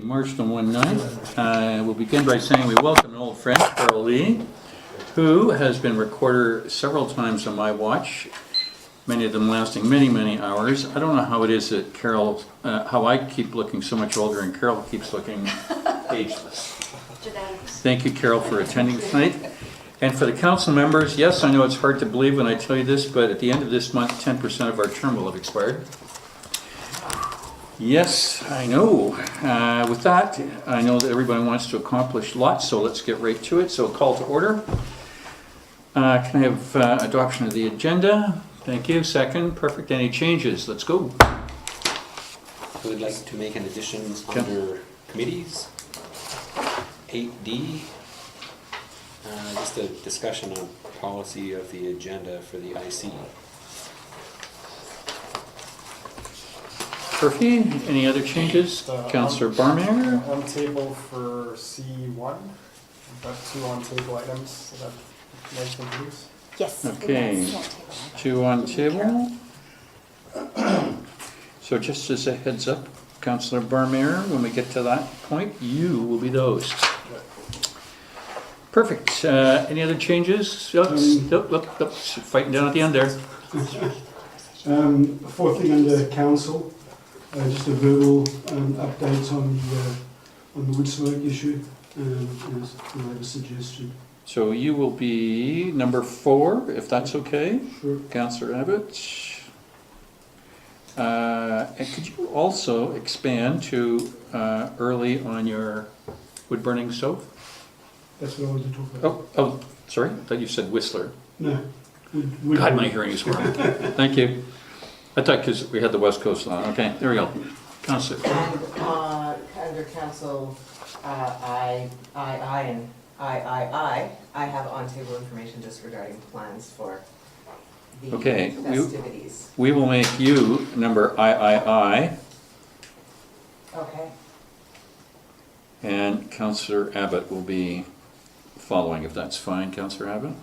Marginal 1-9. We'll begin by saying we welcome an old friend, Carol Lee, who has been recorder several times on my watch, many of them lasting many, many hours. I don't know how it is that Carol, how I keep looking so much older and Carol keeps looking ageless. Thank you, Carol, for attending tonight. And for the council members, yes, I know it's hard to believe when I tell you this, but at the end of this month, 10% of our term will have expired. Yes, I know. With that, I know that everybody wants to accomplish lots, so let's get right to it. So call to order. Can I have adoption of the agenda? Thank you. Second. Perfect. Any changes? Let's go. I would like to make an addition under committees. 8D, just a discussion on policy of the agenda for the IC. Murphy, any other changes? Councillor Barmanger? On table for C1, we've got 2 on table items that I'd like to introduce. Yes. Okay, 2 on table. So just as a heads up, Councillor Barmanger, when we get to that point, you will be the host. Perfect. Any other changes? Fighting down at the end there. Fourth thing under council, just a verbal update on the wood smoke issue. As I have a suggestion. So you will be number 4, if that's okay. Sure. Councillor Abbott. And could you also expand to early on your wood burning stove? That's what I wanted to talk about. Oh, sorry. I thought you said Whistler. No. Wood God, my burning. hearing is wrong. Thank you. I thought because we had the West Coast on. Okay, there we go. Councillor. And under council, I have on-table information just regarding plans for the Okay, festivities. We will make you number I. Okay. And Councillor Abbott will be following, if that's fine, Councillor Abbott?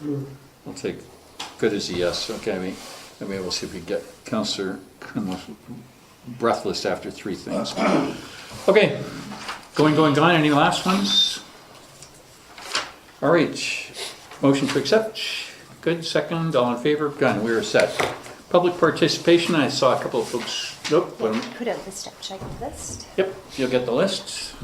Sure. I'll take good as a yes. Okay, maybe we'll see if we get Councillor breathless after 3 things. Okay, going. Any last ones? All right, motion to accept. Good, second, all in favor? Done, we're set. Public participation, I saw a couple of folks. Nope. Put out the step check list. Yep, you'll get the list.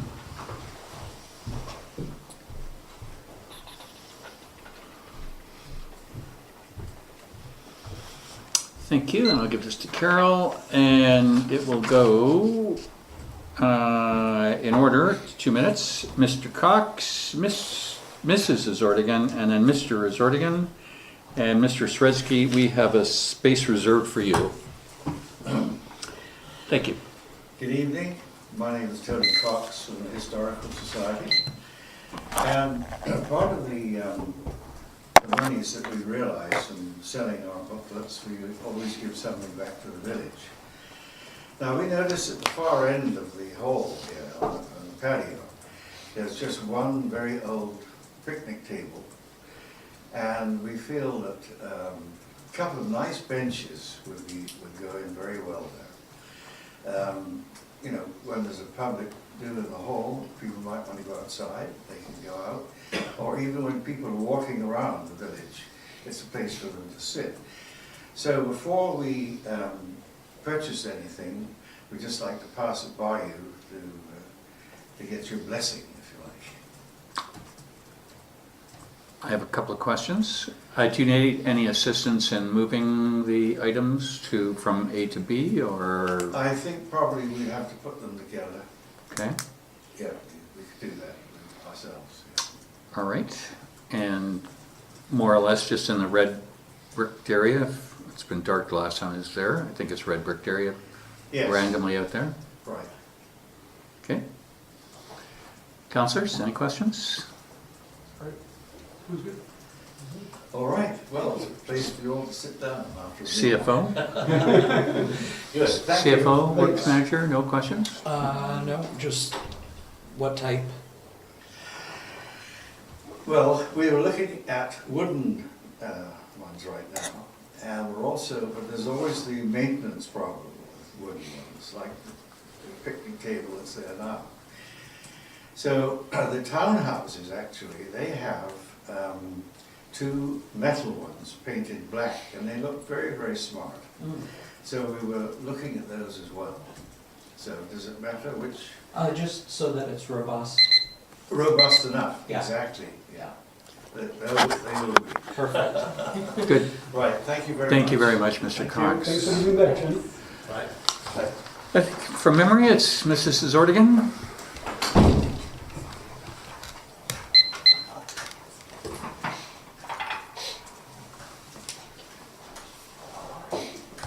Thank you, and I'll give this to Carol, and it will go in order, 2 minutes. Mr. Cox, Mrs. Azordigan, and then Mr. Azordigan, and Mr. Sredsky, we have a space reserved for you. Thank you. Good evening. My name is Tony Cox from the Historical Society. And part of the monies that we realize from selling our booklets, we always give something back to the village. Now we notice at the far end of the hall here on the patio, there's just one very old picnic table. And we feel that a couple of nice benches would go in very well there. You know, when there's a public do in the hall, people might want to go outside, they can go out. Or even when people are walking around the village, it's a place for them to sit. So before we purchase anything, we just like to pass it by you to get your blessing, if you like. I have a couple of questions. Do you need any assistance in moving the items from A to B, or? I think probably we have to put them together. Okay. Yeah, we could do that ourselves. Yeah. All right. And more or less just in the red bricked area. It's been dark the last time I was there. I think it's red bricked area. Yes. Randomly out there. Right. Okay. Councillors, any questions? Sounds good. All right. Well, it's a place for you all to sit down after. CFO? Yes. Thank you. CFO, Works Thanks. Manager, no questions? No, just what type? Well, we were looking at wooden ones right now, and we're also, but there's always the maintenance problem with wooden ones, like picnic table that's there now. So the townhouses, actually, they have two metal ones painted black, and they look very, very smart. So we were looking at those as well. So does it matter which? Just so that it's robust. Robust enough, Yeah. exactly. Yeah. They will be. Perfect. Good. Right, thank you very much. Thank you very much, Mr. Cox. Thanks for giving back, Jen. I think from memory, it's Mrs. Zordigan.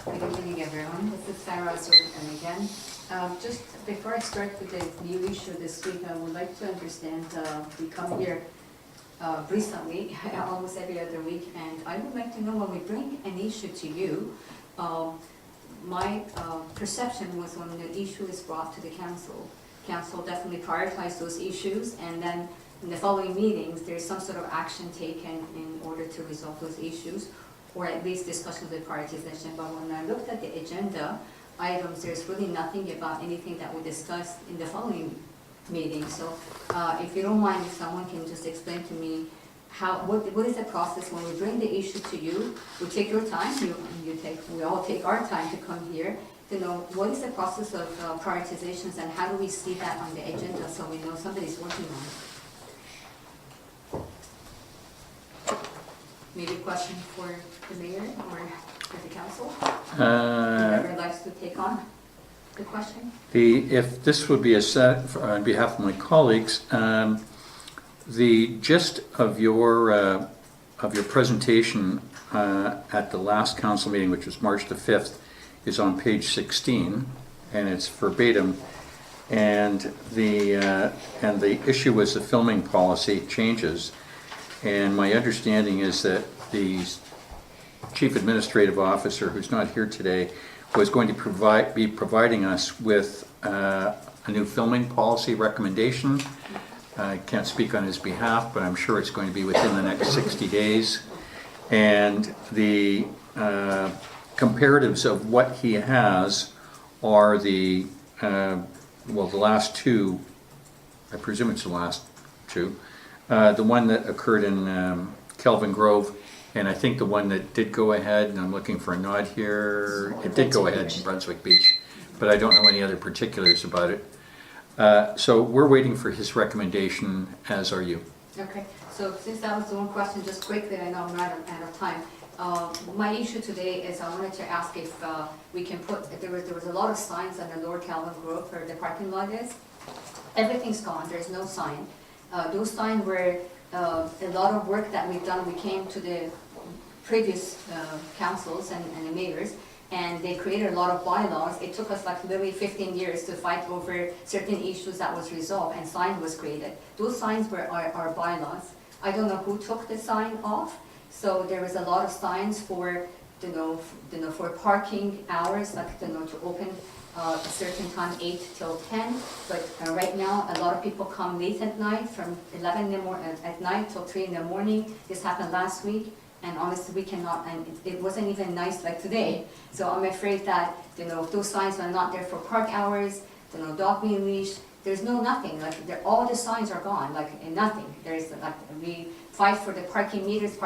Good evening, everyone. This is Sarah Sorkin again. Just before I start with the new issue this week, I would like to understand, we come here recently, almost every other week, and I would like to know when we bring an issue to you, my perception was when the issue is brought to the council, council definitely prioritize those issues, and then in the following meetings, there's some sort of action taken in order to resolve those issues, or at least discussion of the prioritization. But when I looked at the agenda items, there's really nothing about anything that we discussed in the following meeting. So if you don't mind, if someone can just explain to me what is the process when we bring the issue to you? We take your time, we all take our time to come here to know what is the process of prioritizations, and how do we see that on the agenda so we know somebody's working on it. Maybe a question for the mayor or for the council? Whoever likes to take on the question. If this would be a set on behalf of my colleagues, the gist of your presentation at the last council meeting, which was March the 5th, is on page 16, and it's verbatim. And the issue was the filming policy changes. And my understanding is that the Chief Administrative Officer, who's not here today, was going to be providing us with a new filming policy recommendation. I can't speak on his behalf, but I'm sure it's going to be within the next 60 days. And the comparatives of what he has are the last two, I presume it's the last two. The one that occurred in Kelvin Grove, and I think the one that did go ahead, and I'm looking for a nod here, it did go ahead in Brunswick Beach, but I don't know any other particulars about it. So we're waiting for his recommendation, as are you. Okay, so since that was the one question, just quickly, I know I'm out of time. My issue today is I wanted to ask if we can put, there was a lot of signs on the Lower Kelvin Grove where the parking lot is. Everything's gone, there's no sign. Those signs were a lot of work that we've done. We came to the previous councils and the mayors, and they created a lot of bylaws. It took us like literally 15 years to fight over certain issues that was resolved, and sign was created. Those signs were our bylaws. I don't know who took the sign off, so there was a lot of signs for, for parking hours, like, to open a certain time, 8 till 10, but right now a lot of people come late at night, from 11 at night till 3 in the morning. This happened last week, and honestly we cannot, and it wasn't even nice like today. So I'm afraid that, if those signs are not there for park hours, dog being leashed, there's nothing, like all the signs are gone, like nothing. There's like, we fight for the parking meters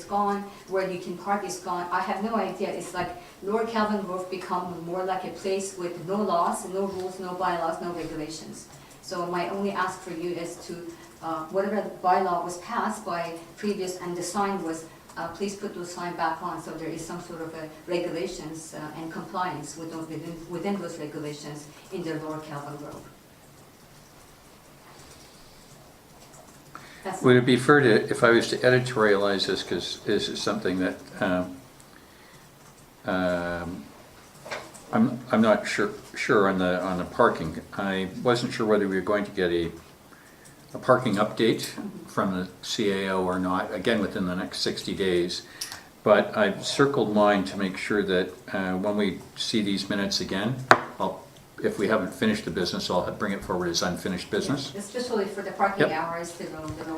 gone, where you can park is gone. I have no idea. It's like Lower Kelvin Grove become more like a place with no laws, no rules, no bylaws, no regulations. So my only ask for you is to, whatever bylaw was passed by previous, and the sign was, please put those signs back on, so there is some sort of regulations and compliance with those, within those regulations in the Lower Kelvin Grove. Would it be fair to, if I was to editorialize this, because this is something that I'm not sure on the parking. I wasn't sure whether we were going to get a parking update from the CAO or not, again within the next 60 days. But I've circled mine to make sure that when we see these minutes again, I'll if we haven't finished the business, I'll bring it forward as unfinished business. Especially for the parking Yep. hours,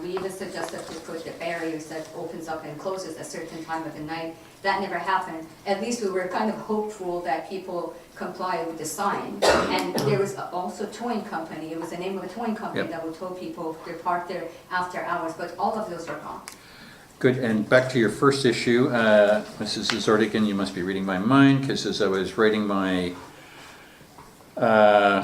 we even suggested to put the barriers that opens up and closes at a certain time of the night. That never happened. At least we were kind of hopeful that people comply with the sign. And there was also a towing company, it was the name of a towing company Yep. that would tow people to park there after hours, but all of those are gone. Good, and back to your first issue, Mrs. Zordigan, you must be reading my mind, because as I was writing my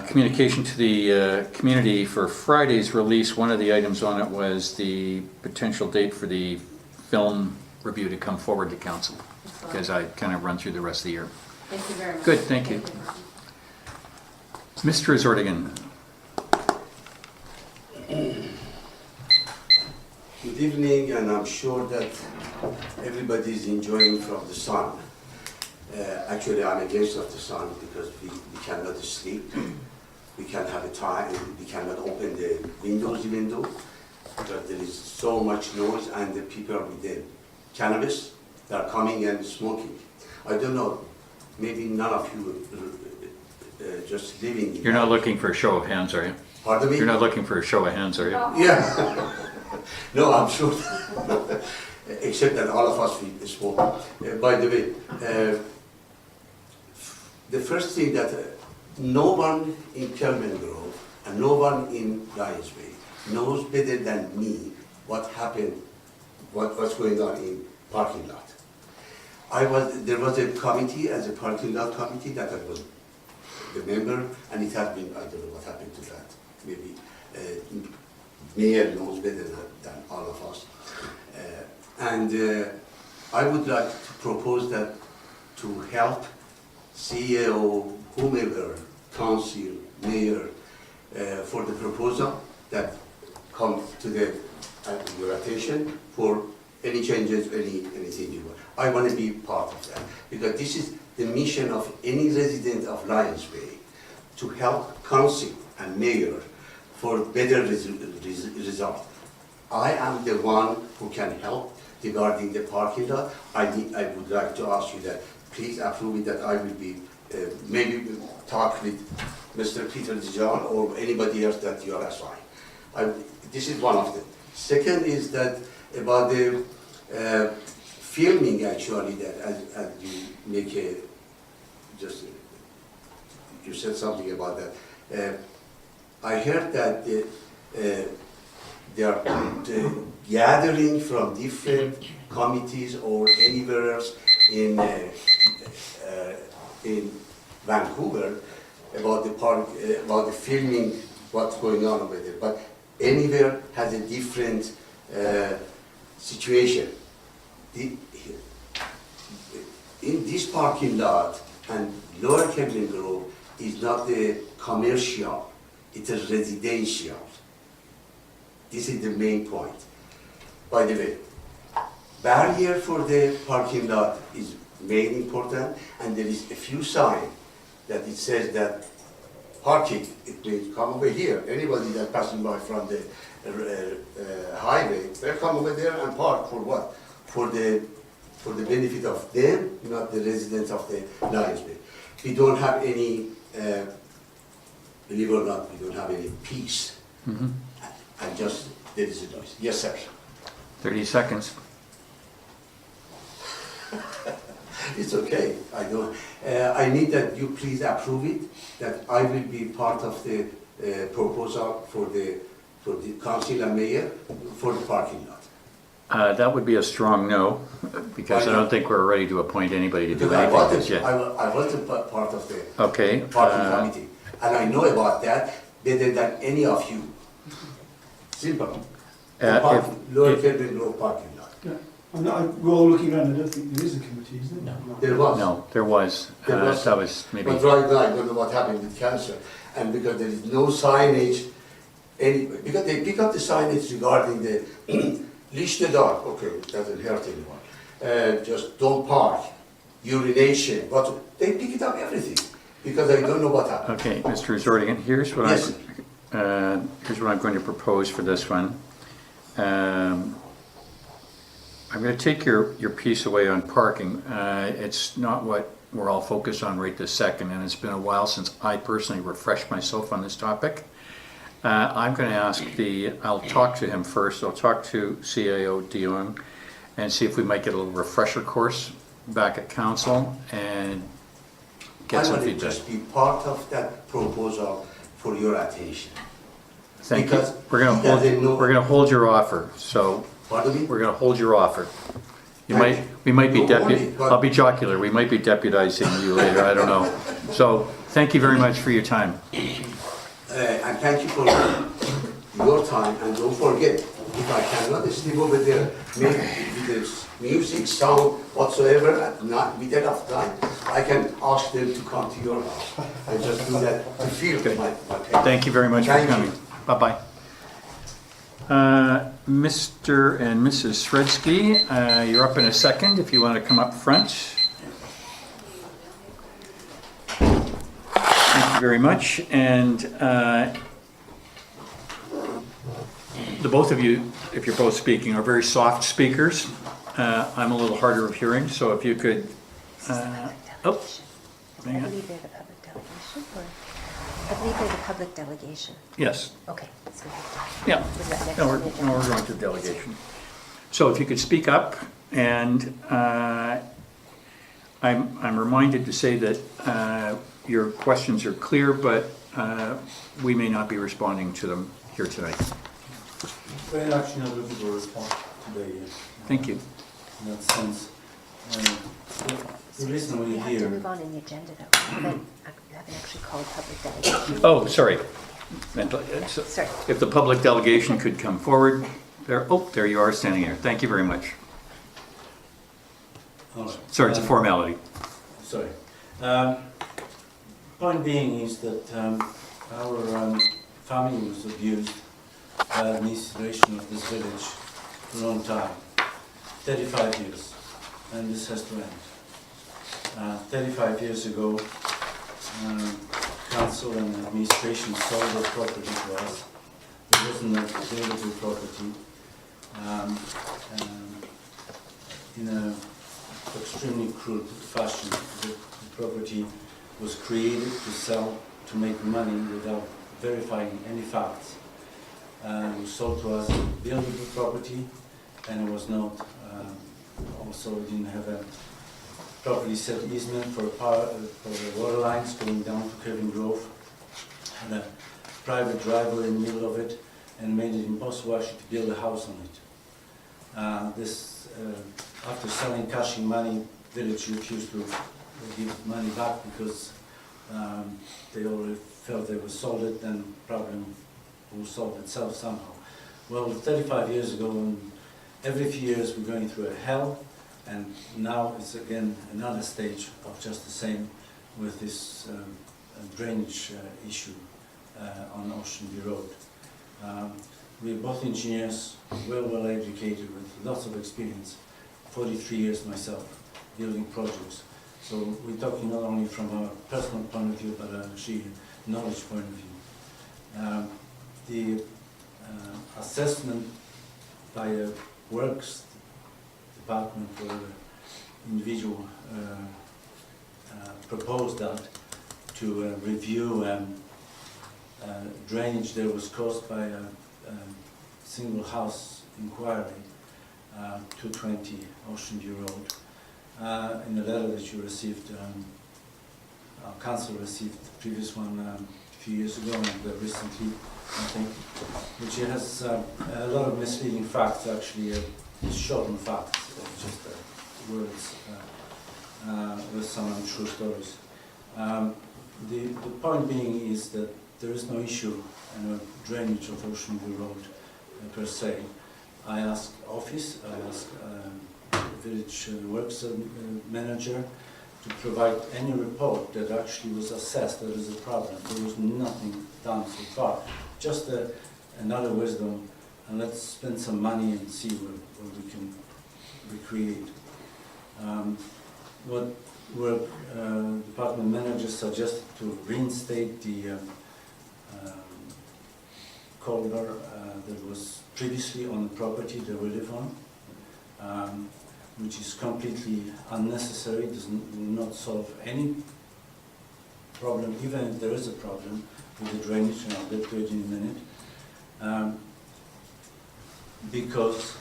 communication to the community for Friday's release, one of the items on it was the potential date for the film review to come forward to council, because I kind of run through the rest of the year. Thank you very much. Good, thank you. Mr. Zordigan, Good evening, and I'm sure that everybody is enjoying from the sun. Actually, I'm against of the sun because we cannot sleep. We can't have a time. We cannot open the windows even though, because there is so much noise and the people with the cannabis, they are coming and smoking. I don't know, maybe none of you just living in. you're not looking for a show of hands, are you? Pardon me? You're not looking for a show of hands, are you? Yeah. No, I'm sure. Except that all of us we smoke. By the way, the first thing that no one in Kelvin Grove and no one in Lions Bay knows better than me what happened, what's going on in parking lot. There was a committee, as a parking lot committee, that I was the member, and it has been, I don't know what happened to that. Maybe Mayor knows better than all of us. I would like to propose that to help CEO, whomever, council, mayor, for the proposal that come to your attention for any changes, anything you want. I want to be part of that, because this is the mission of any resident of Lions Bay, to help council and mayor for better result. I am the one who can help regarding the parking lot. I would like to ask you that please approve it, that I will be, maybe talk with Mr. Peter Dijon or anybody else that you are assigned. This is one of them. Second is that about the filming, actually, that as you make a, just, you said something about that. I heard that they are gathering from different committees or anywhere else in Vancouver about the park, about the filming, what's going on over there. But anywhere has a different situation. In this parking lot and Lower Kevlin Grove is not a commercial, it's a residential. This is the main point. By the way, barrier for the parking lot is very important, and there is a few signs that it says that parking, it means come over here. Anybody that passing by from the highway, they come over there and park for what? For the benefit of them, not the residents of the Lions Bay. We don't have any, believe it or not, we don't have any peace. Mm-hmm. And just, there is a noise. Yes, sir. 30 seconds. It's okay. I don't. I need that you please approve it. That I will be part of the proposal for the council and mayor for the parking lot. That would be a strong no, because I don't think we're ready to appoint anybody to do Because anything just yet. I wasn't part of the Okay. parking committee, and I know about that better than any of you. Simple. Lower Kelvin Grove parking lot. Yeah. We're all looking around, I don't think there is a committee, is there? No. There was. No, there was. There was. That was maybe. But right now, I don't know what happened with cancer, and because there is no signage, because they pick up the signage regarding the leash the dog, okay, it doesn't hurt anyone. Just don't park, urination, but they pick it up everything, because I don't know what happened. Okay, Mr. Zordigan, here's what Yes. here's what I'm going to propose for this one. I'm going to take your piece away on parking. It's not what we're all focused on right this second, and it's been a while since I personally refreshed myself on this topic. I'm going to I'll talk to him first. I'll talk to CAO Dion and see if we might get a little refresher course back at council and get some I want to feedback. just be part of that proposal for your attention. Thank you. Because We're going he doesn't know- to hold your offer. So Pardon me? we're going to hold your offer. Thank you. We might be No, only, but- I'll be jocular. We might be deputizing you later. I don't know. So thank you very much for your time. And thank you for your time, and don't forget, if I cannot sleep over there, maybe with the music, sound, whatsoever, at night, with enough time, I can ask them to come to your house and just do that to feel my pain. Thank you very much for Thank you. coming. Bye-bye. Mr. and Mrs. Sredsky, you're up in a second if you want to come up front. Thank you very much. And the both of you, if you're both speaking, are very soft speakers. I'm a little harder of hearing, so if you could... I oh, hang on. believe they're the public delegation, or? I believe they're the public delegation. Yes. Okay. So Yeah. was that next No, on the agenda? we're going to delegation. So if you could speak up, and I'm reminded to say that your questions are clear, but we may not be responding to them here tonight. We're actually not looking for a response today, yes. Thank you. In that sense. The reason we're We have to here, move on in the agenda, though. You haven't actually called public delegation. Oh, sorry. Sorry. If the public delegation could come forward. There you are standing here. Thank you very much. all right. Sorry, it's a formality. Sorry. Point being is that our family was abused by the administration of this village for a long time, 35 years, and this has to end. 35 years ago, council and administration sold their property to us. It wasn't a available property. In an extremely crude fashion, the property was created to sell, to make money without verifying any facts. It was sold to us as a buildable property, and it was not, also it didn't have a properly set easement for the water lines going down to Kevin Grove, had a private driveway in the middle of it, and made it impossible actually to build a house on it. After selling, cashing money, village refused to give money back because they already felt they were sold it, and problem will solve itself somehow. Well, 35 years ago, and every few years we're going through a hell, and now it's again another stage of just the same with this drainage issue on Ocean View Road. We're both engineers, well educated, with lots of experience, 43 years myself, building projects. So we're talking not only from a personal point of view, but actually a knowledge point of view. The assessment by a works department for the individual proposed that to review drainage that was caused by a single house inquiry, 220 Ocean View Road. In the letter that you received, our council received the previous one a few years ago, and recently, I think, which has a lot of misleading facts, actually, shortened facts, just words with some untrue stories. The point being is that there is no issue in drainage of Ocean View Road per se. I asked office, I asked village works manager to provide any report that actually was assessed that is a problem. There was nothing done so far. Just another wisdom, and let's spend some money and see what we can recreate. What work department manager suggested to reinstate the culvert that was previously on the property that we live on. which is completely unnecessary, does not solve any problem, even if there is a problem with the drainage, and I'll get to it in a minute. Because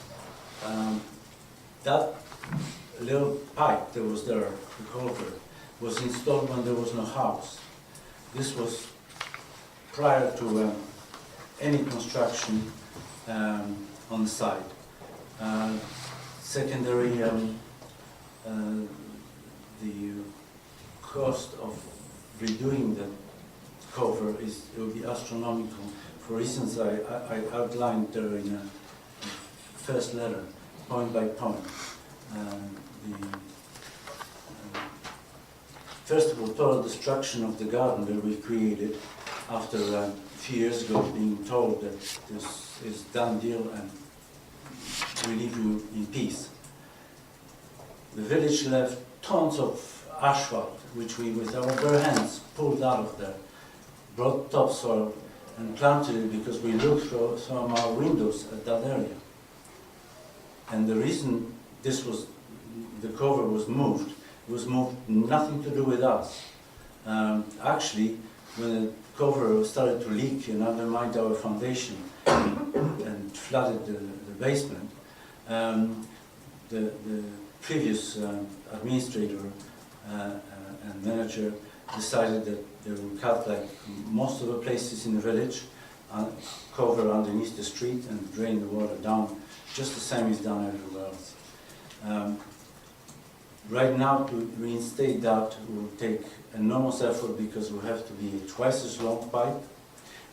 that little pipe that was there, the culvert, was installed when there was no house. This was prior to any construction on the site. Secondary, the cost of redoing the culvert will be astronomical. For reasons I outlined there in a first letter, point by point. First of all, total destruction of the garden that we created after a few years ago being told that this is done deal and we leave you in peace. The village left tons of asphalt, which we with our bare hands pulled out of there, brought topsoil and planted it because we looked through some of our windows at that area. And the reason the cover was moved nothing to do with us. Actually, when the cover started to leak and undermined our foundation and flooded the basement, the previous administrator and manager decided that they would cut like most of the places in the village, cover underneath the street and drain the water down, just the same is done everywhere else. Right now, to reinstate that will take enormous effort because we have to be twice as long pipe,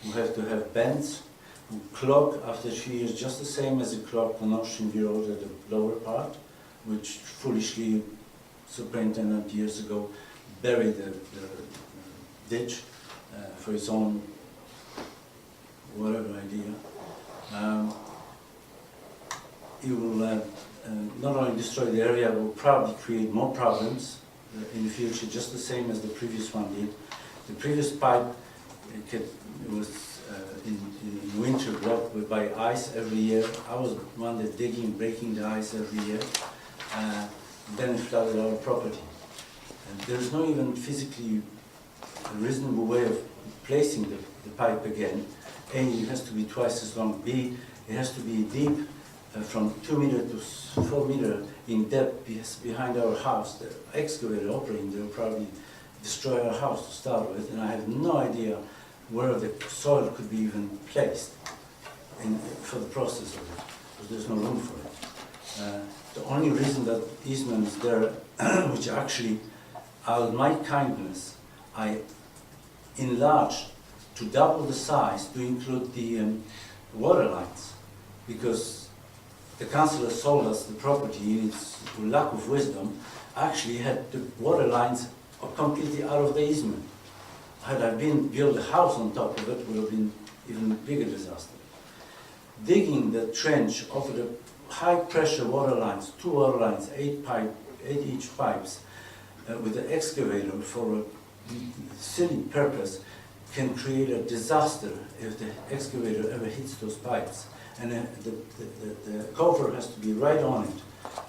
we have to have bends, we clog after a few years just the same as it clogged on Ocean View Road at the lower part, which foolishly superintendent years ago buried the ditch for his own whatever idea. It will not only destroy the area, will probably create more problems in the future, just the same as the previous one did. The previous pipe was in winter blocked by ice every year. I was the one that digging, breaking the ice every year. Then it flooded our property. And there's no even physically reasonable way of placing the pipe again. A, it has to be twice as long. B, it has to be deep. From 2 meters to 4 meters in depth behind our house. The excavator operating, they'll probably destroy our house to start with, and I have no idea where the soil could be even placed for the process of it, because there's no room for it. The only reason that easement is there, which actually, out of my kindness, I enlarged to double the size to include the water lines, because the councillor sold us the property in its lack of wisdom, actually had the water lines completely out of the easement. Had I built a house on top of it, would have been even bigger disaster. Digging the trench over the high pressure water lines, 2 water lines, 8 inch pipes, with the excavator for a silly purpose, can create a disaster if the excavator ever hits those pipes. And the cover has to be right on it.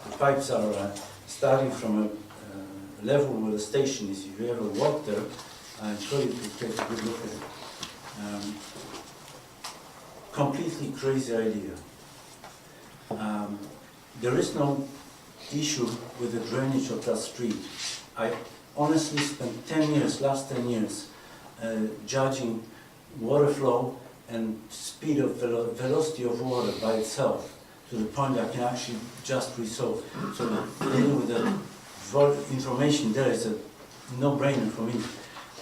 The pipes are starting from a level where the station is. If you ever walk there, I encourage you to take a good look at it. Completely crazy idea. There is no issue with the drainage of that street. I honestly spent 10 years, last 10 years, judging water flow and speed of velocity of water by itself, to the point I can actually just resolve. So dealing with the information there is a no-brainer for me,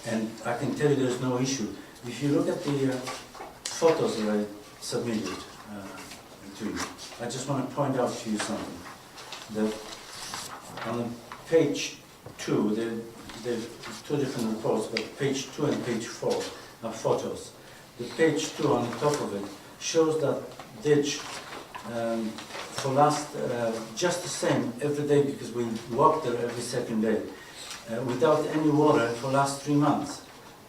and I can tell you there's no issue. If you look at the photos that I submitted to you, I just want to point out to you something. That on page 2, there's 2 different reports, but page 2 and page 4 are photos. The page 2 on the top of it shows that ditch for last, just the same every day, because we walk there every second day, without any water for last 3 months.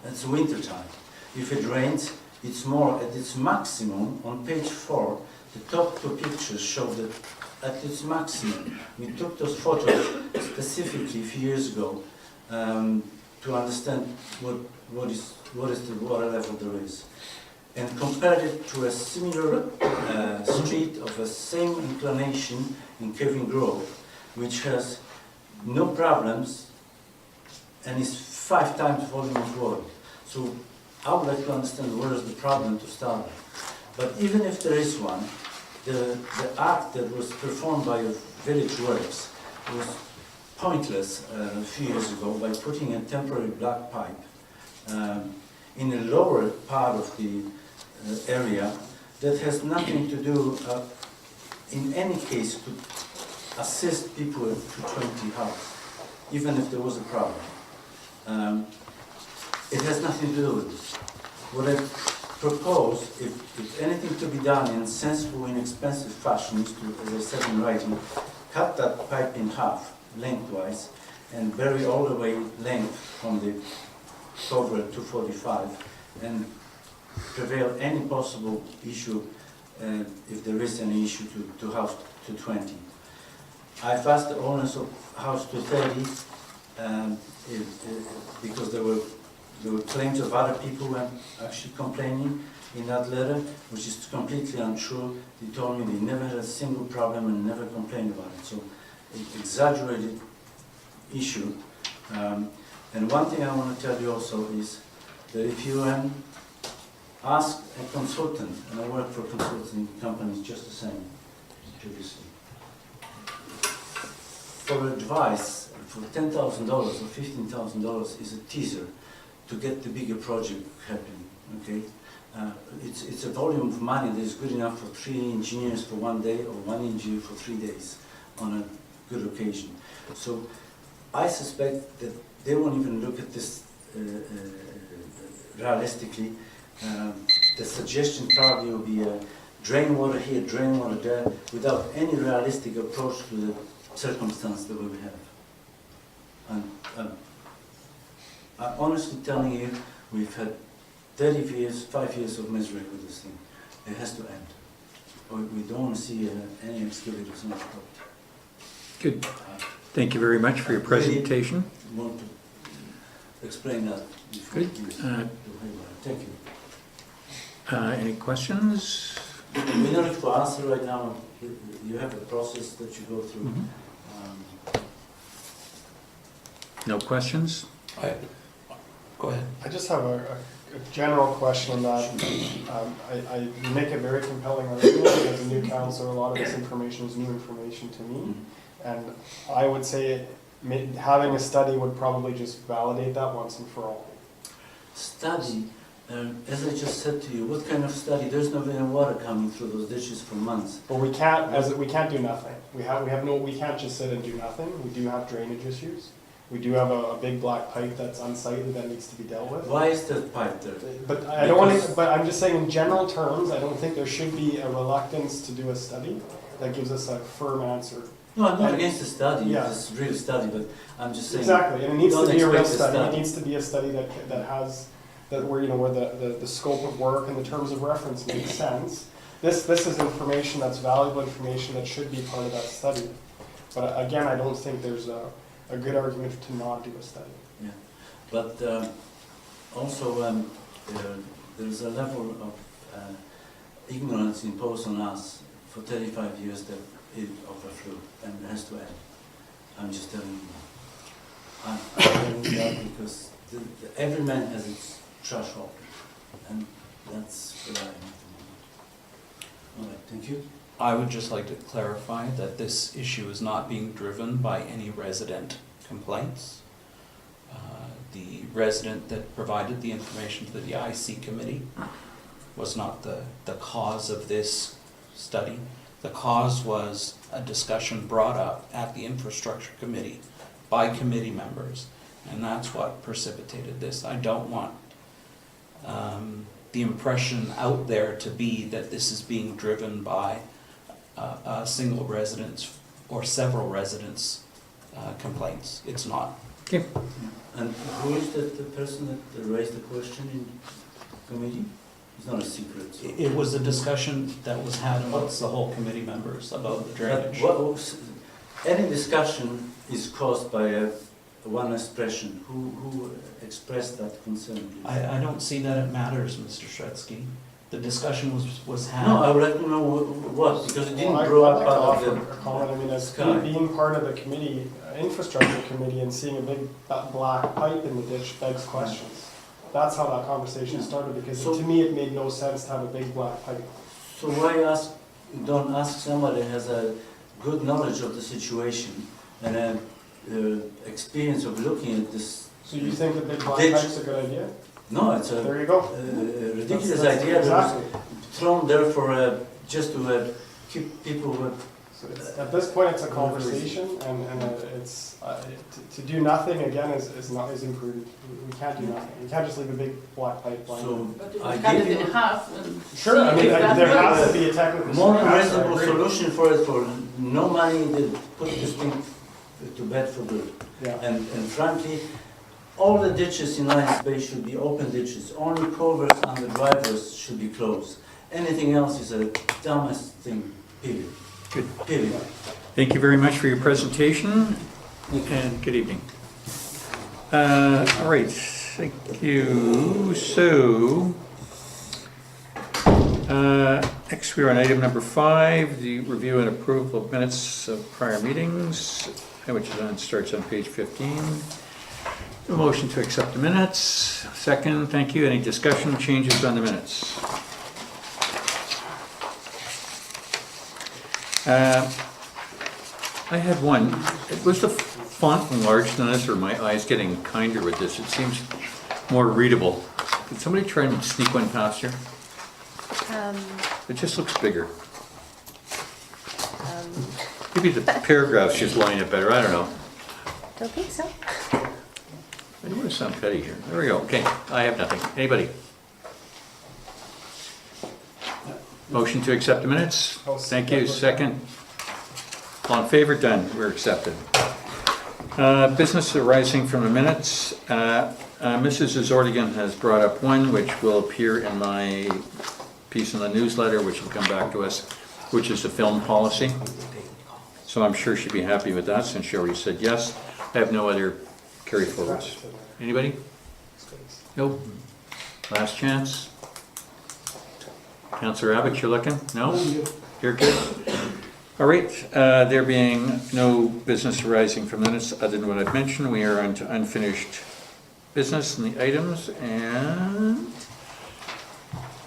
It's winter time. If it rains, it's more at its maximum. On page 4, the top 2 pictures show the at its maximum. We took those photos specifically a few years ago to understand what is the water level there is, and compared it to a similar street of the same inclination in Kevin Grove, which has no problems and is 5 times volume of water. So I would like to understand where is the problem to start with. But even if there is one, the act that was performed by Village Works was pointless a few years ago by putting a temporary black pipe in the lower part of the area that has nothing to do, in any case, to assist people to 20 houses, even if there was a problem. It has nothing to do with it. What I propose, if anything to be done in sensible, inexpensive fashion, is to, as I said in writing, cut that pipe in half, lengthwise, and bury all the way length from the cover 245, and prevail any possible issue, if there is any issue, to house 220. I've asked the owners of house 230, because there were claims of other people who were actually complaining in that letter, which is completely untrue. They told me they never had a single problem and never complained about it. So, exaggerated issue. And one thing I want to tell you also is that if you ask a consultant, and I work for consulting companies just the same previously, for advice for $10,000 or $15,000 is a teaser to get the bigger project happening. Okay, it's a volume of money that is good enough for 3 engineers for 1 day or 1 engineer for 3 days on a good occasion. So I suspect that they won't even look at this realistically. The suggestion probably will be drain water here, drain water there, without any realistic approach to the circumstance that we have. And I'm honestly telling you, we've had 5 years of misery with this thing. It has to end. We don't want to see any excavators on the property. Good. Thank you very much for your presentation. I want to explain that. Good. Thank you. Any questions? We don't have to answer right now. You have a process that you go through. No questions? Go ahead. I just have a general question that I make a very compelling argument as a new councillor. A lot of this information is new information to me, and I would say having a study would probably just validate that once and for all. Study, as I just said to you, what kind of study? There's no water coming through those ditches for months. But we can't do nothing. We can't just sit and do nothing. We do have drainage issues. We do have a big black pipe that's unsightly that needs to be dealt with. Why is that pipe there? But I don't want to. But I'm just saying, in general terms, I don't think there should be a reluctance to do a study that gives us a firm answer. No, I'm not against the study. Yeah. It's a real study, but I'm just saying. Exactly, and it needs to be a real study. Study. It needs to be a study that has where the scope of work and the terms of reference make sense. This is information that's valuable information that should be part of that study. But again, I don't think there's a good argument to not do a study. Yeah, but also there's a level of ignorance imposed on us for 35 years that it overflew and it has to end. I'm just telling you. I'm telling you that because every man has its threshold, and that's what I am. All right, thank you. I would just like to clarify that this issue is not being driven by any resident complaints. The resident that provided the information to the DIC committee was not the cause of this study. The cause was a discussion brought up at the infrastructure committee by committee members, and that's what precipitated this. I don't want the impression out there to be that this is being driven by a single residence or several residents' complaints. It's not. Okay. And who is the person that raised the question in committee? It's not a secret. So. It was a discussion that was had amongst the whole committee members about the drainage. Any discussion is caused by one expression. Who expressed that concern? Please? I don't see that it matters, Mr. Shretsky. The discussion was had. No, I would like to know what, because it didn't Well, grow I'd up like to out offer of a comment. I mean, as sky. being part of the committee, infrastructure committee, and seeing a big black pipe in the ditch begs questions. That's how that conversation started, because So- to me, it made no sense to have a big black pipe. So why don't ask somebody who has a good knowledge of the situation and an experience of looking at this? So you think the big black Ditch. pipe's a good idea? No, it's a There you go. ridiculous That's idea that Exactly. was thrown there for just to keep people. So at this point, it's a conversation, and it's, to do nothing, again, is imprudent. We can't do nothing. We can't just leave a big black pipe lying. So But I we cut give it you in half and Sure, I mean, see if that there works. has to be a technical more solution. I reasonable agree. solution for it for no money. They put this thing to bed for good. Yeah. And frankly, all the ditches in Lions Bay should be open ditches. Only culverts and the drivers should be closed. Anything else is a dumbest thing, period. Good. Period. Thank you very much for your presentation, and good evening. All right, thank you. So, next we're on item number 5, the review and approval of minutes of prior meetings, which then starts on page 15. A motion to accept the minutes. Second, thank you. Any discussion, changes on the minutes? I had one. Was the font enlarged on this, or my eyes getting kinder with this? It seems more readable. Did somebody try and sneak one past here? It just looks bigger. Maybe the paragraphs just line up better. I don't know. Don't think so. I don't want to sound petty here. There we go. Okay, I have nothing. Anybody? Motion to accept the minutes? Thank you. Second. All in favor? Done. We're accepted. Business arising from the minutes. Mrs. Azordigan has brought up one which will appear in my piece in the newsletter, which will come back to us, which is the film policy. So I'm sure she'd be happy with that since she already said yes. I have no other carry forwards. Anybody? Nope. Last chance. Councillor Abbott, you're looking? No? You're good? All right, there being no business arising from minutes other than what I've mentioned, we are on to unfinished business in the items and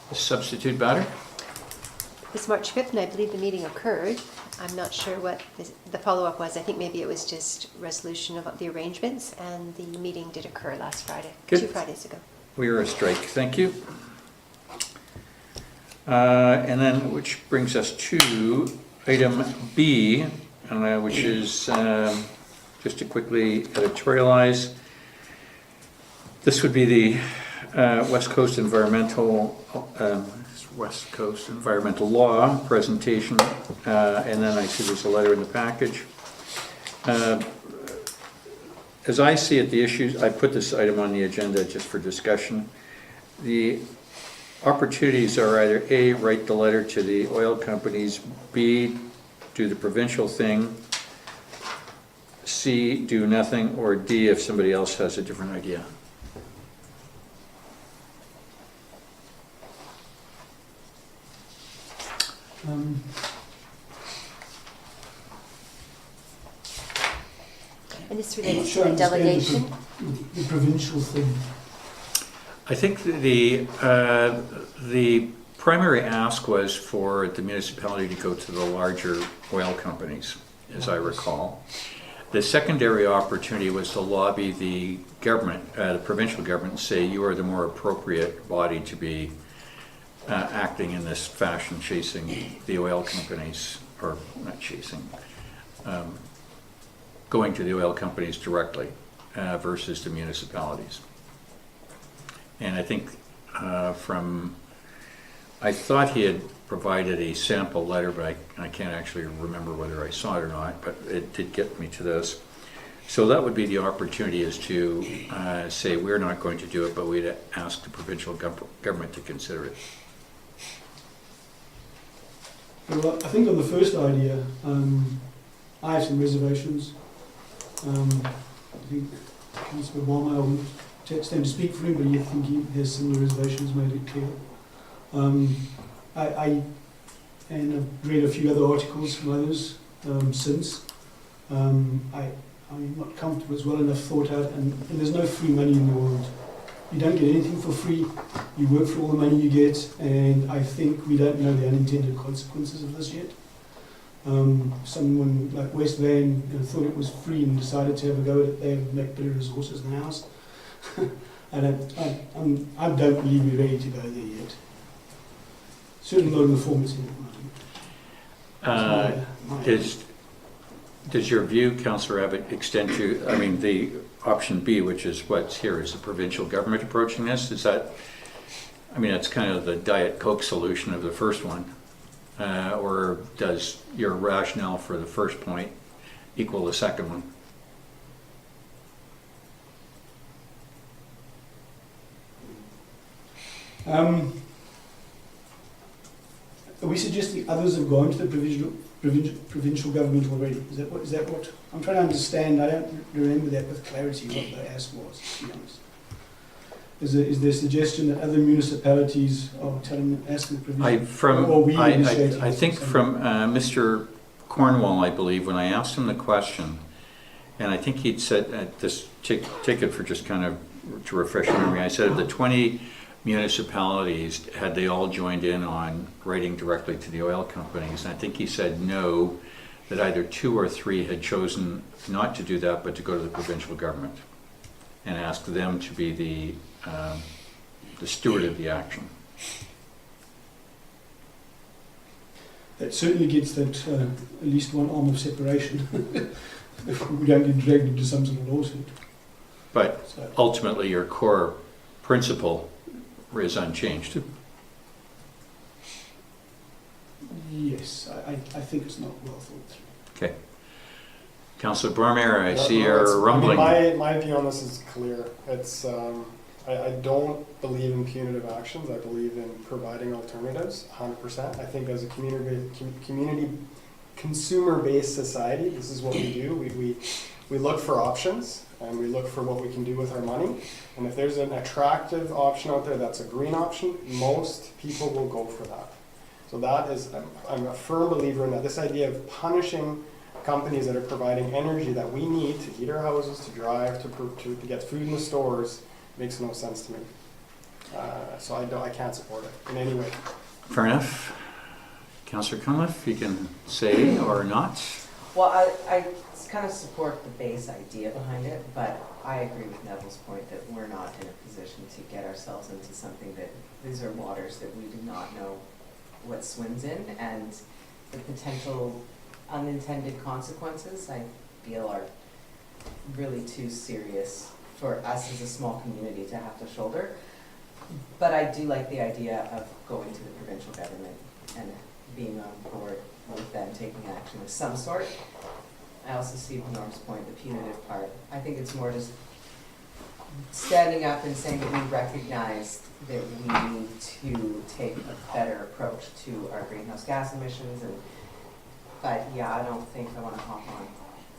the substitute batter. It was March 5th, and I believe the meeting occurred. I'm not sure what the follow-up was. I think maybe it was just resolution of the arrangements, and the meeting did occur last Friday, Good. 2 Fridays ago. We are a strike, thank you. And then, which brings us to item B, which is, just to quickly editorialize, this would be the West Coast Environmental Law presentation, and then I see there's a letter in the package. As I see it, the issues, I put this item on the agenda just for discussion. The opportunities are either A, write the letter to the oil companies, B, do the provincial thing, C, do nothing, or D, if somebody else has a different idea. And this relates to a delegation. The provincial thing. I think the primary ask was for the municipality to go to the larger oil companies, as I recall. The secondary opportunity was to lobby the government, the provincial government, and say you are the more appropriate body to be acting in this fashion, chasing the oil companies, or not chasing, going to the oil companies directly versus the municipalities. And I think I thought he had provided a sample letter, but I can't actually remember whether I saw it or not, but it did get me to this. So that would be the opportunity, is to say we're not going to do it, but we'd ask the provincial government to consider it. Well, I think on the first idea, I have some reservations. I think Councillor Obama, I wouldn't stand to speak for him, but I think he has similar reservations, made it clear. And I've read a few other articles from others since. I'm not comfortable, it's well enough thought out, and there's no free money in the world. You don't get anything for free, you work for all the money you get, and I think we don't know the unintended consequences of this yet. Someone like West Van thought it was free and decided to have a go at it. They make better resources than ours. I don't believe we're ready to go there yet. Certainly not in the form it's in at the moment. Does your view, Councillor Abbott, extend to, I mean, the option B, which is what's here, is the provincial government approaching this? Is that, I mean, that's kind of the Diet Coke solution of the first one. Or does your rationale for the first point equal the second one? Are we suggesting others have gone to the provincial government already? Is that what? I'm trying to understand. I don't remember that with clarity what the ask was, to be honest. Is there a suggestion that other municipalities are asking the provincial? I think from Mr. Cornwall, I believe, when I asked him the question, and I think he'd said, take it for just kind of to refresh your memory, I said of the 20 municipalities, had they all joined in on writing directly to the oil companies? And I think he said no, that either 2 or 3 had chosen not to do that, but to go to the provincial government and ask them to be the steward of the action. That certainly gets that at least one arm of separation. If we don't get dragged into some sort of lawsuit. But ultimately, your core principle is unchanged. Yes, I think it's not well thought through. Okay. Councillor Bormere, I see No, you're rumbling. My view on this is clear. It's I don't believe in punitive actions. I believe in providing alternatives, 100%. I think as a community consumer-based society, this is what we do. We look for options, and we look for what we can do with our money. And if there's an attractive option out there that's a green option, most people will go for that. So that is, I'm a firm believer in that. This idea of punishing companies that are providing energy that we need to heat our houses, to drive, to get food in the stores, makes no sense to me. So I can't support it in any way. Fair enough. Councillor Cunliffe, you can say or not. Well, I kind of support the base idea behind it, but I agree with Neville's point that we're not in a position to get ourselves into something that, these are waters that we do not know what swims in, and the potential unintended consequences, I feel, are really too serious for us as a small community to have to shoulder. But I do like the idea of going to the provincial government and being on board with them taking action of some sort. I also see Norm's point, the punitive part. I think it's more just standing up and saying that we recognize that we need to take a better approach to our greenhouse gas emissions. But yeah, I don't think I want to hop on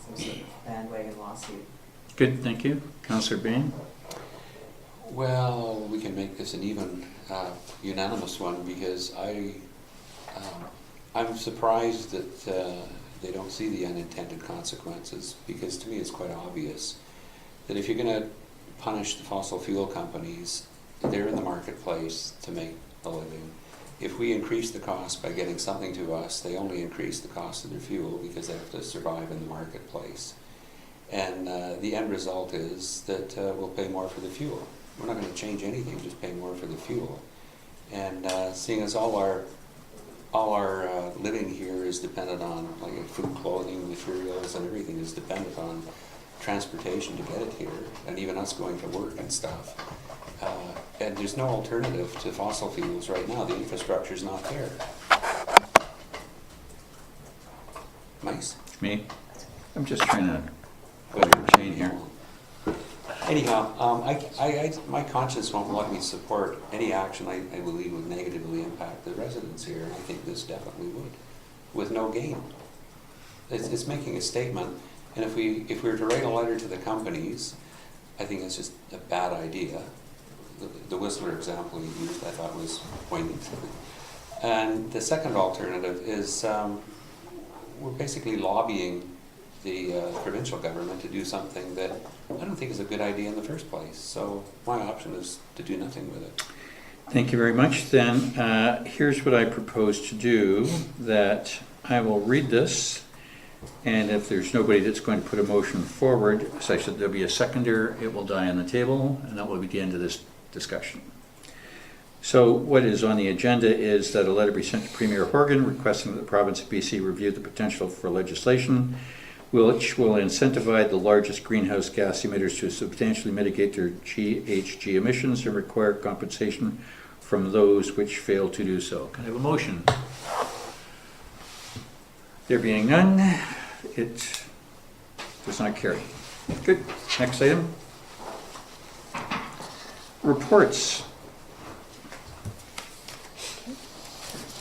some sort of bandwagon lawsuit. Good, thank you. Councillor Bain? Well, we can make this an even unanimous one, because I'm surprised that they don't see the unintended consequences, because to me it's quite obvious that if you're going to punish the fossil fuel companies, they're in the marketplace to make a living. If we increase the cost by getting something to us, they only increase the cost of their fuel because they have to survive in the marketplace. And the end result is that we'll pay more for the fuel. We're not going to change anything, just pay more for the fuel. And seeing as all our living here is dependent on, like, food, clothing, materials, and everything is dependent on transportation to get it here, and even us going to work and stuff. And there's no alternative to fossil fuels right now. The infrastructure's not there. Nice. Me? I'm just trying to put a chain here. Anyhow, my conscience won't let me support any action I believe would negatively impact the residents here, and I think this definitely would. with no gain. It's making a statement, and if we were to write a letter to the companies, I think it's just a bad idea. The Whistler example you used, I thought was poignant. And the second alternative is we're basically lobbying the provincial government to do something that I don't think is a good idea in the first place. So my option is to do nothing with it. Thank you very much. Then here's what I propose to do, that I will read this, and if there's nobody that's going to put a motion forward such that there'll be a seconder, it will die on the table, and that will be the end of this discussion. So what is on the agenda is that a letter be sent to Premier Horgan requesting that the province of BC review the potential for legislation which will incentivize the largest greenhouse gas emitters to substantially mitigate their GHG emissions and require compensation from those which fail to do so. Can I have a motion? There being none, it does not carry. Good. Next item. Reports.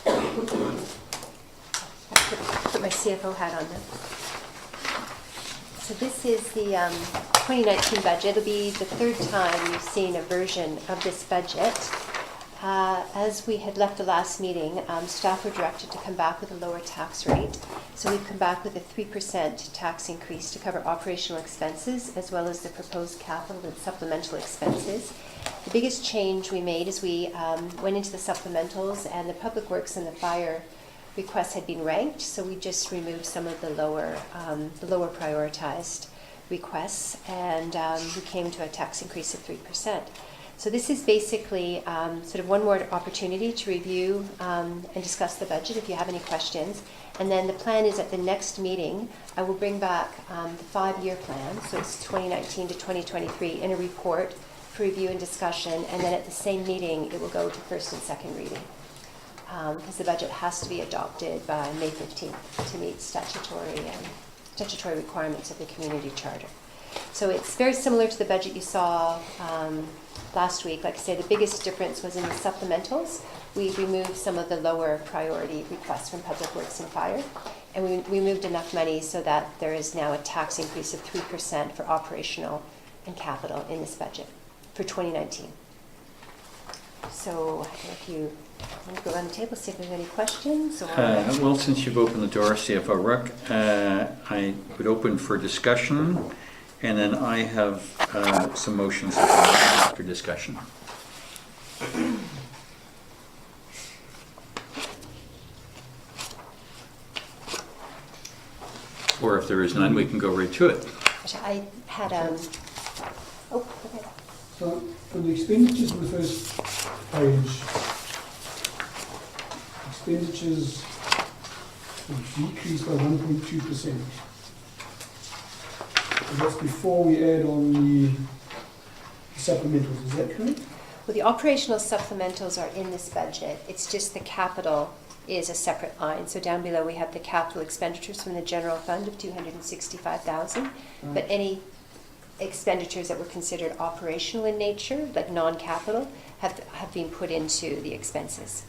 Put my CFO hat on now. So this is the 2019 budget. It'll be the third time you've seen a version of this budget. As we had left the last meeting, staff were directed to come back with a lower tax rate. So we've come back with a 3% tax increase to cover operational expenses as well as the proposed capital and supplemental expenses. The biggest change we made is we went into the supplementals, and the public works and the fire requests had been ranked, so we just removed some of the lower prioritized requests, and we came to a tax increase of 3%. So this is basically sort of one more opportunity to review and discuss the budget if you have any questions. And then the plan is at the next meeting, I will bring back the 5-year plan, so it's 2019 to 2023, in a report for review and discussion, and then at the same meeting it will go to first and second reading. Because the budget has to be adopted by May 15th to meet statutory requirements of the community charter. So it's very similar to the budget you saw last week. Like I say, the biggest difference was in the supplementals. We removed some of the lower priority requests from Public Works and Fire, and we moved enough money so that there is now a tax increase of 3% for operational and capital in this budget for 2019. So if you want to go around the table, see if there's any questions. Or Well, since you've opened the door, CFO Ruck, I would open for discussion, and then I have some motions after discussion. Or if there is none, we can go right to it. I had oh, okay. So for the expenditures on the first page, expenditures have decreased by 1.2%. And that's before we add on the supplementals, is that correct? Well, the operational supplementals are in this budget. It's just the capital is a separate line. So down below we have the capital expenditures from the general fund of $265,000, but any expenditures that were considered operational in nature, like non-capital, have been put into the expenses.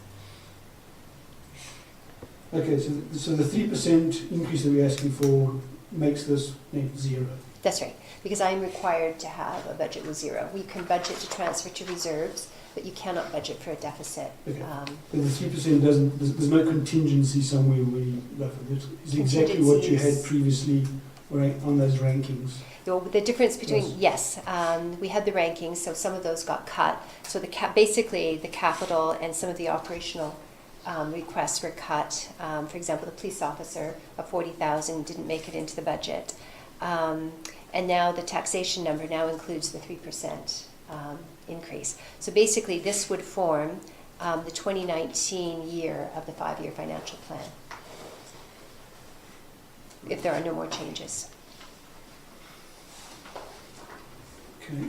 Okay, so the 3% increase that we're asking for makes this net zero. That's right, because I'm required to have a budget with zero. We can budget to transfer to reserves, but you cannot budget for a deficit. Okay. But the 3% doesn't, there's no contingency somewhere where you buffer. It's exactly what you had previously on those rankings. The difference between, yes, we had the rankings, so some of those got cut. So basically the capital and some of the operational requests were cut. For example, the police officer of $40,000 didn't make it into the budget. And now the taxation number now includes the 3% increase. So basically this would form the 2019 year of the 5-year financial plan, if there are no more changes. Okay.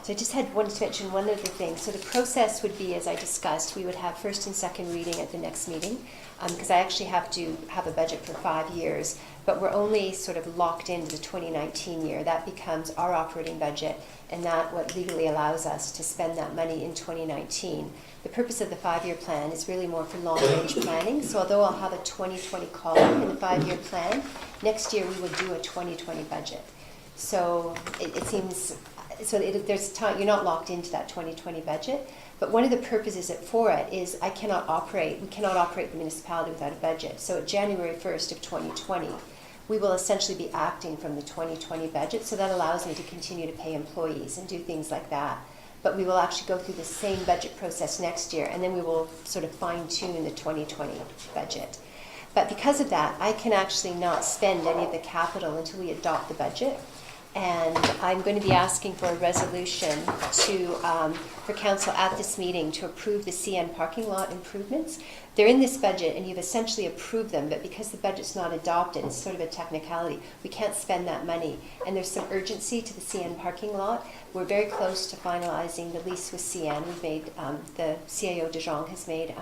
So So I just wanted to mention one other thing. So the process would be, as I discussed, we would have first and second reading at the next meeting, because I actually have to have a budget for 5 years, but we're only sort of locked into the 2019 year. That becomes our operating budget, and that what legally allows us to spend that money in 2019. The purpose of the 5-year plan is really more for long-range planning. So although I'll have a 2020 column in the 5-year plan, next year we will do a 2020 budget. So it seems, there's time, you're not locked into that 2020 budget, but one of the purposes for it is we cannot operate the municipality without a budget. So at January 1st of 2020, we will essentially be acting from the 2020 budget, so that allows me to continue to pay employees and do things like that. But we will actually go through the same budget process next year, and then we will sort of fine-tune the 2020 budget. But because of that, I can actually not spend any of the capital until we adopt the budget. And I'm going to be asking for a resolution for council at this meeting to approve the CN parking lot improvements. They're in this budget and you've essentially approved them, but because the budget's not adopted, it's sort of a technicality. We can't spend that money. And there's some urgency to the CN parking lot. We're very close to finalizing the lease with CN. We've made, the CAO De Jong has made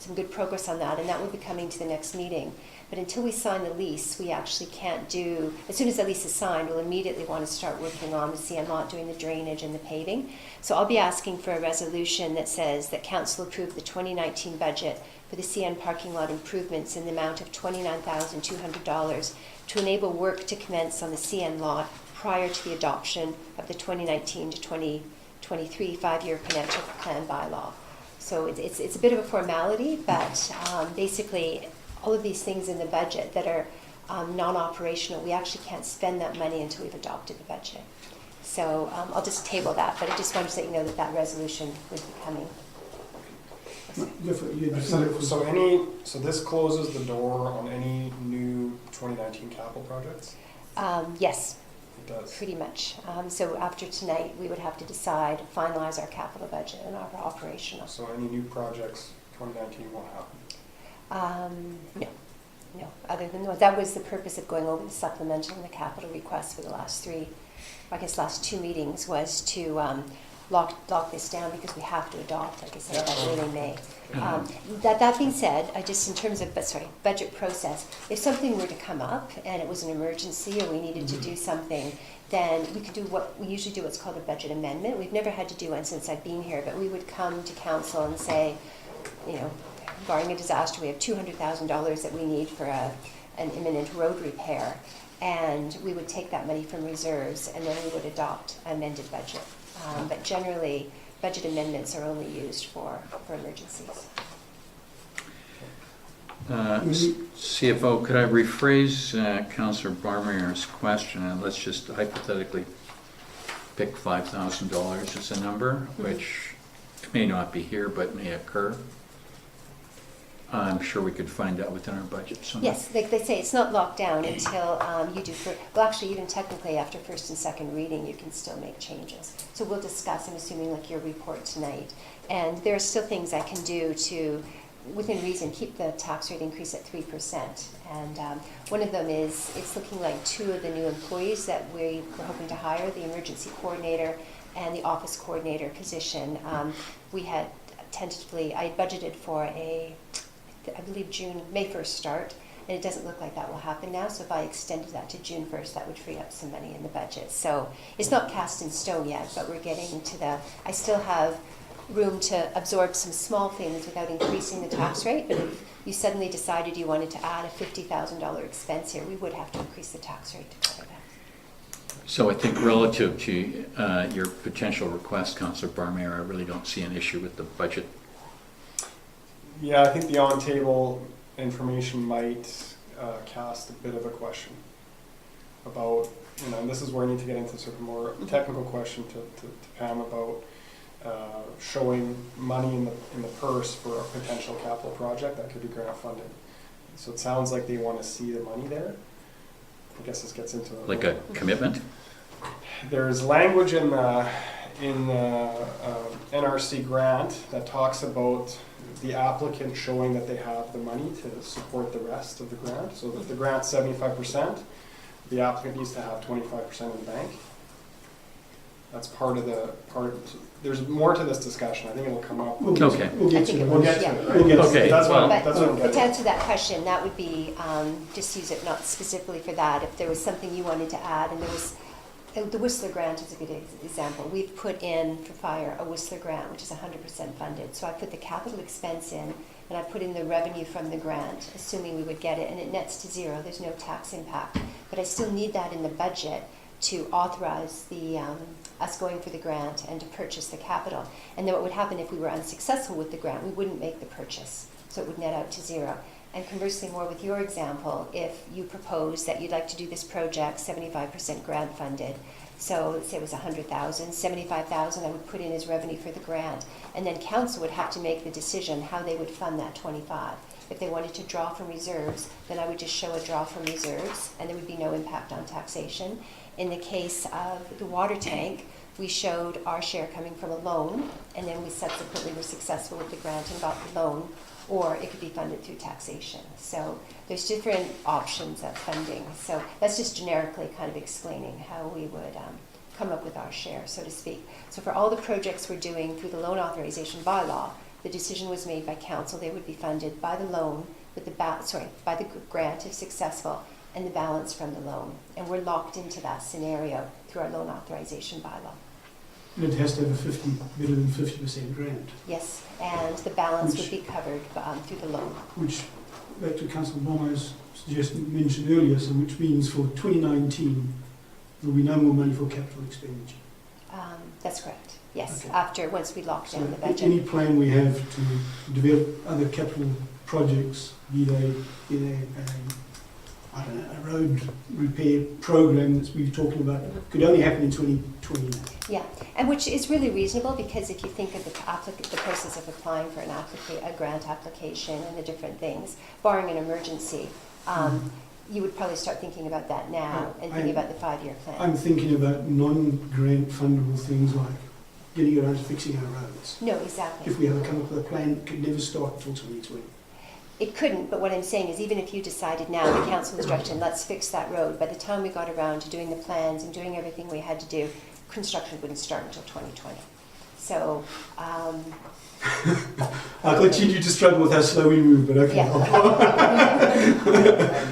some good progress on that, and that will be coming to the next meeting. But until we sign the lease, we actually can't do, as soon as the lease is signed, we'll immediately want to start working on the CN lot, doing the drainage and the paving. So I'll be asking for a resolution that says that council approve the 2019 budget for the CN parking lot improvements in the amount of $29,200 to enable work to commence on the CN lot prior to the adoption of the 2019 to 2023 5-year financial plan bylaw. So it's a bit of a formality, but basically all of these things in the budget that are non-operational, we actually can't spend that money until we've adopted the budget. So I'll just table that, but I just wanted to let you know that that resolution would be coming. So this closes the door on any new 2019 capital projects? Yes. It does. Pretty much. So after tonight, we would have to decide, finalize our capital budget and our operational. So any new projects 2019 won't happen? No. Other than that was the purpose of going over the supplemental and the capital requests for the last 2 meetings, was to lock this down because we have to adopt, like I said, by early May. That being said, I just in terms of budget process, if something were to come up and it was an emergency or we needed to do something, then we could do what we usually do, what's called a budget amendment. We've never had to do one since I've been here, but we would come to council and say, barring a disaster, we have $200,000 that we need for an imminent road repair, and we would take that money from reserves and then we would adopt an amended budget. But generally, budget amendments are only used for emergencies. CFO, could I rephrase Councillor Barmier's question, and let's just hypothetically pick $5,000 as a number, which may not be here but may occur. I'm sure we could find out within our budget somewhere. Yes, like they say, it's not locked down until you do, actually even technically after first and second reading you can still make changes. So we'll discuss, I'm assuming, like your report tonight. And there are still things I can do to, within reason, keep the tax rate increase at 3%. And one of them is, it's looking like 2 of the new employees that we were hoping to hire, the emergency coordinator and the office coordinator position. We had tentatively, I budgeted for I believe May 1st start, and it doesn't look like that will happen now. So if I extended that to June 1st, that would free up some money in the budget. So it's not cast in stone yet, but we're getting to I still have room to absorb some small things without increasing the tax rate. But if you suddenly decided you wanted to add a $50,000 expense here, we would have to increase the tax rate to cover that. So I think relative to your potential request, Councillor Barmier, I really don't see an issue with the budget. Yeah, I think the on-table information might cast a bit of a question about, and this is where I need to get into sort of more technical question to Pam about showing money in the purse for a potential capital project that could be grant funded. So it sounds like they want to see the money there. I guess this gets into like a commitment. There's language in the NRC grant that talks about the applicant showing that they have the money to support the rest of the grant. So if the grant's 75%, the applicant needs to have 25% in the bank. That's there's more to this discussion. I think it'll come up. We'll get Okay. to it. We'll get I think to it. We'll get to Yeah. it, right? We'll get to it. Okay, That's what, well- that's what I'm But to getting at. answer that question, that would be, just use it not specifically for that, if there was something you wanted to add, and there was, the Whistler grant is a good example. We've put in for fire a Whistler grant, which is 100% funded. So I put the capital expense in, and I put in the revenue from the grant, assuming we would get it, and it nets to zero. There's no tax impact. But I still need that in the budget to authorize the us going for the grant and to purchase the capital. And then what would happen if we were unsuccessful with the grant? We wouldn't make the purchase, so it would net out to zero. And conversely, more with your example, if you propose that you'd like to do this project 75% grant funded, so let's say it was 100,000, 75,000 I would put in as revenue for the grant, and then council would have to make the decision how they would fund that 25. If they wanted to draw from reserves, then I would just show a draw from reserves, and there would be no impact on taxation. In the case of the water tank, we showed our share coming from a loan, and then we subsequently were successful with the grant and got the loan, or it could be funded through taxation. So there's different options of funding. So that's just generically kind of explaining how we would come up with our share, so to speak. So for all the projects we're doing through the loan authorization bylaw, the decision was made by council. They would be funded by the loan, with the by the grant if successful, and the balance from the loan. And we're locked into that scenario through our loan authorization bylaw. And it has to have a better than 50% grant, Yes, and the balance would be covered through the loan. which, back to Councillor Bomo's suggestion mentioned earlier, so which means for 2019, there will be no more money for capital expenditure. That's correct, yes, Okay. once we lock So down the budget. any plan we have to develop other capital projects, be they I don't know, a road repair program that we're talking about, could only happen in 2020. Yeah, and which is really reasonable, because if you think of the process of applying for a grant application and the different things, barring an emergency, you would probably start thinking about that now and thinking about the 5-year plan. I'm thinking about non-grant fundable things like getting around to fixing our roads. No, exactly. If we ever come up with a plan, it could never start until 2020. It couldn't, but what I'm saying is, even if you decided now, the council was directing, let's fix that road, by the time we got around to doing the plans and doing everything we had to do, construction wouldn't start until 2020. So, I continue to struggle with how slow we move, but okay. Yeah.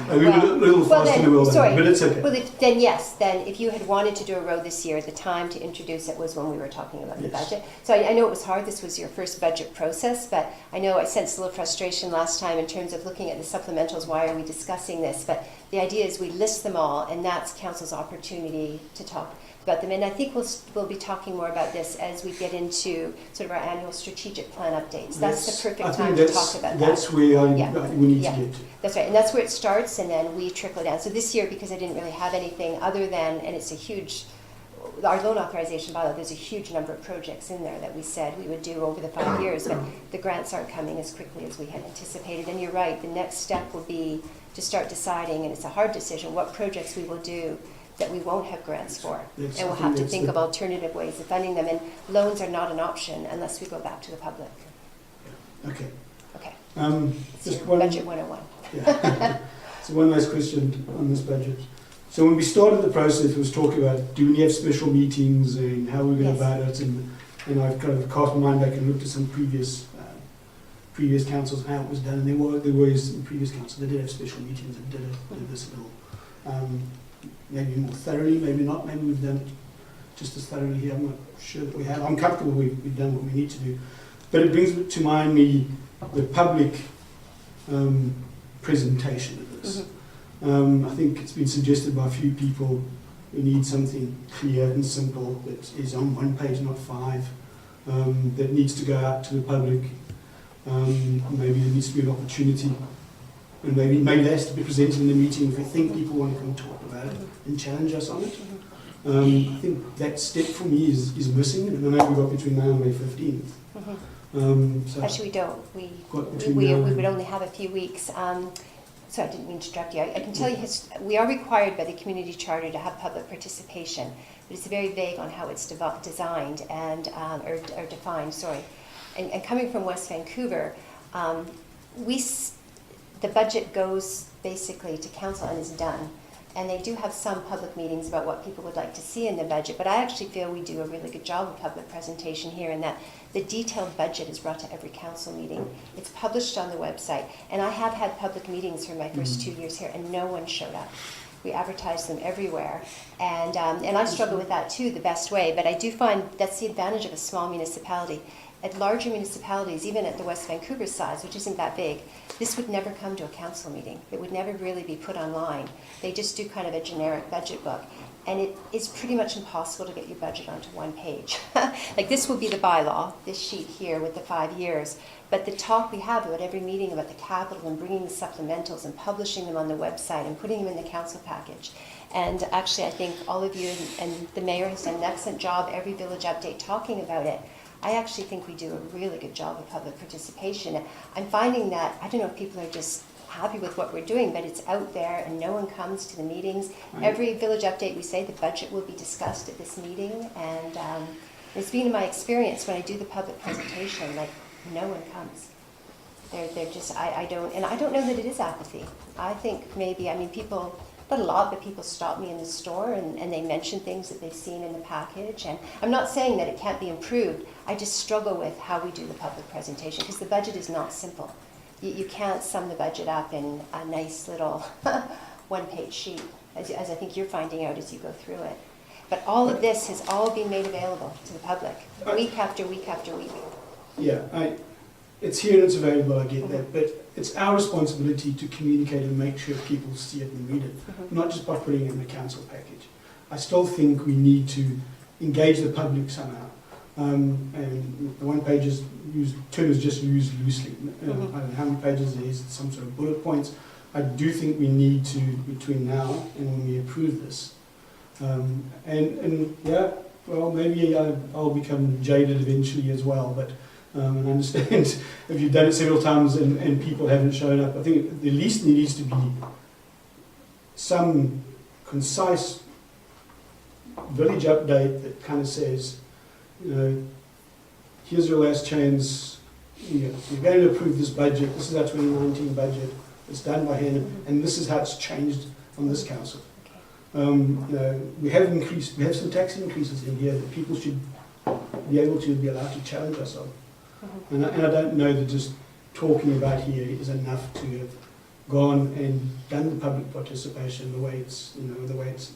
I move a little faster than well, but it's okay. Well, then yes, then if you had wanted to do a road this year, the time to introduce it was when we were talking about the budget. So I know it was hard, this was your first budget process, but I know I sensed a little frustration last time in terms of looking at the supplementals, why are we discussing this? But the idea is we list them all, and that's council's opportunity to talk about them. And I think we'll be talking more about this as we get into sort of our annual strategic plan updates. That's the perfect time to talk about that. That's where we need to get to. That's right, and that's where it starts, and then we trickle down. So this year, because I didn't really have anything other than, and it's a huge, our loan authorization bylaw, there's a huge number of projects in there that we said we would do over the 5 years, but the grants aren't coming as quickly as we had anticipated. And you're right, the next step will be to start deciding, and it's a hard decision, what projects we will do that we won't have grants for. And we'll have to think of alternative ways of funding them. And loans are not an option unless we go back to the public. Okay. Okay. Just Your one, budget 101. yeah. So one last question on this budget. So when we started the process, it was talking about, do we have special meetings and how we're going about it, and I've kind of cast my mind back and looked at some previous councils and how it was done, and there was in previous councils they did have special meetings and did this a little, maybe more thoroughly, maybe not, maybe we've done it just as thoroughly here. I'm not sure that we have. I'm comfortable we've done what we need to do, but it brings to mind the public presentation of this. I think it's been suggested by a few people we need something clear and simple that is on one page, not 5, that needs to go out to the public. Maybe there needs to be an opportunity, and maybe that has to be presented in the meeting if we think people want to come talk about it and challenge us on it. I think that step for me is missing, and I know we've got between now and May 15th. So Actually, we don't. We would only have a few weeks. So I didn't mean to interrupt you. I can tell you, we are required by the community charter to have public participation, but it's very vague on how it's designed and or defined. Sorry. And coming from West Vancouver, the budget goes basically to council and is done. And they do have some public meetings about what people would like to see in the budget, but I actually feel we do a really good job of public presentation here, in that the detailed budget is brought to every council meeting. It's published on the website, and I have had public meetings for my first 2 years here, and no one showed up. We advertise them everywhere, and I struggle with that too, the best way, but I do find that's the advantage of a small municipality. At larger municipalities, even at the West Vancouver size, which isn't that big, this would never come to a council meeting. It would never really be put online. They just do kind of a generic budget book. And it is pretty much impossible to get your budget onto one page. Like, this will be the bylaw, this sheet here with the 5 years. But the talk we have about every meeting about the capital and bringing the supplementals and publishing them on the website and putting them in the council package. And actually, I think all of you and the mayor has done an excellent job, every village update, talking about it. I actually think we do a really good job of public participation. I'm finding that, I don't know if people are just happy with what we're doing, but it's out there and no one comes to the meetings. Right. Every village update we say the budget will be discussed at this meeting, and it's been my experience when I do the public presentation, like, no one comes. They're just, I don't know that it is apathy. I think maybe, I mean, people, not a lot, but people stop me in the store and they mention things that they've seen in the package. And I'm not saying that it can't be improved. I just struggle with how we do the public presentation, because the budget is not simple. You can't sum the budget up in a nice little one-page sheet, as I think you're finding out as you go through it. But all of this has all been made available to the public, week after week after week. Yeah, it's here and it's available, I get that, but it's our responsibility to communicate and make sure people see it and read it, not just by putting it in the council package. I still think we need to engage the public somehow. And the one page term is just used loosely. I don't know how many pages there is, some sort of bullet points. I do think we need to, between now and when we approve this, and yeah, well, maybe I'll become jaded eventually as well, but and I understand if you've done it several times and people haven't shown up. I think the least needs to be some concise village update that kind of says, you know, here's your last chance, you're going to approve this budget, this is our 2019 budget, it's done by hand, and this is how it's changed on this council. You know, we have some tax increases in here that people should be able to be allowed to challenge us on. And I don't know that just talking about here is enough to have gone and done the public participation the way it's, you know, the way it's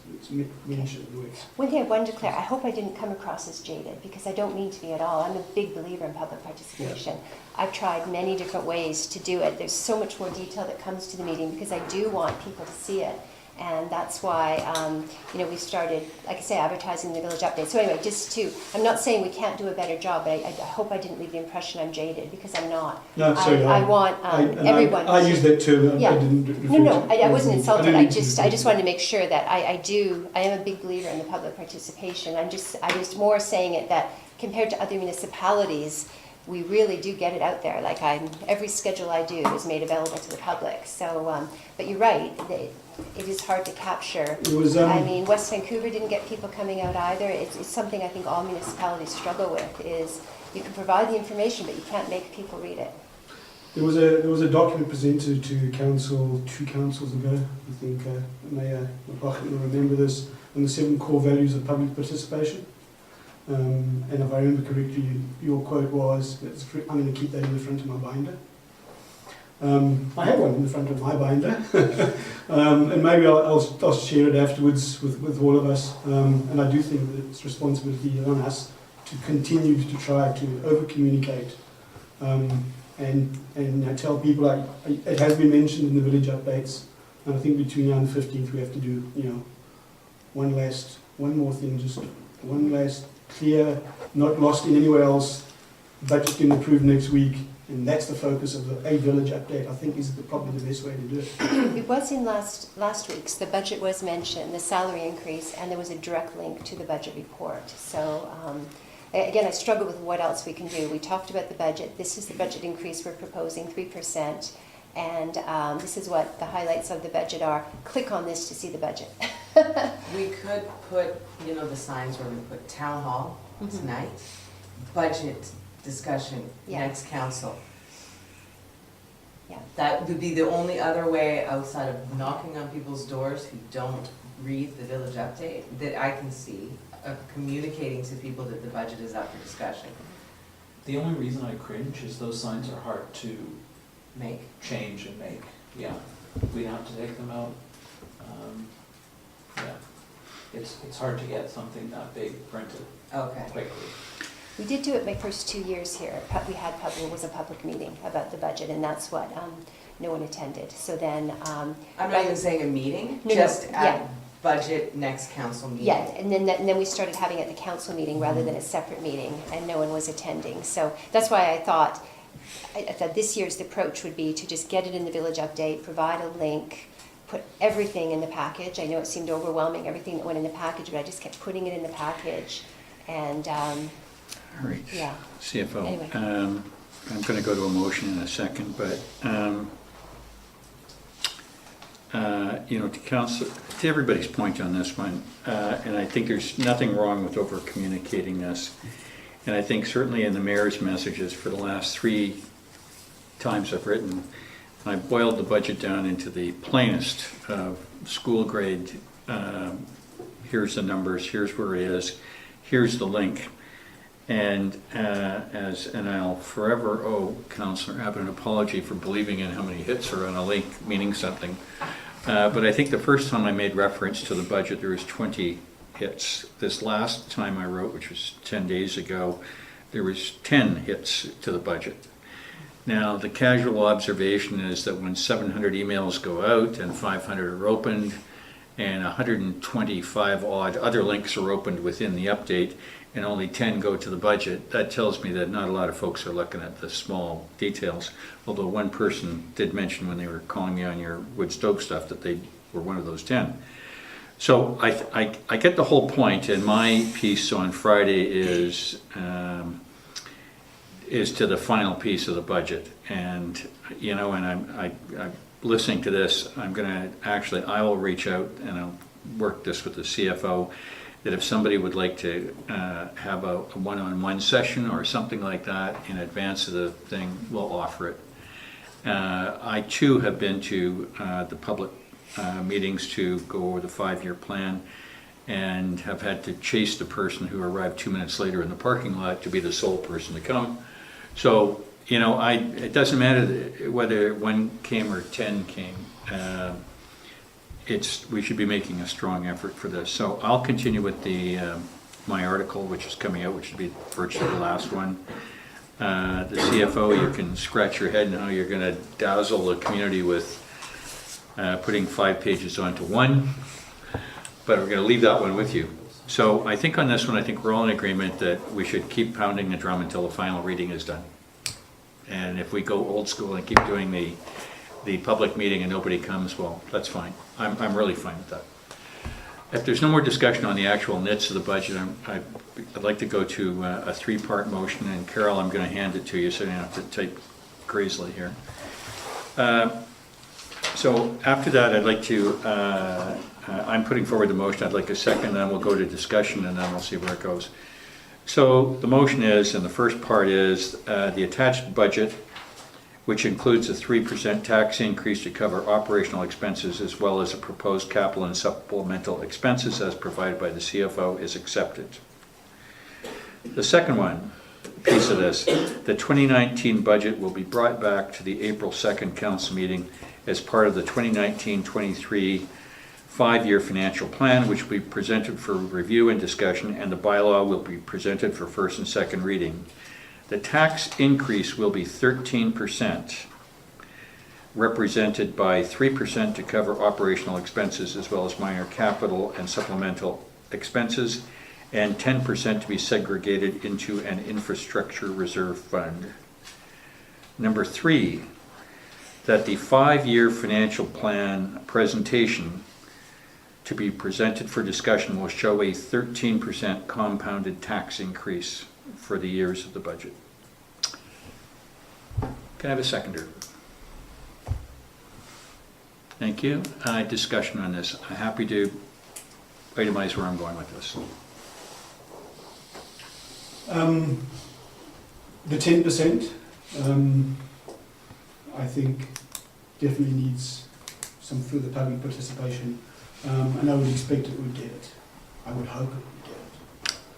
mentioned. The way it's One thing I wanted to declare, I hope I didn't come across as jaded, because I don't mean to be at all. I'm a big believer in public participation. Yeah. I've tried many different ways to do it. There's so much more detail that comes to the meeting because I do want people to see it. And that's why, you know, we started, like I say, advertising the village update. So anyway, I'm not saying we can't do a better job, but I hope I didn't leave the impression I'm jaded, because I'm not. No, sorry, I want everyone. I used that term. Yeah. I didn't. No, I wasn't insulted. I just to- wanted to make sure that I am a big believer in the public participation. I was more saying it that compared to other municipalities, we really do get it out there. Like every schedule I do is made available to the public. So, but you're right. It is hard to capture. I mean, West Vancouver didn't get people coming out either. It's something I think all municipalities struggle with. Is you can provide the information, but you can't make people read it. There was a document presented to council 2 councils ago. I think Mayor McLaughlin will remember this, on the 7 core values of public participation. And if I remember correctly, your quote was, "I'm going to keep that in the front of my binder." I have one in the front of my binder, and maybe I'll share it afterwards with all of us. And I do think that it's responsibility on us to continue to try to over-communicate and tell people. It has been mentioned in the village updates, and I think between now and the 15th we have to do, you know, one more thing, just one last clear, not lost in anywhere else. Budget getting approved next week. And that's the focus of a village update, I think, is probably the best way to do it. It was in last week's. The budget was mentioned, the salary increase, and there was a direct link to the budget report. So, again, I struggle with what else we can do. We talked about the budget. This is the budget increase we're proposing, 3%. And this is what the highlights of the budget are. Click on this to see the budget. We could put, you know, the signs where we put town hall tonight, budget discussion, Yeah. next council. Yeah. That would be the only other way outside of knocking on people's doors who don't read the village update that I can see of communicating to people that the budget is up for discussion. The only reason I cringe is those signs are hard to Make. change and make. Yeah, we have to take them out. Yeah, it's hard to get something that big printed Okay. quickly. We did do it my first 2 years here. We had it was a public meeting about the budget, and that's what no one attended. So then, I'm not even saying a meeting, No, just yeah. at budget next council meeting. yeah, and then we started having it at the council meeting rather than a separate meeting, and no one was attending. So that's why I thought this year's approach would be to just get it in the village update, provide a link, put everything in the package. I know it seemed overwhelming, everything that went in the package, but I just kept putting it in the package, and All right. yeah. CFO. Anyway. I'm going to go to a motion in a second, but to council, to everybody's point on this one, and I think there's nothing wrong with over communicating this. And I think certainly in the mayor's messages for the last 3 times I've written, I boiled the budget down into the plainest school grade. Here's the numbers, here's where it is, here's the link. And I'll forever owe Councillor Abbott an apology for believing in how many hits are on a link meaning something. But I think the first time I made reference to the budget, there was 20 hits. This last time I wrote, which was 10 days ago, there was 10 hits to the budget. Now, the casual observation is that when 700 emails go out and 500 are opened and 125 odd other links are opened within the update and only 10 go to the budget, that tells me that not a lot of folks are looking at the small details. Although one person did mention when they were calling me on your Woodstoke stuff that they were one of those 10. So I get the whole point, and my piece on Friday is to the final piece of the budget. And I'm listening to this. I will reach out and I'll work this with the CFO. That if somebody would like to have a one-on-one session or something like that in advance of the thing, we'll offer it. I too have been to the public meetings to go over the 5-year plan and have had to chase the person who arrived 2 minutes later in the parking lot to be the sole person to come. So, it doesn't matter whether 1 came or 10 came. We should be making a strong effort for this. So I'll continue with my article, which is coming out, which will be virtually the last one. The CFO, you can scratch your head on how you're going to dazzle the community with putting 5 pages onto 1, but we're going to leave that one with you. So I think on this one, I think we're all in agreement that we should keep pounding the drum until the final reading is done. And if we go old school and keep doing the public meeting and nobody comes, well, that's fine. I'm really fine with that. If there's no more discussion on the actual nits of the budget, I'd like to go to a 3-part motion, and Carol, I'm going to hand it to you so you don't have to type crazily here. So after that, I'd like to, I'm putting forward the motion, I'd like a second, then we'll go to discussion, and then we'll see where it goes. So the motion is, and the first part is, the attached budget, which includes a 3% tax increase to cover operational expenses as well as a proposed capital and supplemental expenses as provided by the CFO, is accepted. The second piece of this, the 2019 budget will be brought back to the April 2nd council meeting as part of the 2019-23 5-year financial plan, which will be presented for review and discussion, and the bylaw will be presented for first and second reading. The tax increase will be 13%, represented by 3% to cover operational expenses as well as minor capital and supplemental expenses, and 10% to be segregated into an infrastructure reserve fund. Number 3, that the 5-year financial plan presentation to be presented for discussion will show a 13% compounded tax increase for the years of the budget. Can I have a seconder? Thank you. Discussion on this. I'm happy to itemize where I'm going with this. The 10%, I think definitely needs some further public participation, and I would expect it would get it. I would hope it would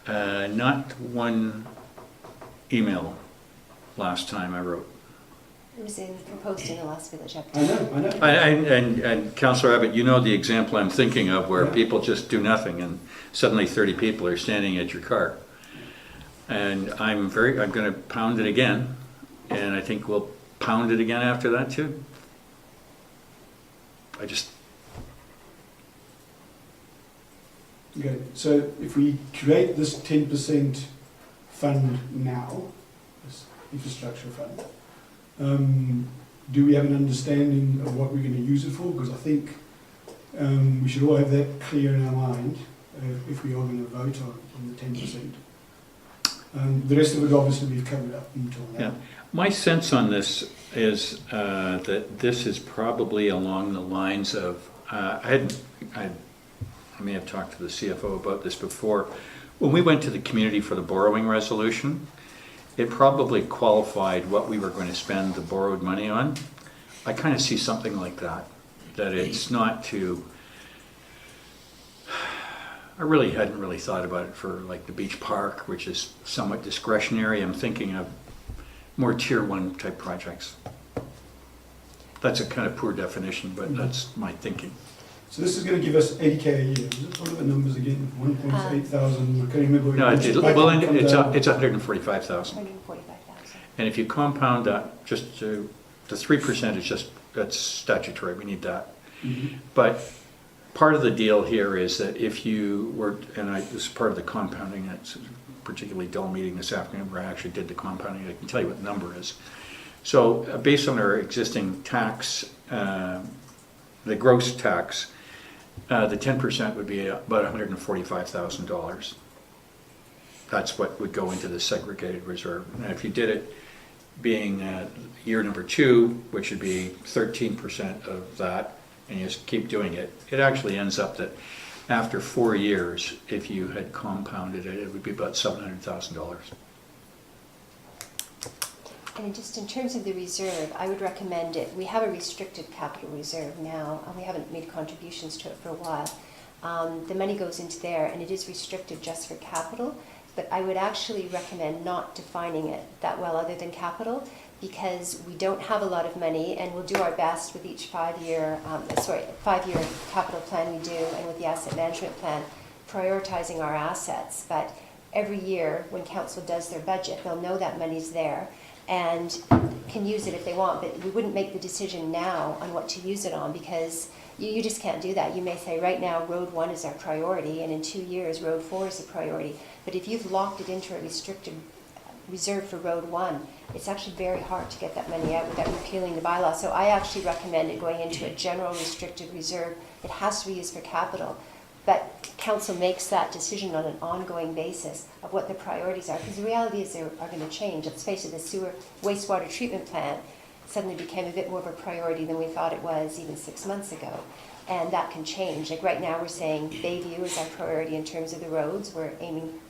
get it. Not one email last time I wrote. It was proposed in the last village update. I know. And Councillor Abbott, you know the example I'm thinking of where Yeah. people just do nothing and suddenly 30 people are standing at your car. And I'm going to pound it again, and I think we'll pound it again after that too. Okay, so if we create this 10% fund now, this infrastructure fund, do we have an understanding of what we're going to use it for? Because I think we should all have that clear in our mind if we are going to vote on the 10%. The rest of it obviously we've covered up until now. Yeah. My sense on this is that this is probably along the lines of, I may have talked to the CFO about this before. When we went to the community for the borrowing resolution, it probably qualified what we were going to spend the borrowed money on. I kind of see something like that, that it's not to, I really hadn't really thought about it for like the beach park, which is somewhat discretionary. I'm thinking of more tier 1 type projects. That's a kind of poor definition, but that's my thinking. So this is going to give us 80k a year. What are the numbers again? 1.8 thousand. I can't remember. No, it's It's 145,000. 145,000. And if you compound that, just to, the 3% is just, that's statutory, we need that. But part of the deal here is that if you were, and this is part of the compounding, it's a particularly dull meeting this afternoon where I actually did the compounding, I can tell you what the number is. So based on our existing tax, the gross tax, the 10% would be about $145,000. That's what would go into the segregated reserve. And if you did it being year number 2, which would be 13% of that, and you just keep doing it, it actually ends up that after 4 years, if you had compounded it, it would be about $700,000. And just in terms of the reserve, I would recommend it. We have a restricted capital reserve now, and we haven't made contributions to it for a while. The money goes into there, and it is restricted just for capital, but I would actually recommend not defining it that well other than capital, because we don't have a lot of money, and we'll do our best with each 5-year capital plan we do, and with the asset management plan, prioritizing our assets. But every year, when council does their budget, they'll know that money's there, and can use it if they want, but we wouldn't make the decision now on what to use it on, because you just can't do that. You may say, right now, Road 1 is our priority, and in 2 years, Road 4 is a priority. But if you've locked it into a restricted reserve for Road 1, it's actually very hard to get that money out without repealing the bylaw. So I actually recommend it going into a general restricted reserve. It has to be used for capital. But council makes that decision on an ongoing basis of what the priorities are, because the reality is they are going to change. Let's face it, the sewer wastewater treatment plant suddenly became a bit more of a priority than we thought it was even 6 months ago. And that can change. Like right now we're saying Bayview is our priority in terms of the roads. We're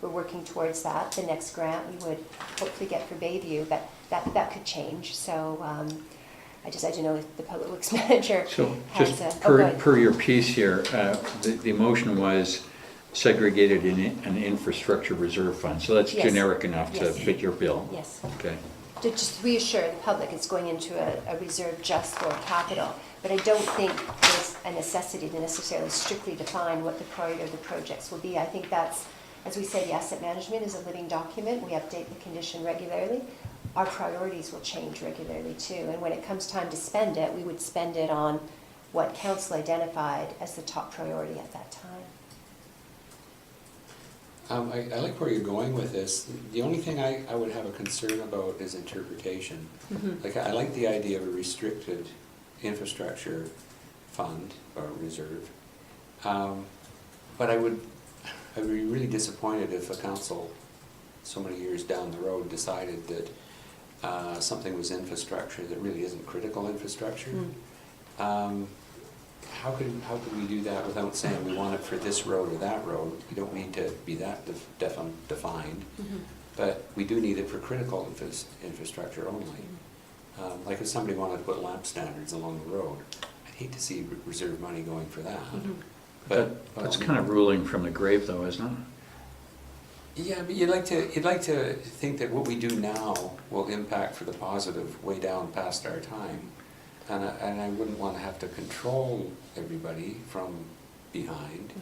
working towards that. The next grant we would hopefully get for Bayview, but that could change. So I don't know if the public works manager So has just go ahead. per your piece here, the motion was segregated in an infrastructure reserve fund. So that's Yes. generic enough to Yes. fit your bill. Yes. Okay. To just reassure the public it's going into a reserve just for capital. But I don't think there's a necessity to necessarily strictly define what the priority of the projects will be. I think that's, as we say, the asset management is a living document. We update the condition regularly. Our priorities will change regularly too. And when it comes time to spend it, we would spend it on what council identified as the top priority at that time. I like where you're going with this. The only thing I would have a concern about is interpretation. Like, I like the idea of a restricted infrastructure fund or reserve. But I would be really disappointed if a council so many years down the road decided that something was infrastructure that really isn't critical infrastructure. How could we do that without saying we want it for this road or that road? You don't need to be that defined, but we do need it for critical infrastructure only. Like if somebody wanted to put lamp standards along the road, I'd hate to see reserve money going for that. That's kind of ruling from the grave though, isn't it? Yeah, but you'd like to think that what we do now will impact for the positive way down past our time. And I wouldn't want to have to control everybody from behind,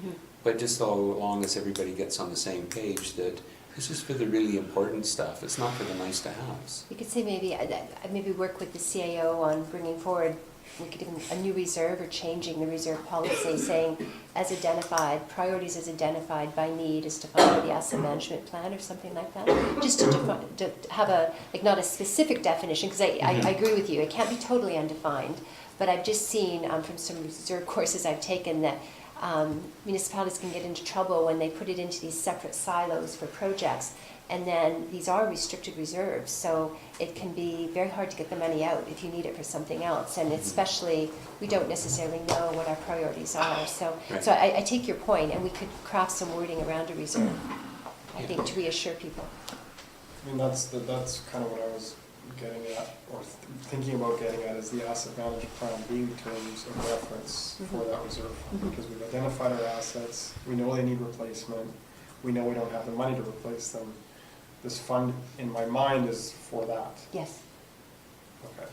but just so long as everybody gets on the same page that this is for the really important stuff, it's not for the nice to haves. You could say maybe work with the CAO on bringing forward, we could even a new reserve or changing the reserve policy, saying as identified, priorities as identified by need is defined by the asset management plan or something like that. Just to have a, like not a specific definition, because I agree with you, it can't be totally undefined, but I've just seen from some reserve courses I've taken that municipalities can get into trouble when they put it into these separate silos for projects. And then these are restricted reserves, so it can be very hard to get the money out if you need it for something else. And especially, we don't necessarily know what our priorities are. So, Right. so I take your point, and we could craft some wording around a reserve, I think, to reassure people. I mean, that's kind of what I was getting at, or thinking about getting at, is the asset management plan being terms of reference for that reserve fund, because we've identified our assets, we know they need replacement, we know we don't have the money to replace them. This fund, in my mind, is for that. Yes, Okay.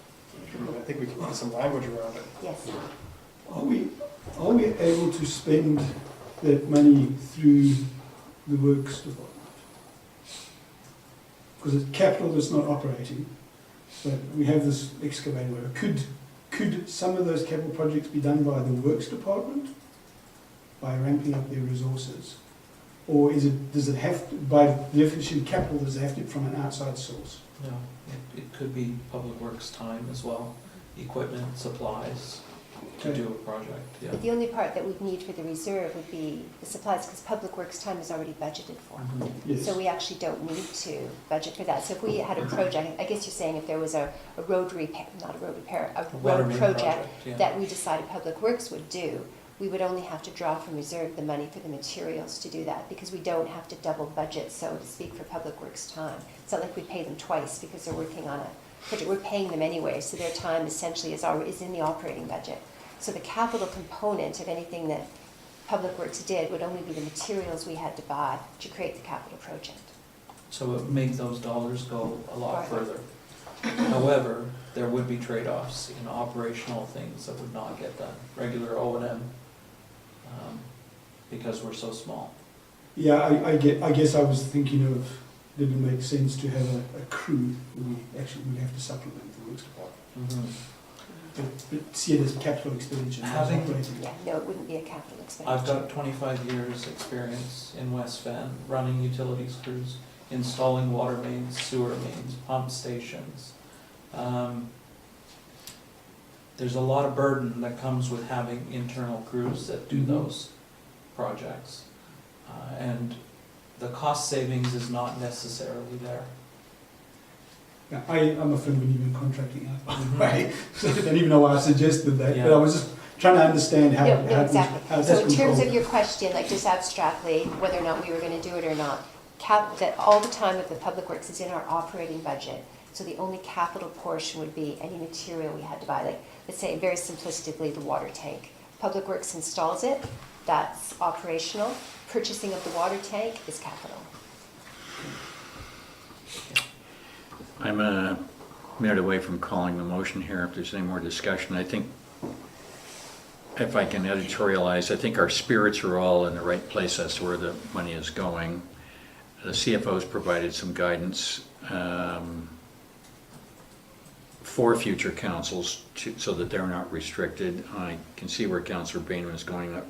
I think we can put some language around it. yes. Are we able to spend that money through the works department? Because it's capital that's not operating, but we have this excavator. Could some of those capital projects be done by the works department by ramping up their resources? Or does it have to, by definition capital, does it have to be from an outside source? No, it could be public works time as well, equipment, supplies to do a project, yeah. But the only part that we'd need for the reserve would be the supplies, because public works time is already budgeted for. Yes. So we actually don't need to budget for that. So if we had a project, I guess you're saying if there was a road repair, not a road repair, a water road main project yeah. that we decided public works would do, we would only have to draw from reserve the money for the materials to do that, because we don't have to double budget, so to speak, for public works time. It's not like we pay them twice because they're working on a project. We're paying them anyway, so their time essentially is in the operating budget. So the capital component of anything that public works did would only be the materials we had to buy to create the capital project. So it would make those dollars go a lot Right. further. However, there would be trade-offs in operational things that would not get done, regular O&M, because we're so small. Yeah, I guess I was thinking of, did it make sense to have a crew? We actually would have to supplement the works department. But see it as capital expenditure, not as Having- operating. Yeah, no, it wouldn't be a capital expenditure. I've got 25 years' experience in West Van, running utilities crews, installing water mains, sewer mains, pump stations. There's a lot of burden that comes with having internal crews that do those projects. And the cost savings is not necessarily there. Yeah, I'm a firm believer in contracting out, by the way, so I don't even know why I suggested that, but Yeah. I was just trying to understand how. No, exactly. how So in that's terms of controlled. your question, like just abstractly, whether or not we were going to do it or not, that all the time of the public works is in our operating budget. So the only capital portion would be any material we had to buy. Like, let's say very simplistically, the water tank. Public Works installs it, that's operational. Purchasing of the water tank is capital. I'm a minute away from calling the motion here. If there's any more discussion, I think, if I can editorialize, I think our spirits are all in the right place as to where the money is going. The CFO's provided some guidance for future councils so that they're not restricted. I can see where Councillor Bainman is going up.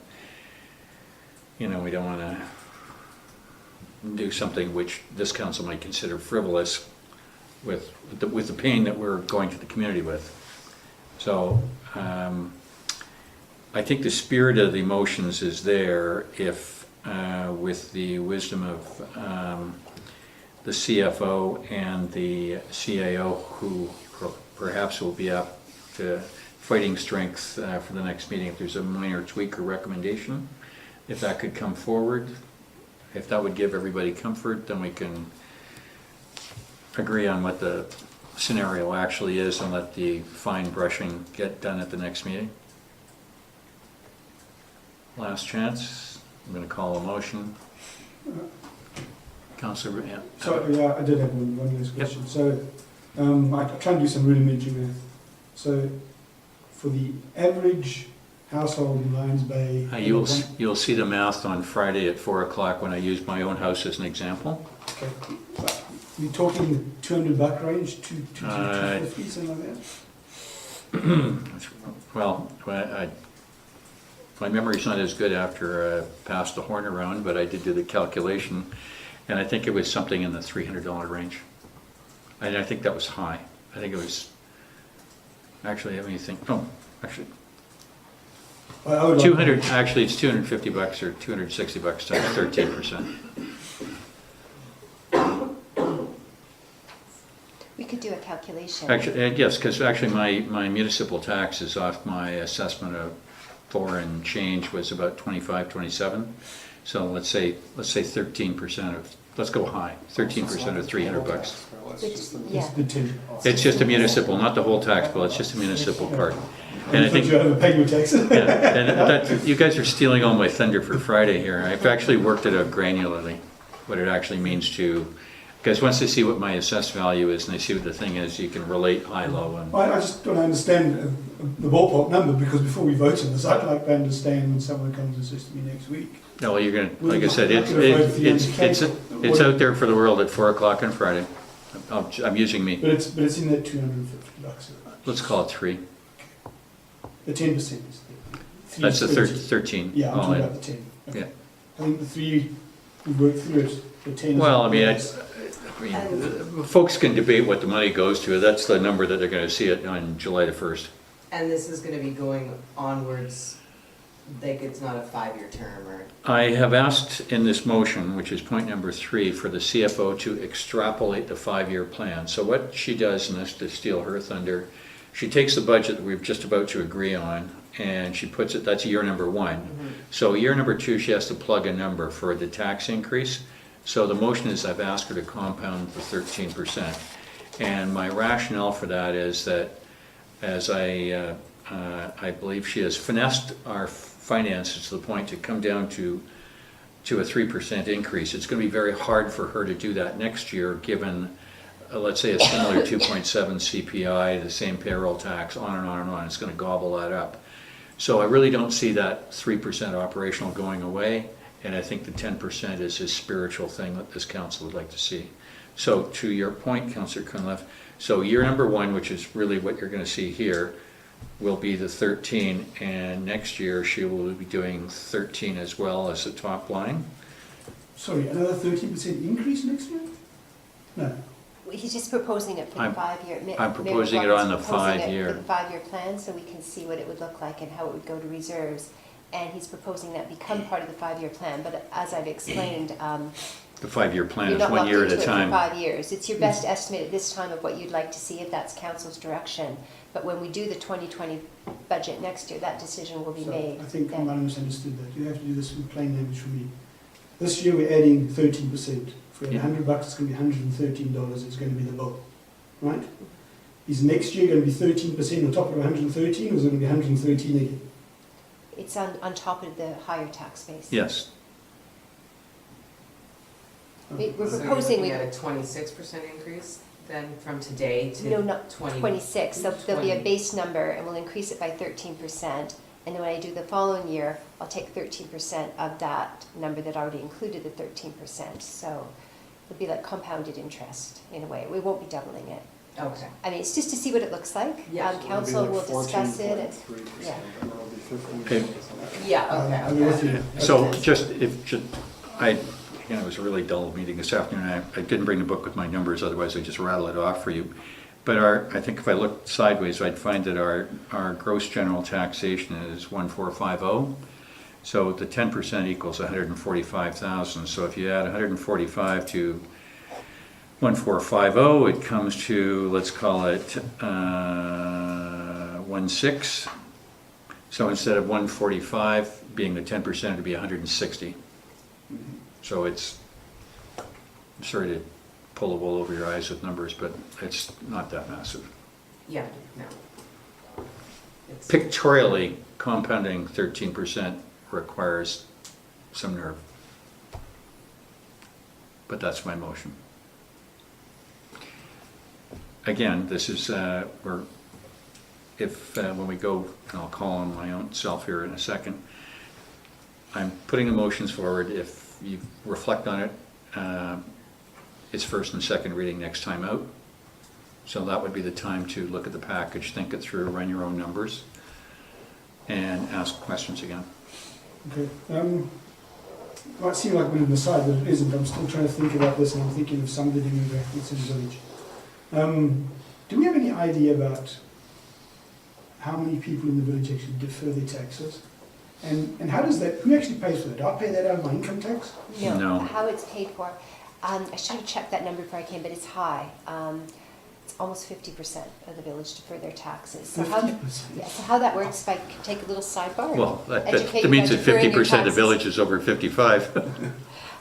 You know, we don't want to do something which this council might consider frivolous with the pain that we're going to the community with. So I think the spirit of the motions is there if with the wisdom of the CFO and the CAO, who perhaps will be up to fighting strength for the next meeting, if there's a minor tweak or recommendation, if that could come forward, if that would give everybody comfort, then we can agree on what the scenario actually is and let the fine brushing get done at the next meeting. Last chance. I'm going to call a motion. Councillor, yeah. So, yeah, I did have one last question. So, I try and do some rudimentary math. So, for the average household in Lions Bay... You'll see the math on Friday at 4 o'clock when I use my own house as an example. Okay. We're talking $200 range, 250, something like that? Well, my memory's not as good after I passed the horn around, but I did do the calculation, and I think it was something in the $300 range. And I think that was high. I think it was, actually, let me think, no, actually, I would like- 200, actually it's $250 or $260 times 13%. We could do a calculation. Actually, yes, because actually my municipal tax is off my assessment of 4 and change was about 25, 27. So let's say 13% of, let's go high, 13% of $300. Yeah. The 10. It's just a municipal, not the whole tax bill, it's just a municipal part. And I thought think, you had to pay your taxes. yeah, and that, you guys are stealing all my thunder for Friday here. I've actually worked it out granularly, what it actually means to, because once they see what my assessed value is and they see what the thing is, you can relate high, low, and I just don't understand the ballpark number, because before we vote on this, I'd like to understand when someone comes and says to me next week. no, you're gonna, like I said, it's out there for the world at 4 o'clock on Friday. I'm using me. But it's in that $250. Let's call it 3. The 10% is there. That's the 13. Yeah, I'm all talking in. about the 10. Okay. Yeah. I think the 3, we worked through it, the 10 is... Well, I mean, folks can debate what the money goes to. That's the number that they're going to see it on July the 1st. And this is gonna be going onwards, like it's not a 5-year term or? I have asked in this motion, which is point number 3, for the CFO to extrapolate the 5-year plan. So what she does, and this to steal her thunder, she takes the budget that we're just about to agree on, and she puts it, that's year number 1. So year number 2, she has to plug a number for the tax increase. So the motion is I've asked her to compound the 13%. And my rationale for that is that as I believe she has finessed our finances to the point to come down to a 3% increase. It's going to be very hard for her to do that next year, given, let's say, a similar 2.7 CPI, the same payroll tax, on and on and on. It's going to gobble that up. So I really don't see that 3% operational going away, and I think the 10% is a spiritual thing that this council would like to see. So to your point, Councillor Cunliffe, so year number 1, which is really what you're going to see here, will be the 13, and next year she will be doing 13 as well as the top line. Sorry, another 13% increase next year? No. He's just proposing it for the I'm- 5-year. I'm proposing it on the Proposing it 5-year. for the 5-year plan, so we can see what it would look like and how it would go to reserves. And he's proposing that become part of the 5-year plan, but as I've explained, The 5-year plan you're is not 1 locked year into at it a for time. 5 years. It's your best estimate at this time of what you'd like to see if that's council's direction. But when we do the 2020 budget next year, that decision will be So made I think I then. might have misunderstood that. You have to do this in plain language for me. This year we're adding 13%. If we had $100, it's going to be $113. It's going to be the bill, right? Is next year going to be 13% on top of 113, or is it going to be 113 again? It's on top of the higher tax base. Yes. We're So proposing, you're looking at a 26% increase then from today to no, not 20? 26, so there'll be a 20. base number and we'll increase it by 13%. And then when I do the following year, I'll take 13% of that number that already included the 13%. So it'll be like compounded interest in a way. We won't be doubling it. Okay. I mean, it's just to see what it looks like. Yeah. Council will discuss it. And, 14.3%, yeah. and it'll be 15%. Okay. Yeah, I'm with you. So just, again, it was a really dull meeting this afternoon. I didn't bring the book with my numbers, otherwise I'd just rattle it off for you. But I think if I looked sideways, I'd find that our gross general taxation is 1,450. So the 10% equals 145,000. So if you add 145 to 1,450, it comes to, let's call it 1.6. So instead of 145 being the 10%, it'd be 160. So it's, I'm sorry to pull the wool over your eyes with numbers, but it's not that massive. Yeah, no. It's- Pictorially, compounding 13% requires some nerve. But that's my motion. Again, this is, when we go, and I'll call on my own self here in a second, I'm putting the motions forward. If you reflect on it, it's first and second reading next time out. So that would be the time to look at the package, think it through, run your own numbers, and ask questions again. Okay. Might seem like we're on the side, but it isn't. I'm still trying to think about this, and I'm thinking of some of the demographics in the village. Do we have any idea about how many people in the village actually defer their taxes? And how does that, who actually pays for that? Do I pay that out of my income tax? No. How it's paid for, I should have checked that number before I came, but it's high. It's almost 50% of the village defer their taxes. So how, 50%? yeah, so how that works, if I could take a little sidebar. and Well, educate that you means by that deferring your 50% of the taxes. village is over 55.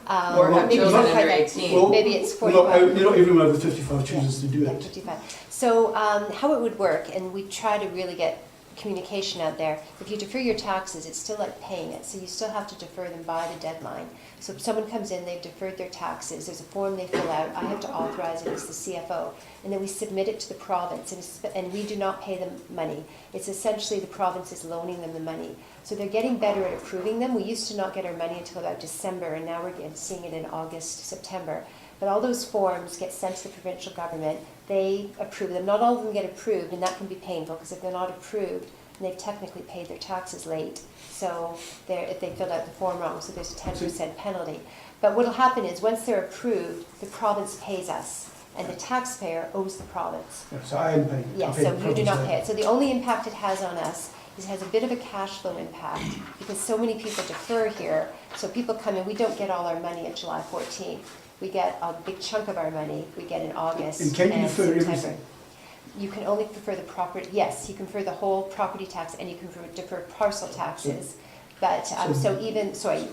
Or have maybe children not quite under that. 18. Well, Maybe it's Not 45. everyone over 55 chooses to do Yeah, it. 55. So how it would work, and we try to really get communication out there, if you defer your taxes, it's still like paying it, so you still have to defer them by the deadline. So if someone comes in, they've deferred their taxes, there's a form they fill out, I have to authorize it as the CFO, and then we submit it to the province, and we do not pay them money. It's essentially the province is loaning them the money. So they're getting better at approving them. We used to not get our money until about December, and now we're seeing it in August, September. But all those forms get sent to the provincial government, they approve them. Not all of them get approved, and that can be painful, because if they're not approved, then they've technically paid their taxes late. So if they filled out the form wrong, so there's a 10% penalty. But what will happen is, once they're approved, the province pays us, and the taxpayer owes the province. Yeah, so I am paying. I Yes, pay so the you do not province pay it. So the only impact it has on us is it has a bit of a cash flow impact, because so many people defer here. So people come in, we don't get all our money at July 14th. We get a big chunk of our money, we get in August And can you defer September. everything? You can only defer the property, yes, you can defer the whole property tax, and you can defer parcel taxes. But, sorry,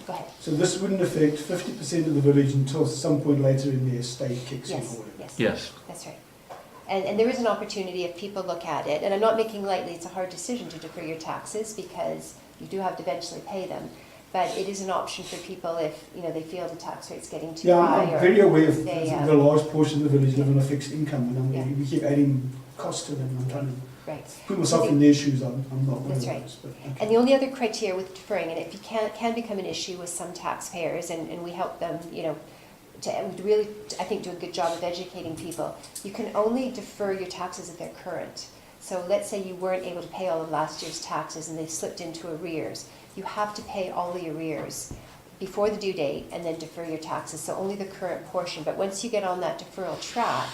go ahead. So this wouldn't affect 50% of the village until some point later in their estate kicks in Yes, or whatever. yes. Yes. That's right. And there is an opportunity if people look at it, and I'm not making lightly, it's a hard decision to defer your taxes, because you do have to eventually pay them. But it is an option for people if, they feel the tax rate's getting too Yeah, high. I'm or very aware of they, the large portion of the village live on a fixed income, and Yeah. we keep adding costs to them. I'm trying to Right. put myself in their shoes. I'm not one That's of right. those. But, okay. And the only other criteria with deferring, and it can become an issue with some taxpayers, and we help them, to really, I think, do a good job of educating people. You can only defer your taxes if they're current. So let's say you weren't able to pay all of last year's taxes and they slipped into arrears. You have to pay all the arrears before the due date and then defer your taxes, so only the current portion. But once you get on that deferral track,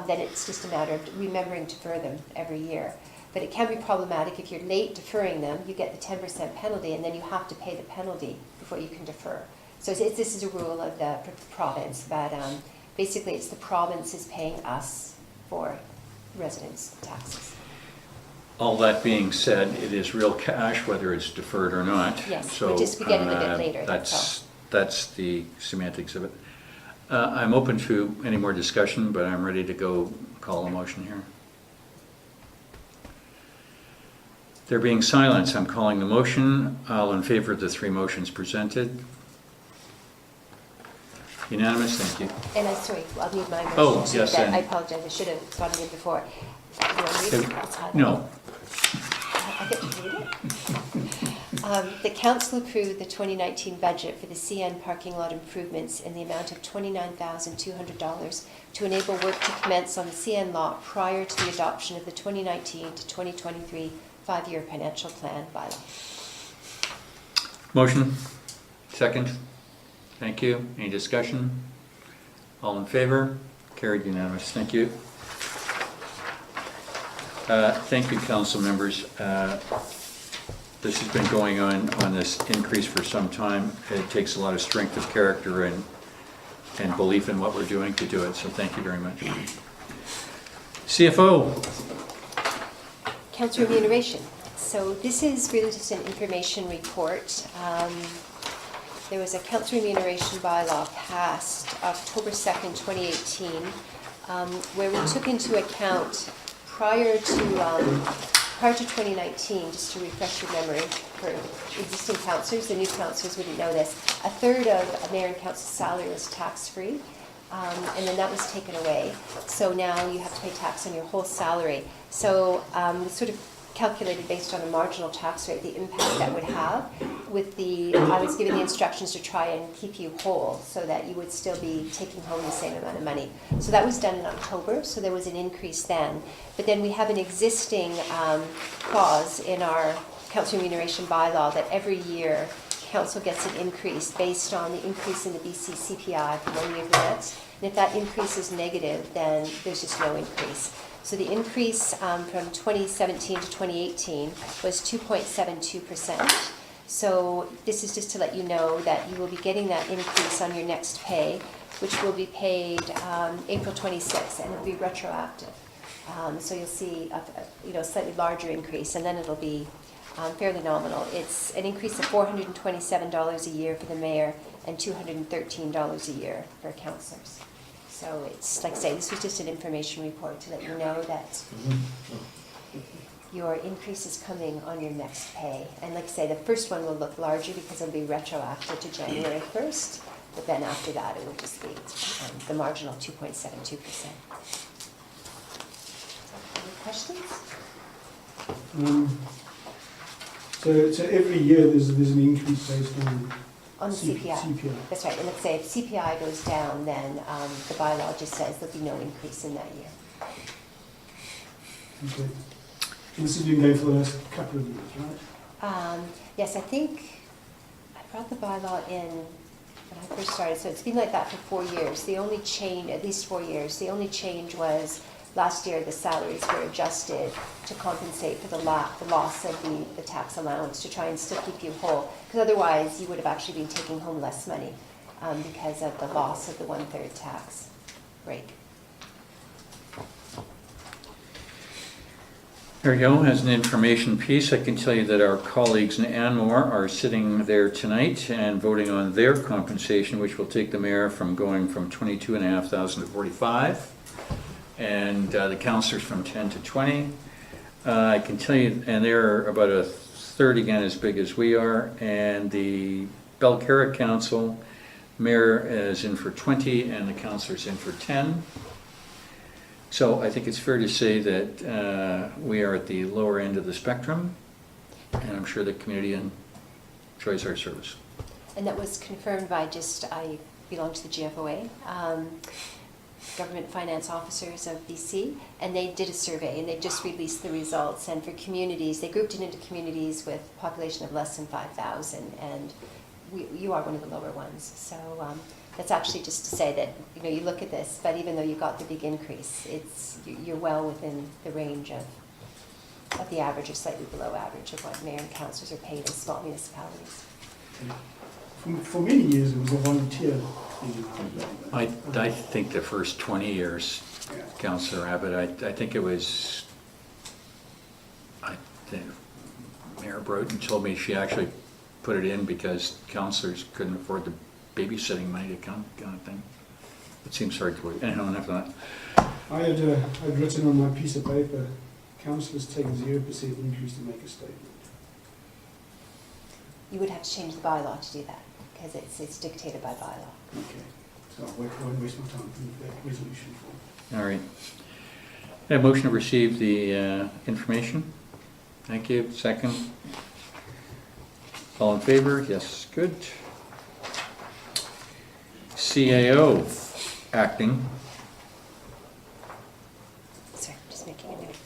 then it's just a matter of remembering to defer them every year. But it can be problematic if you're late deferring them, you get the 10% penalty, and then you have to pay the penalty before you can defer. So this is a rule of the province, but basically it's the province is paying us for residents' taxes. All that being said, it is real cash, whether it's deferred or not. Yes, So, we get it a bit later, that's That's the semantics of it. I'm open to any more discussion, but I'm ready to go call a motion here. There being silence, I'm calling the motion. All in favor of the three motions presented? Unanimous, thank you. And I'll need my motion. Oh, too, yes, that and- I apologize, I should have gotten it before. You want me to read it? Outside? No. I get to read it? The council approved the 2019 budget for the CN parking lot improvements in the amount of $29,200 to enable work to commence on the CN lot prior to the adoption of the 2019 to 2023 5-year financial plan bylaw. Motion? Second? Thank you. Any discussion? All in favor? Carried unanimous. Thank you. Thank you, council members. This has been going on this increase for some time. It takes a lot of strength of character and belief in what we're doing to do it, so thank you very much. CFO. Council remuneration. So this is really just an information report. there was a council remuneration bylaw passed October 2nd, 2018, where we took into account prior to 2019, just to refresh your memory for existing councillors, the new councillors wouldn't know this, a third of a mayor and council salary was tax-free, and then that was taken away. So now you have to pay tax on your whole salary. So it's sort of calculated based on a marginal tax rate, the impact that would have. I was given the instructions to try and keep you whole so that you would still be taking home the same amount of money. So that was done in October, so there was an increase then. But then we have an existing clause in our council remuneration bylaw that every year council gets an increase based on the increase in the BC CPI from 1 year to the next. And if that increase is negative, then there's just no increase. So the increase from 2017 to 2018 was 2.72%. So this is just to let you know that you will be getting that increase on your next pay, which will be paid April 26th, and it will be retroactive. So you'll see a slightly larger increase, and then it'll be fairly nominal. It's an increase of $427 a year for the mayor and $213 a year for councillors. So it's, like I say, this was just an information report to let you know that your increase is coming on your next pay. And like I say, the first one will look larger because it'll be retroactive to January 1st, but then after that it will just be the marginal 2.72%. Any questions? So every year there's an increase based on the CPI. CPI. That's right. And let's say if CPI goes down, then the bylaw just says there'll be no increase in that year. Okay. And this has been going for the last couple of years, right? Yes, I think I brought the bylaw in when I first started, so it's been like that for 4 years. The only change, at least 4 years, the only change was last year the salaries were adjusted to compensate for the loss of the tax allowance to try and still keep you whole. Because otherwise you would have actually been taking home less money because of the loss of the 1/3 tax break. There you go. As an information piece, I can tell you that our colleagues in Anmore are sitting there tonight and voting on their compensation, which will take the mayor from going from $22,500 to $45,000. And the councillors from 10 to 20. I can tell you, and they're about a third again as big as we are, and the Belcarrick Council, mayor is in for 20 and the councillor's in for 10. So I think it's fair to say that we are at the lower end of the spectrum, and I'm sure the community enjoys our service. And that was confirmed by I belong to the GFOA, Government Finance Officers of BC, and they did a survey and they just released the results. And for communities, they grouped it into communities with a population of less than 5,000, and you are one of the lower ones. So that's actually just to say that you look at this, but even though you got the big increase, you're well within the range of the average or slightly below average of what mayor and councillors are paid in small municipalities. For many years it was a volunteer thing. I think the first 20 years, Yeah. Councillor Abbott, I think it was, Mayor Broughton told me she actually put it in because councillors couldn't afford the babysitting money to kind of thing. It seems hard to work. Anyhow, enough of that. I'd written on my piece of paper, councillors take a 0% increase to make a statement. You would have to change the bylaw to do that because it's dictated by bylaw. Okay, so I won't waste my time with that resolution form. All right. I have a motion to receive the information. Thank you. Second. All in favor? Yes, good. CAO acting. Sorry, I'm just making a note.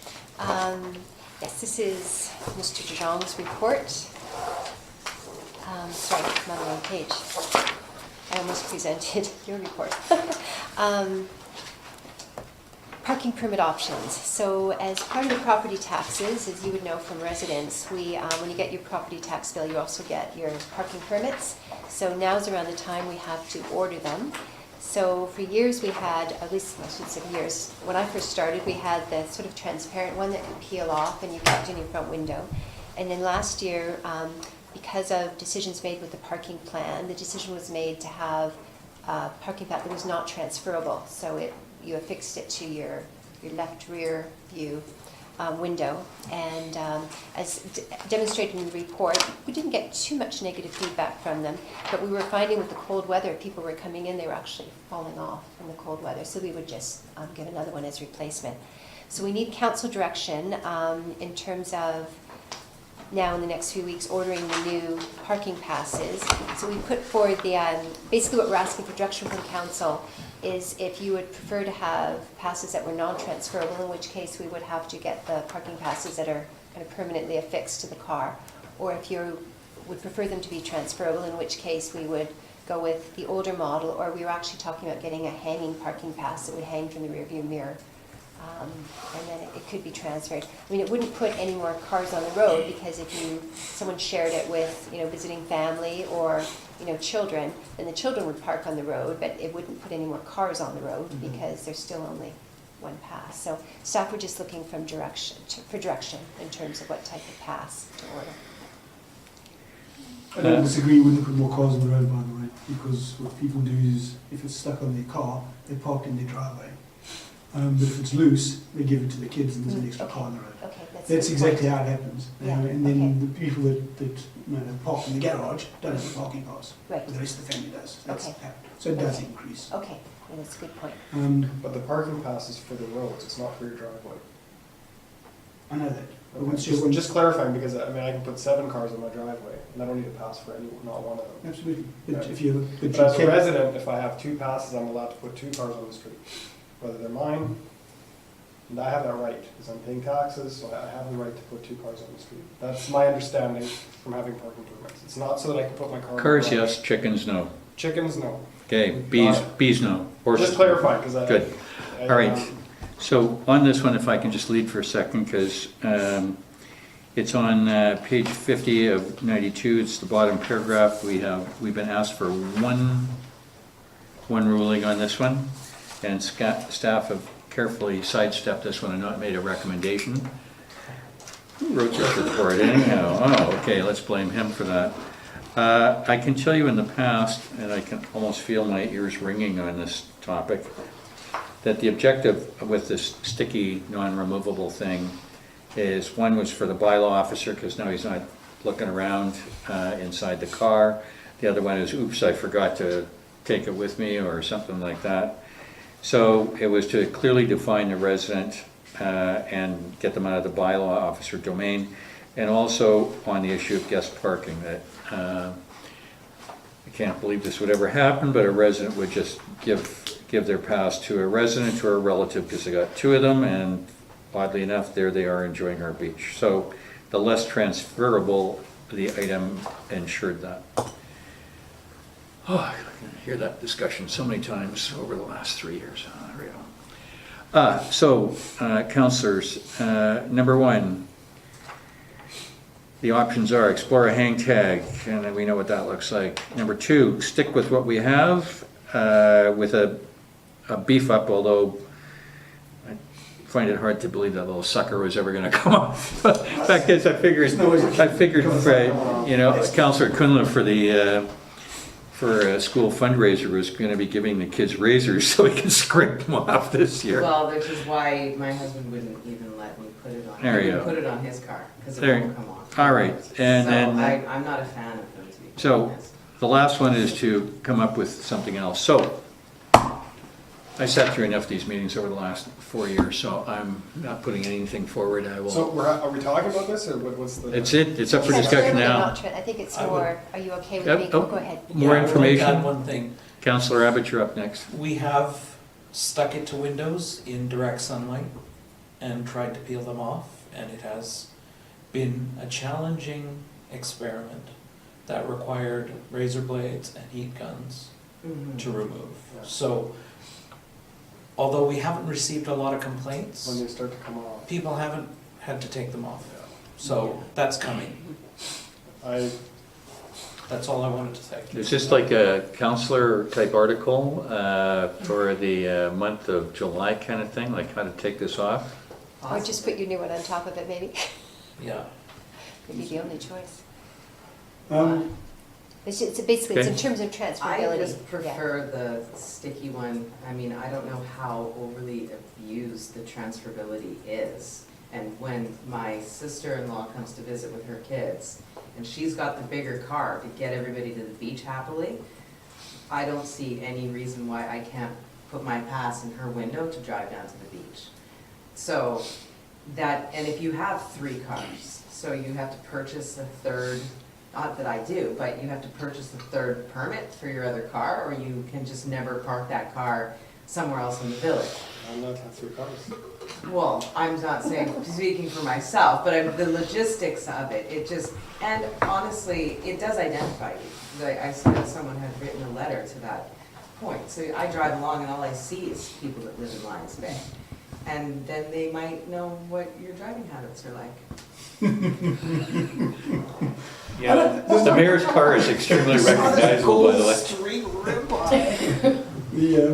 Yes, this is Mr. DeJong's report. Sorry, I'm on the wrong page. I almost presented your report. Parking permit options. So as part of the property taxes, as you would know from residents, when you get your property tax bill, you also get your parking permits. So now's around the time we have to order them. So for years we had, at least I should say years, when I first started, we had the sort of transparent one that could peel off and you kept in your front window. And then last year, because of decisions made with the parking plan, the decision was made to have a parking path that was not transferable. So you affixed it to your left rear view window. And as demonstrated in the report, we didn't get too much negative feedback from them, but we were finding with the cold weather, people were coming in, they were actually falling off in the cold weather. So we would just get another one as replacement. So we need council direction in terms of now in the next few weeks ordering the new parking passes. So we put forward basically what we're asking for direction from council is if you would prefer to have passes that were non-transferable, in which case we would have to get the parking passes that are kind of permanently affixed to the car, or if you would prefer them to be transferable, in which case we would go with the older model, or we were actually talking about getting a hanging parking pass that would hang from the rearview mirror. And then it could be transferred. I mean, it wouldn't put any more cars on the road because if someone shared it with, visiting family or, children, then the children would park on the road, but it wouldn't put any more cars on the road because there's still only one pass. So staff were just looking for direction in terms of what type of pass to order. I don't disagree, we wouldn't put more cars on the road, by the way, because what people do is, if it's stuck on their car, they park in their driveway. But if it's loose, they give it to the kids and there's an extra car on the road. Okay, That's exactly how it happens. Yeah, And then the people that park in the garage don't have a parking pass, Right. but the rest of the family does. Okay. So it does increase. Okay, well, that's a good point. But the parking pass is for the roads, it's not for your driveway. I know that. But once Just clarifying, because I can put 7 cars in my driveway, and I don't need a pass for any, not one of them. Absolutely. But Right. if you, But as a resident, if I have 2 passes, I'm allowed to put 2 cars on the street, whether they're mine, and I have that right, because I'm paying taxes, so I have the right to put 2 cars on the street. That's my understanding from having parking permits. It's not so that I can put my car. in the Cars, driveway. yes, chickens, no. Chickens, no. Okay, bees, no. Horses. Just clarify, because I. Good. I, All right. So on this one, if I can just lead for a second, because it's on page 50 of 92, it's the bottom paragraph. We've been asked for one ruling on this one, and staff have carefully sidestepped this one and not made a recommendation. Who wrote this report anyhow? Oh, okay, let's blame him for that. I can tell you in the past, and I can almost feel my ears ringing on this topic, that the objective with this sticky, non-removable thing is, one was for the bylaw officer, because now he's not looking around inside the car. The other one is, oops, I forgot to take it with me, or something like that. So it was to clearly define the resident and get them out of the bylaw officer domain, and also on the issue of guest parking, that I can't believe this would ever happen, but a resident would just give their pass to a resident or a relative, because they got 2 of them, and oddly enough, there they are enjoying our beach. So the less transferable the item ensured that. Oh, I can hear that discussion so many times over the last 3 years. There we go. Councillors, number 1, the options are explore a hang tag, and we know what that looks like. Number 2, stick with what we have with a beef up, although I find it hard to believe that little sucker was ever going to come off. Fact is, I figured, Councillor Kunla for a school fundraiser was going to be giving the kids razors so we can scrape them off this year. Well, which is why my husband wouldn't even let me put it on. There you go. Put it on his car, because it There- won't come off. all right, and So then- I'm not a fan of them, to be So- honest. The last one is to come up with something else. So, I sat through enough of these meetings over the last 4 years, so I'm not putting anything forward. I So will. are we talking about this, or what's the? It's up for discussion Transferable, now. not I think it's I more, are you okay with Yep, me? oh. Go ahead. More Yeah, I would like to information? add one thing. Councillor Abbott, you're up next. We have stuck it to windows in direct sunlight and tried to peel them off, and it has been a challenging experiment that required razor blades and heat guns Mhm. to remove. Yeah. So, although we haven't received a lot of When complaints, they start to come off. people haven't had to take them off. So that's coming. That's all I wanted to say. Is this like a councillor type article for the month of July kind of thing, like how to take this off? Or just put your new one on top of it, maybe. Yeah. Would be the only choice. It's basically, it's in Okay. terms of I transferability. just Yeah. prefer the sticky one. I mean, I don't know how overly abused the transferability is. And when my sister-in-law comes to visit with her kids, and she's got the bigger car to get everybody to the beach happily, I don't see any reason why I can't put my pass in her window to drive down to the beach. So that, and if you have 3 cars, so you have to purchase a third, not that I do, but you have to purchase a third permit for your other car, or you can just never park that car somewhere else in the village. I'm not have 3 cars. Well, I'm not saying, speaking for myself, but the logistics of it, it just, and honestly, it does identify you. Like, I saw someone had written a letter to that point. So I drive along and all I see is people that live in Lions Bay. And then they might know what your driving habits are like. Yeah, the mayor's car is extremely recognizable, by the way. Street ribeye.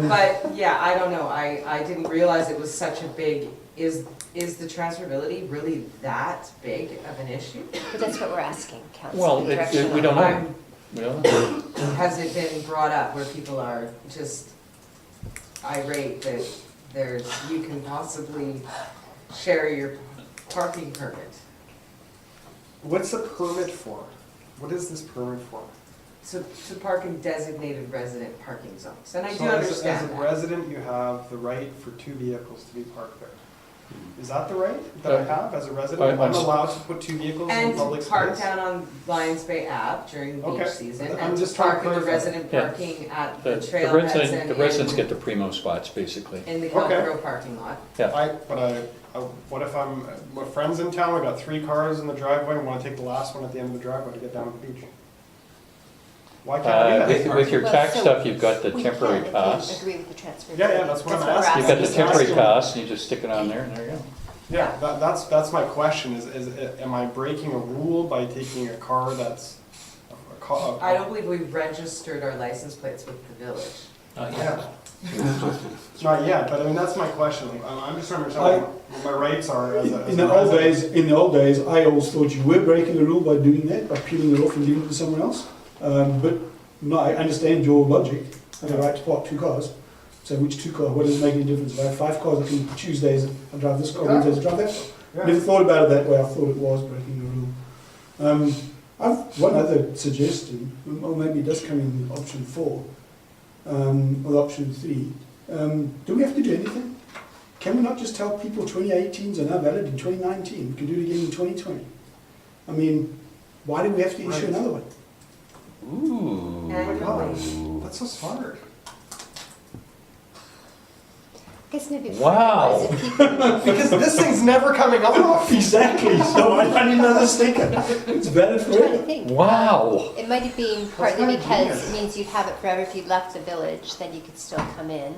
But yeah, I don't know, I didn't realize it was such a big, is the transferability really that big of an issue? But that's what we're asking, council. Well, the direction we on don't it. know. We don't know. Has it been brought up where people are just irate that you can possibly share your parking permit? What's the permit for? What is this permit for? To park in designated resident parking zones, and I So do as understand a that. resident, you have the right for 2 vehicles to be parked there. Is that the right that I have as a resident? I'm allowed to put 2 vehicles in And public park space? down on Lions Bay Ave during Okay. beach season, I'm and to just trying to park in the clarify. resident Yeah. parking at the The trailheads and the residents get the primo spots, basically. in the Okay. Kelly parking lot. What if my friend's in town, we got 3 cars in the driveway, and want to take the last one at the end of the driveway to get down to the beach? Why can't I do that? With your Well, tax so stuff, you've got the We temporary can pass. agree with the transferability. Yeah, that's what I'm we're asking. You've got the Just temporary asking. pass, and you just stick it on there, and there you go. Yeah, that's my question, am I breaking a rule by taking a car that's a car? I don't believe we've registered our license plates with the village. Yeah. Not yet, but I mean, that's my question. I'm just trying to understand what my rights are as a In the old resident. days, I always thought you were breaking the rule by doing that, by peeling it off and giving it to someone else. But no, I understand your logic. I have the right to park 2 cars. So which 2 cars? What does it make any difference? If I have 5 cars, I can Tuesdays I drive this car, Wednesdays I drive that car. Yeah. Never thought about it that way. I thought it was breaking the rule. I've one other suggestion, or maybe it does come in option 4, or option 3. Do we have to do anything? Can we not just tell people 2018s are now valid in 2019? We can do it again in 2020. I mean, why do we have to issue Right. another one? Ooh. Oh my gosh, that's so smart. I guess maybe. Wow. Is if people- Because this thing's never coming off. Exactly. So I need another sticker. It's valid I'm trying to forever. think. Wow. It might have been partly kinda because genius. it means you'd have it forever if you left the village, then you could still come in.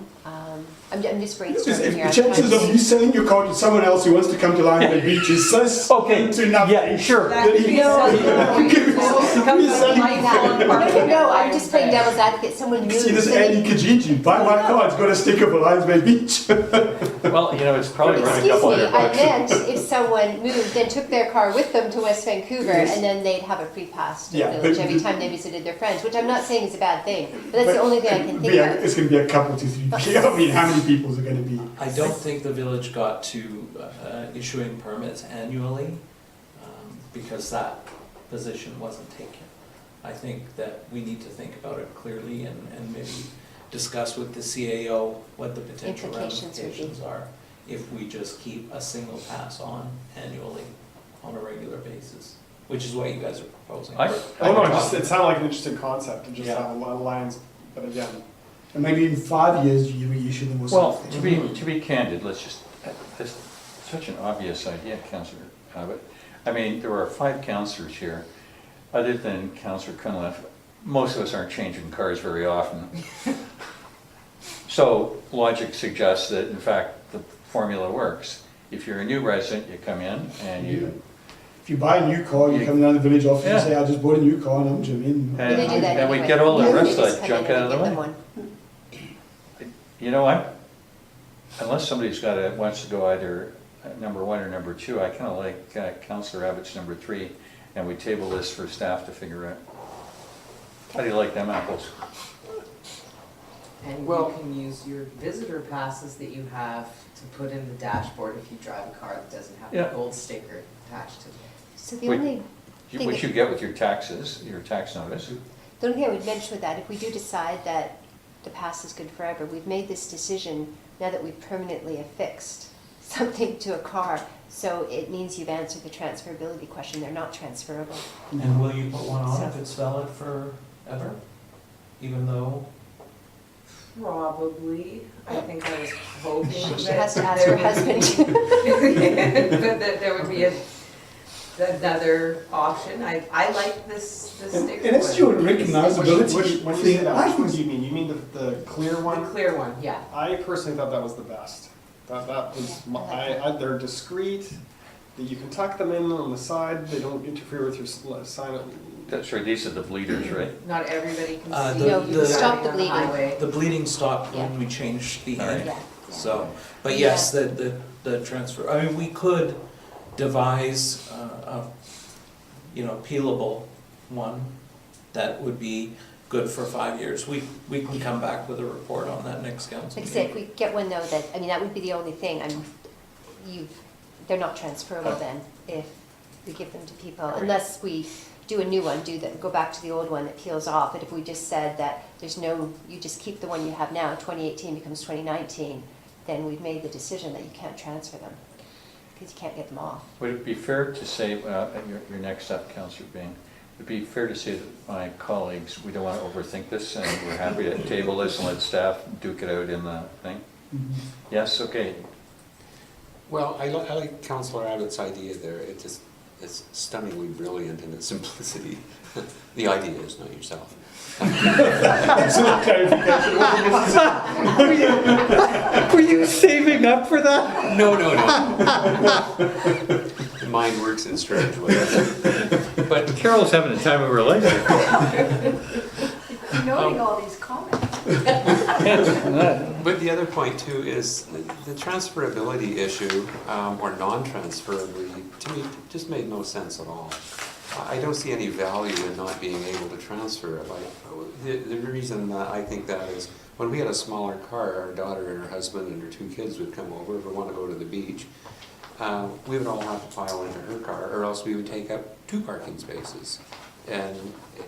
I'm just brainstorming here. The chances of you selling your car to someone else who wants to come to Lion Bay Beach is so Okay, to nothing. yeah, sure. That could be No, I'm just playing devil's advocate. Someone You moves. see this then Andy Kijiji, buy my car, it's got a sticker for Lions Bay Beach. Well, you know, it's probably running a Excuse couple me, hundred I bucks. meant if someone moved and took their car with them to West Vancouver, Yes. and then they'd have a free pass to Yeah, the village but- every time they visited their friends, which I'm not saying is a bad thing, but that's the only thing I can think of. It's going to be a couple to 3 people. I mean, how many people is it going to be? I don't think the village got to issuing permits annually because that position wasn't taken. I think that we need to think about it clearly and maybe discuss with the CAO what the potential Implications would be. ramifications are if we just keep a single pass on annually on a regular basis, which is what you guys are proposing. Oh no, it sounded like an interesting concept to just Yeah. have a lot of lines, but again, And maybe in 5 years you reissue them or Well, something. to be candid, this is such an obvious idea, Councillor Abbott. I mean, there are 5 councillors here, other than Councillor Cunliffe. Most of us aren't changing cars very often. So logic suggests that, in fact, the formula works. If you're a new resident, you come in and you, If you buy a new car, you come down to the village office and Yeah. say, I just bought a new car and I'm Jim in. Well, they do that and we anyway. get all the They rest of just that come junk in out and of the give them way. one. You know, unless somebody's got wants to go either number 1 or number 2. I kind of like Councillor Abbott's number 3, and we table this for staff to figure out. How do you like them apples? And Well- you can use your visitor passes that you have to put in the dashboard if you drive a car that doesn't have Yeah. a gold sticker attached to it. So the Wait. only thing Which that- you get with your taxes, your tax notice. The only thing I would mention with that, if we do decide that the pass is good forever, we've made this decision now that we've permanently affixed something to a car. So it means you've answered the transferability question. They're not transferable. And will you put one on if it's valid forever? Even though, Probably. I think I was hoping that. She has to ask her husband. But that there would be another option. I like this sticker. And it's your one. recognizability When you thing. say that, I which one think do you mean? You mean the clear The one? clear one, yeah. I personally thought that was the best. That was, they're discreet, that you can tuck them in on the side, they don't interfere with your sign. That's right, these are the bleeders, right? Not everybody can Uh, see. the- you the- Stop driving the on bleeding. highway. the bleeding stopped Yeah. when we changed the Alright. head. Yeah. So, but yes, the transfer, I mean, we could devise a, peelable one that would be good for 5 years. We can come back with a report on that next council Like I said, if meeting. we get one though, that, I mean, that would be the only thing. They're not transferable then if we give them to people, unless we do a new one, go back to the old one that peels off. But if we just said that you just keep the one you have now, 2018 becomes 2019, then we've made the decision that you can't transfer them because you can't get them off. Would it be fair to say, your next up, Councillor Bain, would it be fair to say that my colleagues, we don't want to overthink this and we're happy to table this and let staff duke it out in the thing? Mhm. Yes, okay. Well, I like Councillor Abbott's idea there. It's stunningly brilliant in its simplicity. The idea is, not yourself. Excellent clarification. Were you saving up for that? No. The mind works in strange ways. But Carol's having the time of her life. Noting all these comments. But the other point too is the transferability issue, or non-transferability, to me, just made no sense at all. I don't see any value in not being able to transfer it. The reason I think that is, when we had a smaller car, our daughter and her husband and her 2 kids would come over if we want to go to the beach. We would all have to pile into her car, or else we would take up 2 parking spaces. And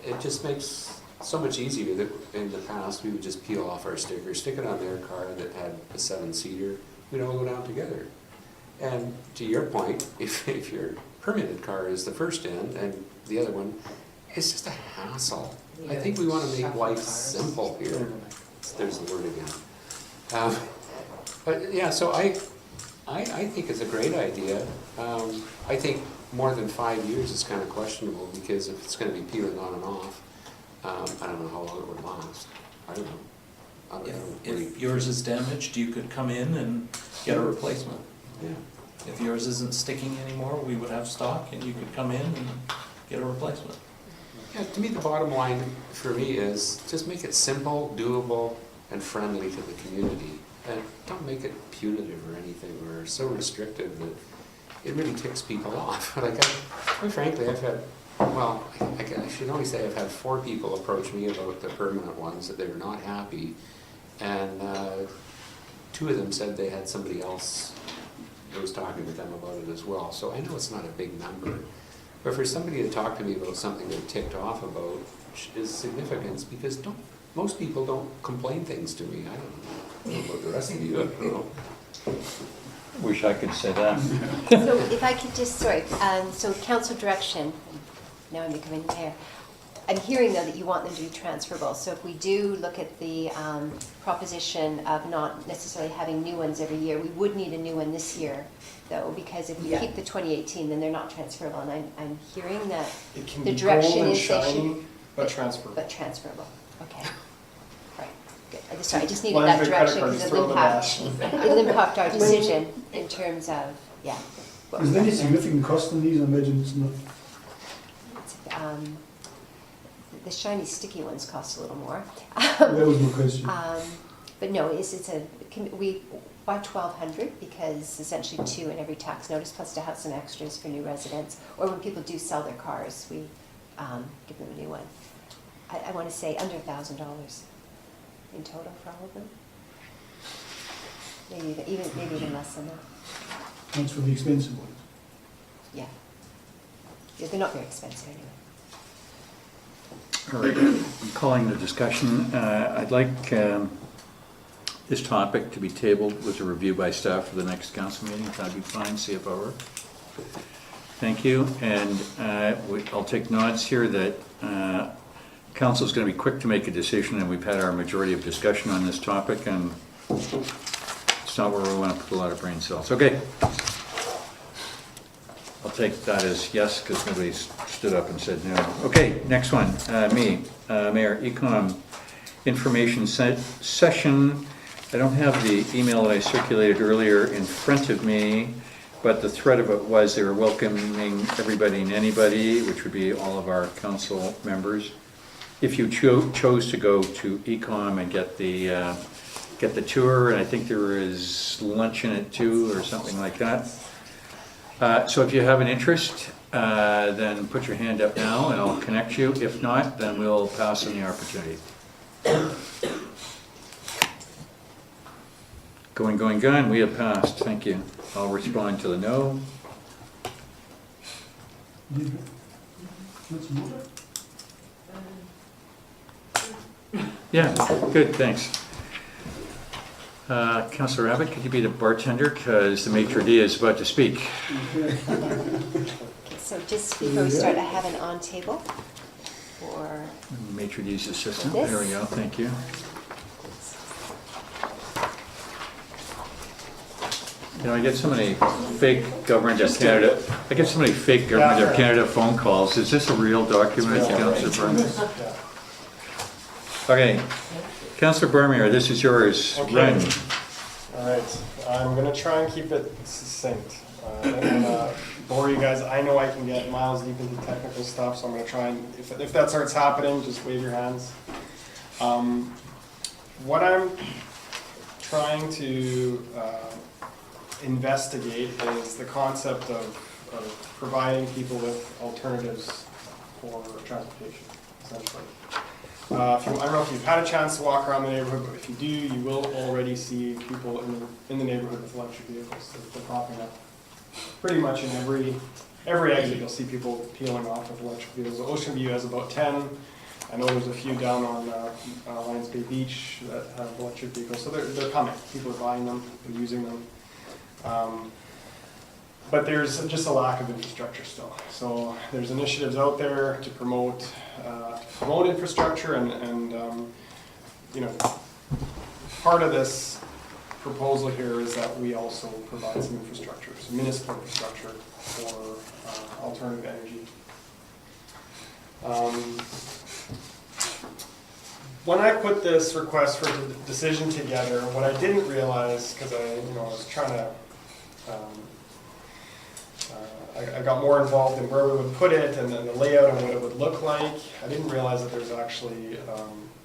it just makes so much easier that in the past we would just peel off our sticker, stick it on their car that had a 7-seater, we'd all go down together. And to your point, if your permitted car is the first end and the other one, it's just a hassle. I think we want to make life simple here. There's the word again. But yeah, so I think it's a great idea. I think more than 5 years is kind of questionable, because if it's going to be peeling on and off, I don't know how long it would last. I don't know. I don't really- If yours is damaged, you could come in and get a replacement. Yeah. If yours isn't sticking anymore, we would have stock and you could come in and get a replacement. Yeah, to me, the bottom line for me is just make it simple, doable, and friendly to the community. And don't make it punitive or anything, or so restrictive that it really ticks people off. Like, quite frankly, I've had, well, I should only say I've had 4 people approach me about the permanent ones, that they were not happy. And 2 of them said they had somebody else that was talking with them about it as well. So I know it's not a big number. But for somebody to talk to me about something they're ticked off about is significant, because most people don't complain things to me. I don't know about the rest of you. I don't know. Wish I could say that. So if I could just, so council direction, now I'm becoming mayor. I'm hearing though that you want them to be transferable. So if we do look at the proposition of not necessarily having new ones every year, we would need a new one this year though, because if we Yeah. keep the 2018, then they're not transferable. And I'm hearing that It can the be direction gold and is they shiny, should, but transferable. but transferable. Okay. Right. Good. Sorry, I just needed Lines that of credit direction cards, because throw the dash. it'll impact our decision in terms of, yeah. what Is we there any recommend. significant cost in these? I imagine it's not. The shiny sticky ones cost a little more. That was my question. But no, Why 1,200? Because essentially 2 in every tax notice, plus to have some extras for new residents. Or when people do sell their cars, we give them a new one. I want to say under $1,000 in total for all of them. Maybe even less than that. That's for the expensive ones. Yeah. Yeah, they're not very expensive anyway. All right, I'm calling the discussion. I'd like this topic to be tabled with a review by staff for the next council meeting. That'd be fine, CFO. Thank you, and I'll take nods here that council's going to be quick to make a decision, and we've had our majority of discussion on this topic, and it's not where we want to put a lot of brain cells. Okay. I'll take that as yes, because nobody's stood up and said no. Okay, next one, me, Mayor, Econ information session. I don't have the email that I circulated earlier in front of me, but the thread of it was they were welcoming everybody and anybody, which would be all of our council members. If you chose to go to Econ and get the tour, and I think there is lunch in it too, or something like that. So if you have an interest, then put your hand up now and I'll connect you. If not, then we'll pass on the opportunity. Going, we have passed, thank you. I'll respond to the no. Yeah, good, thanks. Councillor Abbott, could you be the bartender, because the maitre d' is about to speak. Okay, so just before we start, I have an on table for Maitre d's assistant, this. there we go, thank you. You know, I get so many fake government of Canada, phone calls. Is this a real document, Councillor Burmeier? Okay, Councillor Burmeier, this is yours. Okay. Run. All right, I'm gonna try and keep it succinct. I'm gonna bore you guys. I know I can get miles deep into technical stuff, so I'm gonna try and, if that starts happening, just wave your hands. What I'm trying to investigate is the concept of providing people with alternatives for transportation, essentially. I don't know if you've had a chance to walk around the neighborhood, but if you do, you will already see people in the neighborhood with electric vehicles. They're popping up pretty much in every exit. You'll see people peeling off with electric vehicles. Ocean View has about 10. I know there's a few down on Lions Bay Beach that have electric vehicles. So they're coming. People are buying them, they're using them. But there's just a lack of infrastructure still. So there's initiatives out there to promote infrastructure, and you know, part of this proposal here is that we also provide some infrastructure, some municipal infrastructure for alternative energy. When I put this request for decision together, what I didn't realize, because I was trying to I got more involved in where we would put it and then the layout and what it would look like. I didn't realize that there's actually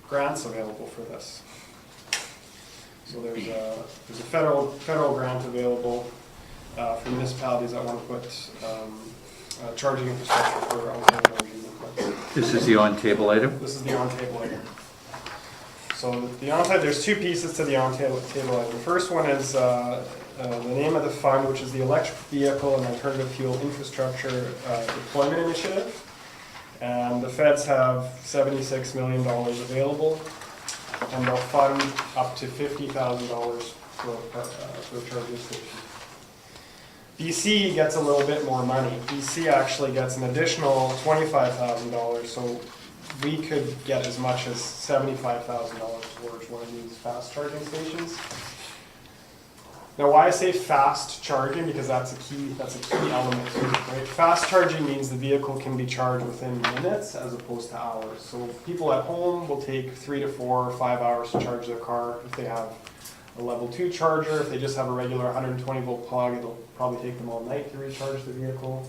grants available for this. So there's a federal grant available for municipalities that want to put charging infrastructure for alternative energy equipment. This is the on-table item? This is the on-table item. So the on-table, there's two pieces to the on-table item. The first one is the name of the fund, which is the Electric Vehicle and Alternative Fuel Infrastructure Deployment Initiative. And the feds have $76 million available, and they'll fund up to $50,000 for a charging station. BC gets a little bit more money. BC actually gets an additional $25,000, so we could get as much as $75,000 towards one of these fast charging stations. Now, why I say fast charging, because that's a key element, right? Fast charging means the vehicle can be charged within minutes as opposed to hours. So people at home will take 3 to 4 or 5 hours to charge their car. If they have a level 2 charger, if they just have a regular 120 volt plug, it'll probably take them all night to recharge the vehicle.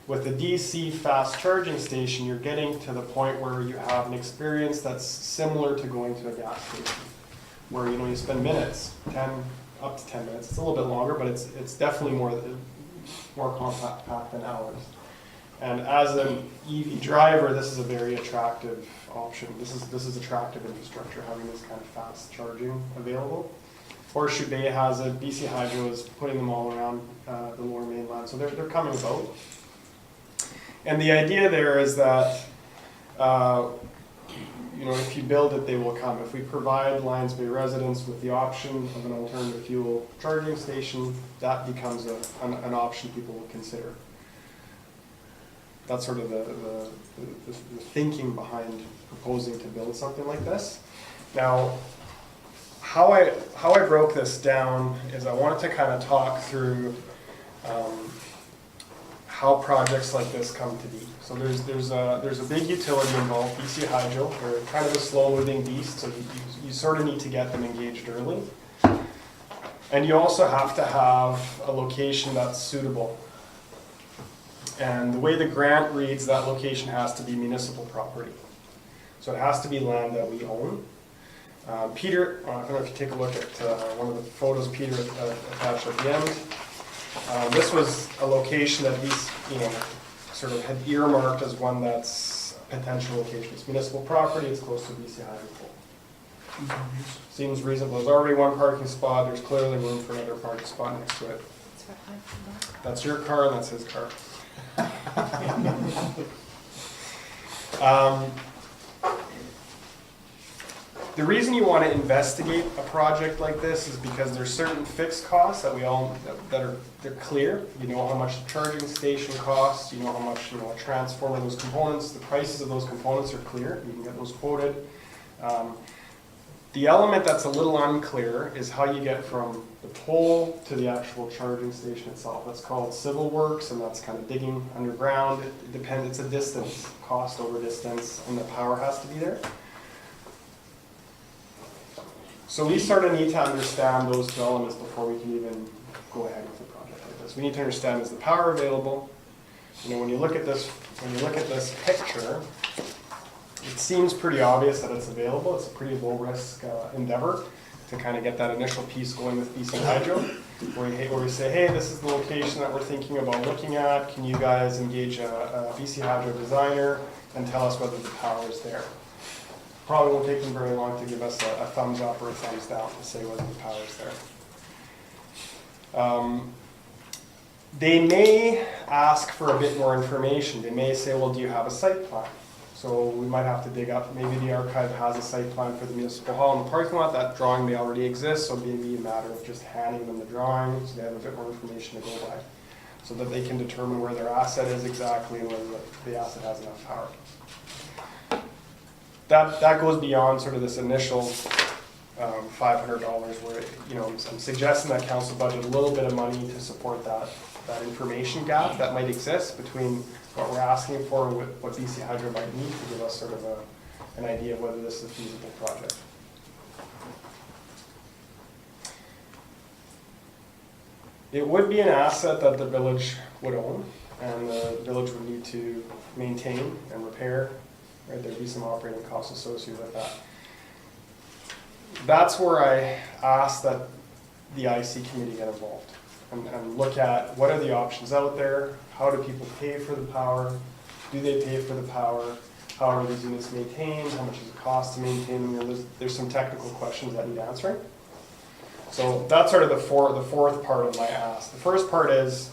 With the DC fast charging station, you're getting to the point where you have an experience that's similar to going to a gas station, where you spend minutes, 10, up to 10 minutes. It's a little bit longer, but it's definitely more compact than ours. And as an EV driver, this is a very attractive option. This is attractive infrastructure, having this kind of fast charging available. Horseshoe Bay has it. BC Hydro is putting them all around the Lower Mainland, so they're coming about. And the idea there is that if you build it, they will come. If we provide Lions Bay residents with the option of an alternative fuel charging station, that becomes an option people will consider. That's sort of the thinking behind proposing to build something like this. Now, how I broke this down is I wanted to kind of talk through how projects like this come to be. So there's a big utility involved, BC Hydro. They're kind of a slow-moving beast, so you sort of need to get them engaged early. And you also have to have a location that's suitable. And the way the grant reads, that location has to be municipal property. So it has to be land that we own. Peter, I don't know if you take a look at one of the photos Peter attached at the end. This was a location that he's, sort of had earmarked as one that's a potential location. It's municipal property, it's close to BC Hydro. Seems reasonable. There's already one parking spot, there's clearly room for another parking spot next to it. That's your car and that's his car. The reason you want to investigate a project like this is because there's certain fixed costs that they're clear. You know how much the charging station costs. You know how much a transformer, those components. The prices of those components are clear. You can get those quoted. The element that's a little unclear is how you get from the pole to the actual charging station itself. That's called civil works, and that's kind of digging underground. It depends. It's a distance, cost over distance, and the power has to be there. So we sort of need to understand those two elements before we can even go ahead with a project like this. We need to understand, is the power available? When you look at this picture, it seems pretty obvious that it's available. It's a pretty low risk endeavor to kind of get that initial piece going with BC Hydro, where we say, hey, this is the location that we're thinking about looking at. Can you guys engage a BC Hydro designer and tell us whether the power is there? Probably won't take them very long to give us a thumbs up or a thumbs down to say whether the power is there. They may ask for a bit more information. They may say, well, do you have a site plan? So we might have to dig up, maybe the archive has a site plan for the municipal hall in the parking lot. That drawing may already exist, so maybe a matter of just handing them the drawing so they have a bit more information to go by, so that they can determine where their asset is exactly and whether the asset has enough power. That goes beyond sort of this initial $500 where, I'm suggesting that council budget a little bit of money to support that information gap that might exist between what we're asking for and what BC Hydro might need to give us sort of an idea of whether this is a feasible project. It would be an asset that the village would own, and the village would need to maintain and repair. Right, there'd be some operating costs associated with that. That's where I asked that the IC committee get involved and look at what are the options out there, how do people pay for the power, do they pay for the power, how are these units maintained, how much does it cost to maintain them. There's some technical questions that need answering. So that's sort of the fourth part of my ask. The first part is,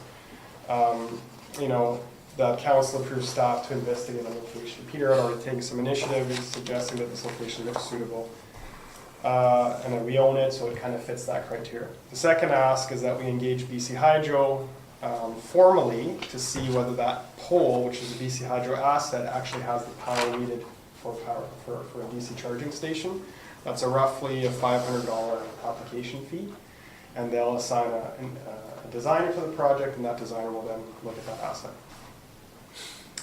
the council approves staff to investigate a location. Peter had already taken some initiative in suggesting that this location looks suitable. And then we own it, so it kind of fits that criteria. The second ask is that we engage BC Hydro formally to see whether that pole, which is a BC Hydro asset, actually has the power needed for a DC charging station. That's roughly a $500 application fee, and they'll assign a designer to the project, and that designer will then look at that asset.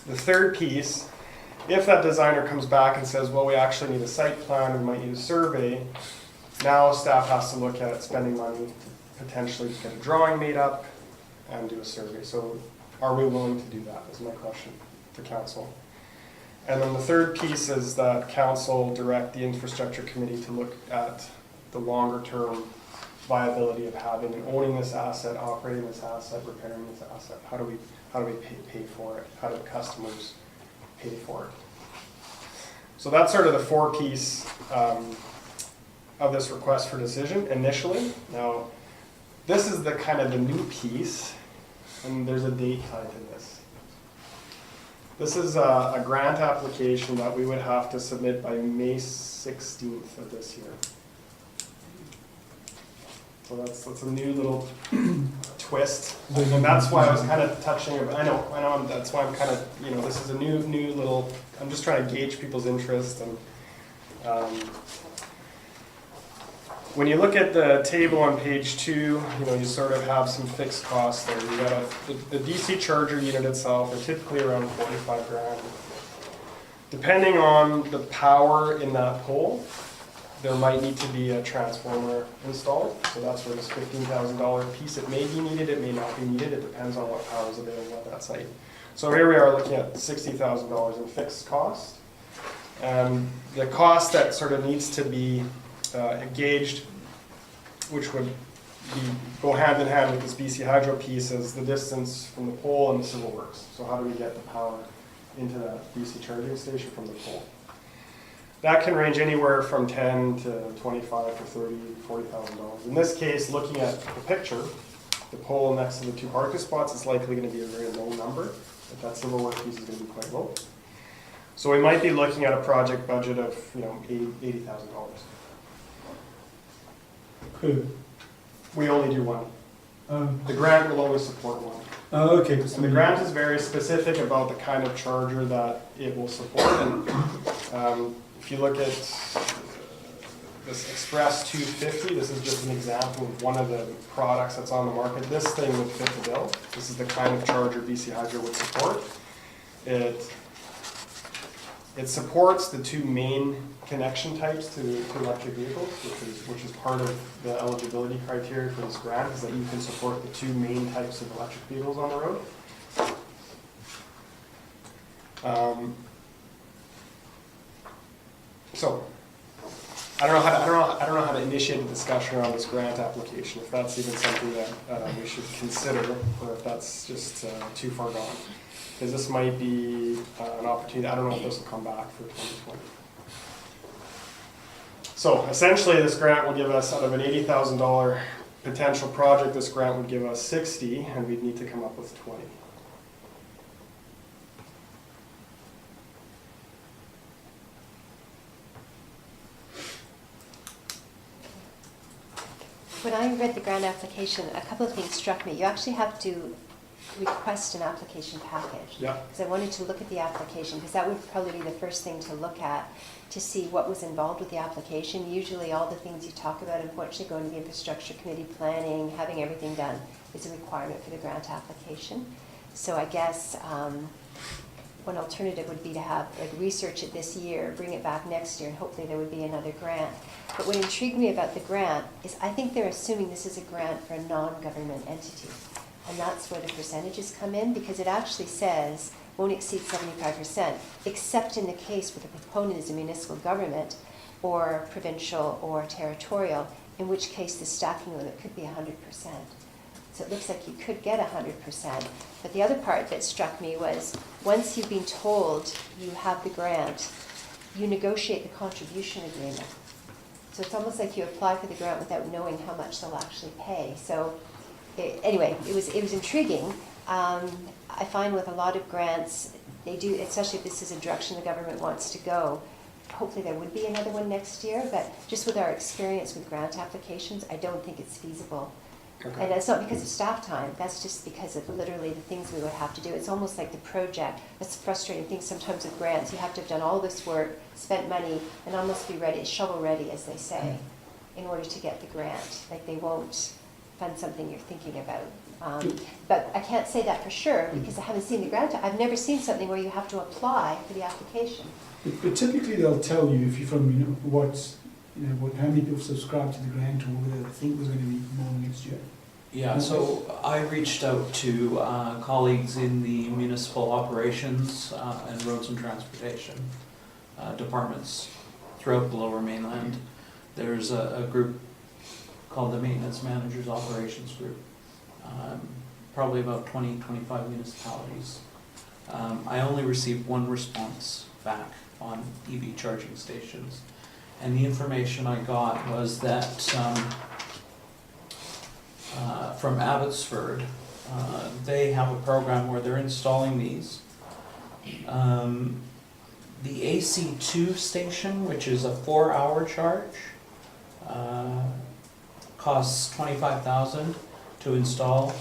The third piece, if that designer comes back and says, well, we actually need a site plan, we might need a survey, now staff has to look at spending money to potentially get a drawing made up and do a survey. So are we willing to do that, is my question to council. And then the third piece is that council direct the infrastructure committee to look at the longer term viability of having and owning this asset, operating this asset, repairing this asset. How do we pay for it? How do the customers pay for it? So that's sort of the four piece of this request for decision initially. Now, this is the kind of the new piece, and there's a date tied to this. This is a grant application that we would have to submit by May 16th of this year. So that's a new little twist, and that's why I was kind of touching. I know. That's why I'm kind of, this is a new little. I'm just trying to gauge people's interest, and when you look at the table on page 2, you sort of have some fixed costs there. You got the DC charger unit itself. They're typically around $45,000. Depending on the power in that pole, there might need to be a transformer installed. So that's where this $15,000 piece, it may be needed, it may not be needed. It depends on what power is available at that site. So here we are looking at $60,000 in fixed cost. The cost that sort of needs to be engaged, which would go hand in hand with this BC Hydro piece, is the distance from the pole and the civil works. So how do we get the power into that BC charging station from the pole? That can range anywhere from $10,000 to $25,000 to $30,000, $40,000. In this case, looking at the picture, the pole next to the two parking spots is likely going to be a very low number, but that civil work piece is going to be quite low. So we might be looking at a project budget of $80,000. Who? We only do one. The grant will always support one. Oh, okay. And the grant is very specific about the kind of charger that it will support. And if you look at this Express 250, this is just an example of one of the products that's on the market. This thing would fit the bill. This is the kind of charger BC Hydro would support. It supports the two main connection types to electric vehicles, which is part of the eligibility criteria for this grant, is that you can support the two main types of electric vehicles on the road. So I don't know how to initiate a discussion around this grant application, if that's even something that we should consider, or if that's just too far gone. Because this might be an opportunity. I don't know if this will come back for 2020. So essentially, this grant will give us, out of an $80,000 potential project, this grant would give us 60, and we'd need to come up with 20. When I read the grant application, a couple of things struck me. You actually have to request an application package. Yeah. Because I wanted to look at the application, because that would probably be the first thing to look at to see what was involved with the application. Usually all the things you talk about, unfortunately, going to the infrastructure committee, planning, having everything done is a requirement for the grant application. So I guess one alternative would be to have research it this year, bring it back next year, and hopefully there would be another grant. But what intrigued me about the grant is I think they're assuming this is a grant for a non-government entity. And that's where the percentages come in, because it actually says won't exceed 75%, except in the case where the proponent is a municipal government or provincial or territorial, in which case the stacking limit could be 100%. So it looks like you could get 100%. But the other part that struck me was once you've been told you have the grant, you negotiate the contribution agreement. So it's almost like you apply for the grant without knowing how much they'll actually pay. So anyway, it was intriguing. I find with a lot of grants, they do, especially if this is a direction the government wants to go, hopefully there would be another one next year, but just with our experience with grant applications, I don't think it's feasible. Okay. And that's not because of staff time, that's just because of literally the things we would have to do. It's almost like the project. That's the frustrating thing sometimes with grants. You have to have done all this work, spent money, and almost be ready, shovel ready, as they say, in order to get the grant. Like they won't fund something you're thinking about. But I can't say that for sure because I haven't seen the grant. I've never seen something where you have to apply for the application. But typically they'll tell you if you're from, how many people subscribe to the grant or whether they think there's going to be more next year. Yeah, so I reached out to colleagues in the municipal operations and roads and transportation departments throughout the Lower Mainland. There's a group called the Maintenance Managers Operations Group. Probably about 20, 25 municipalities. I only received one response back on EV charging stations. And the information I got was that from Abbotsford, they have a program where they're installing these. The AC2 station, which is a 4-hour charge, costs $25,000 to install,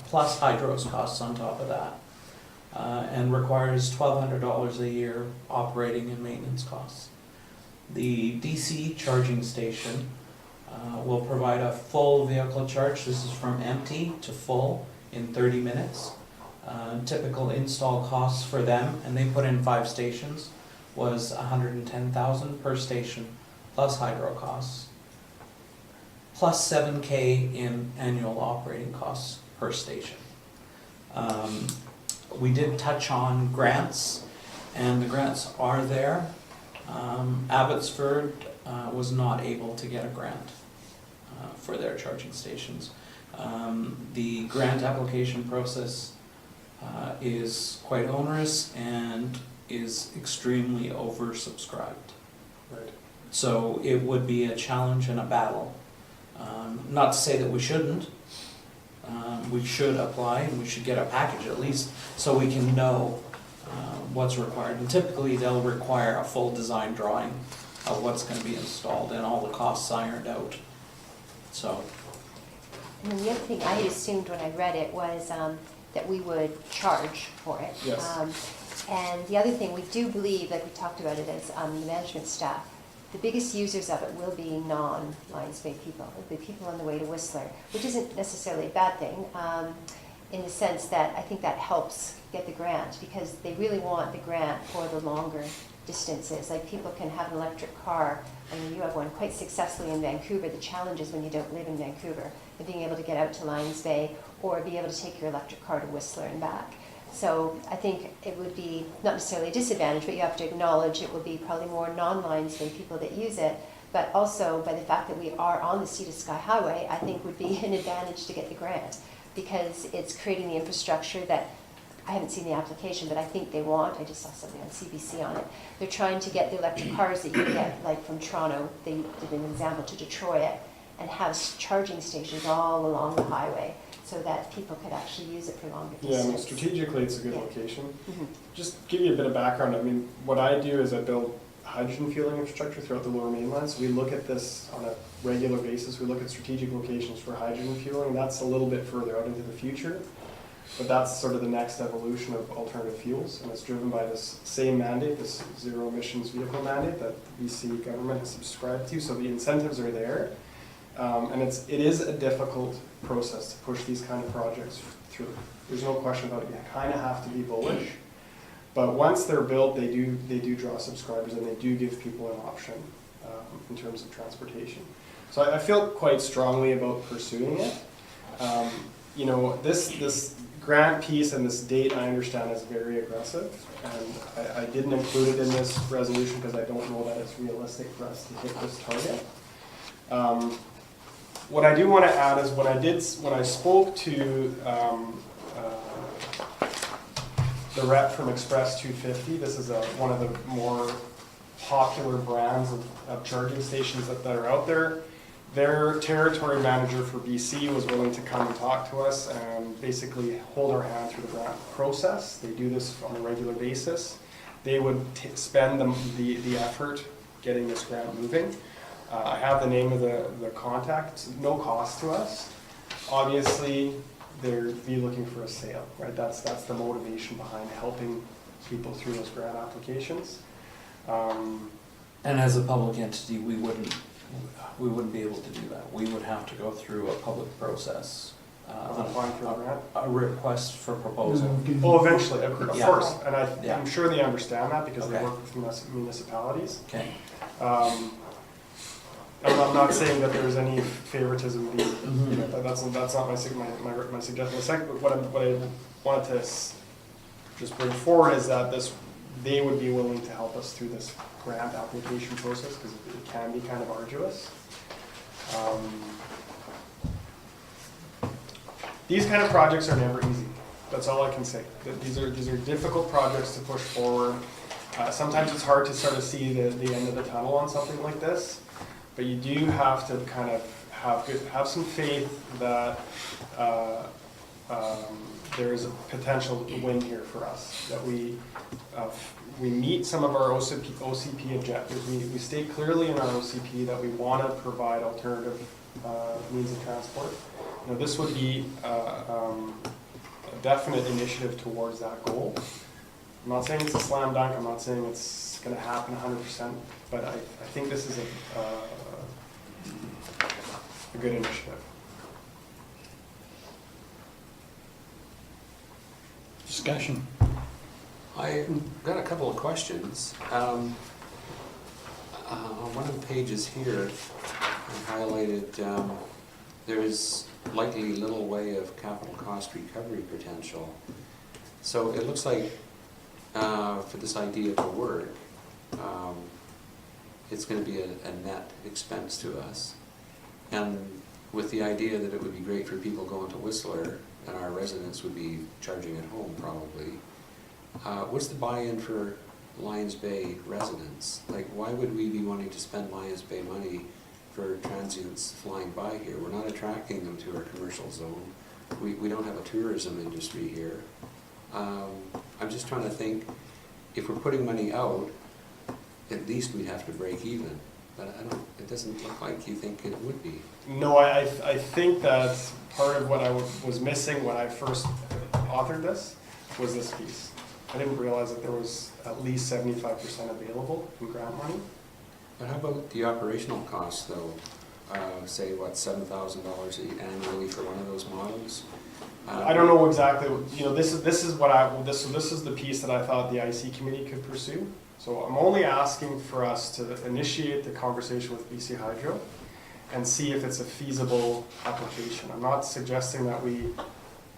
plus hydros costs on top of that, and requires $1,200 a year operating and maintenance costs. The DC charging station will provide a full vehicle charge. This is from empty to full in 30 minutes. Typical install costs for them, and they put in 5 stations, was $110,000 per station, plus hydro costs, plus $7K in annual operating costs per station. We did touch on grants, and the grants are there. Abbotsford was not able to get a grant for their charging stations. The grant application process is quite onerous and is extremely oversubscribed. Right. So it would be a challenge and a battle. Not to say that we shouldn't. We should apply and we should get a package at least so we can know what's required. And typically they'll require a full design drawing of what's going to be installed and all the costs ironed out. So. And then the other thing I had assumed when I read it was that we would charge for it. Yes. And the other thing, we do believe, like we talked about it as the management staff, the biggest users of it will be non-Lions Bay people. It'll be people on the way to Whistler, which isn't necessarily a bad thing, in the sense that I think that helps get the grant, because they really want the grant for the longer distances. Like, people can have an electric car, I mean, you have one quite successfully in Vancouver. The challenge is when you don't live in Vancouver, and being able to get out to Lions Bay or be able to take your electric car to Whistler and back. So I think it would be not necessarily a disadvantage, but you have to acknowledge it will be probably more non-Lions Bay people that use it, but also by the fact that we are on the Sea to Sky Highway, I think would be an advantage to get the grant, because it's creating the infrastructure that, I haven't seen the application, but I think they want. I just saw something on CBC on it. They're trying to get the electric cars that you get, like from Toronto, they did an example, to Detroit, and have charging stations all along the highway, so that people could actually use it for longer Yeah, I mean, distance. strategically, it's a good Yeah. location. Mhm. Just give you a bit of background. I mean, what I do is I build hydrogen fueling infrastructure throughout the Lower Mainland. So we look at this on a regular basis. We look at strategic locations for hydrogen fueling. That's a little bit further out into the future, but that's sort of the next evolution of alternative fuels, and it's driven by this same mandate, this zero emissions vehicle mandate that the BC government has subscribed to. So the incentives are there, and it is a difficult process to push these kind of projects through. There's no question about it. You kind of have to be bullish, but once they're built, they do draw subscribers, and they do give people an option in terms of transportation. So I feel quite strongly about pursuing it. You know, this grant piece and this date, I understand, is very aggressive, and I didn't include it in this resolution because I don't know that it's realistic for us to hit this target. What I do want to add is when I spoke to the rep from Express 250, this is one of the more popular brands of charging stations that are out there. Their territory manager for BC was willing to come and talk to us and basically hold our hand through the grant process. They do this on a regular basis. They would spend the effort getting this grant moving. I have the name of the contact, no cost to us. Obviously, they'd be looking for a sale, right? That's the motivation behind helping people through those grant applications. And as a public entity, we wouldn't be able to do that. We would have to go through a public process. Applying for a grant? A request for proposal. Oh, eventually, of Yeah. course. And Yeah. I'm sure they understand that because they Okay. work with municipalities. Okay. I'm not saying that there's any favoritism being, Mhm. you know, that's not my suggestion. The second, what I wanted to just bring forward is that they would be willing to help us through this grant application process because it can be kind of arduous. these kind of projects are never easy. That's all I can say. These are difficult projects to push forward. Sometimes it's hard to sort of see the end of the tunnel on something like this, but you do have to kind of have some faith that there is a potential win here for us, that we meet some of our OCP objectives. We state clearly in our OCP that we want to provide alternative means of transport. This would be a definite initiative towards that goal. I'm not saying it's a slam dunk, I'm not saying it's going to happen 100%, but I think this is a good initiative. Discussion. I got a couple of questions. On one of the pages here, I highlighted there is likely little way of capital cost recovery potential. So it looks like for this idea to work, it's going to be a net expense to us. And with the idea that it would be great for people going to Whistler and our residents would be charging at home probably, what's the buy-in for Lions Bay residents? Like, why would we be wanting to spend Lions Bay money for transients flying by here? We're not attracting them to our commercial zone. We don't have a tourism industry here. I'm just trying to think, if we're putting money out, at least we'd have to break even. But it doesn't look like you think it would be. No, I think that part of what I was missing when I first authored this was this piece. I didn't realize that there was at least 75% available in grant money. But how about the operational costs though? Say what, $7,000 annually for one of those models? I don't know exactly. This is the piece that I thought the IC committee could pursue. So I'm only asking for us to initiate the conversation with BC Hydro and see if it's a feasible application. I'm not suggesting that we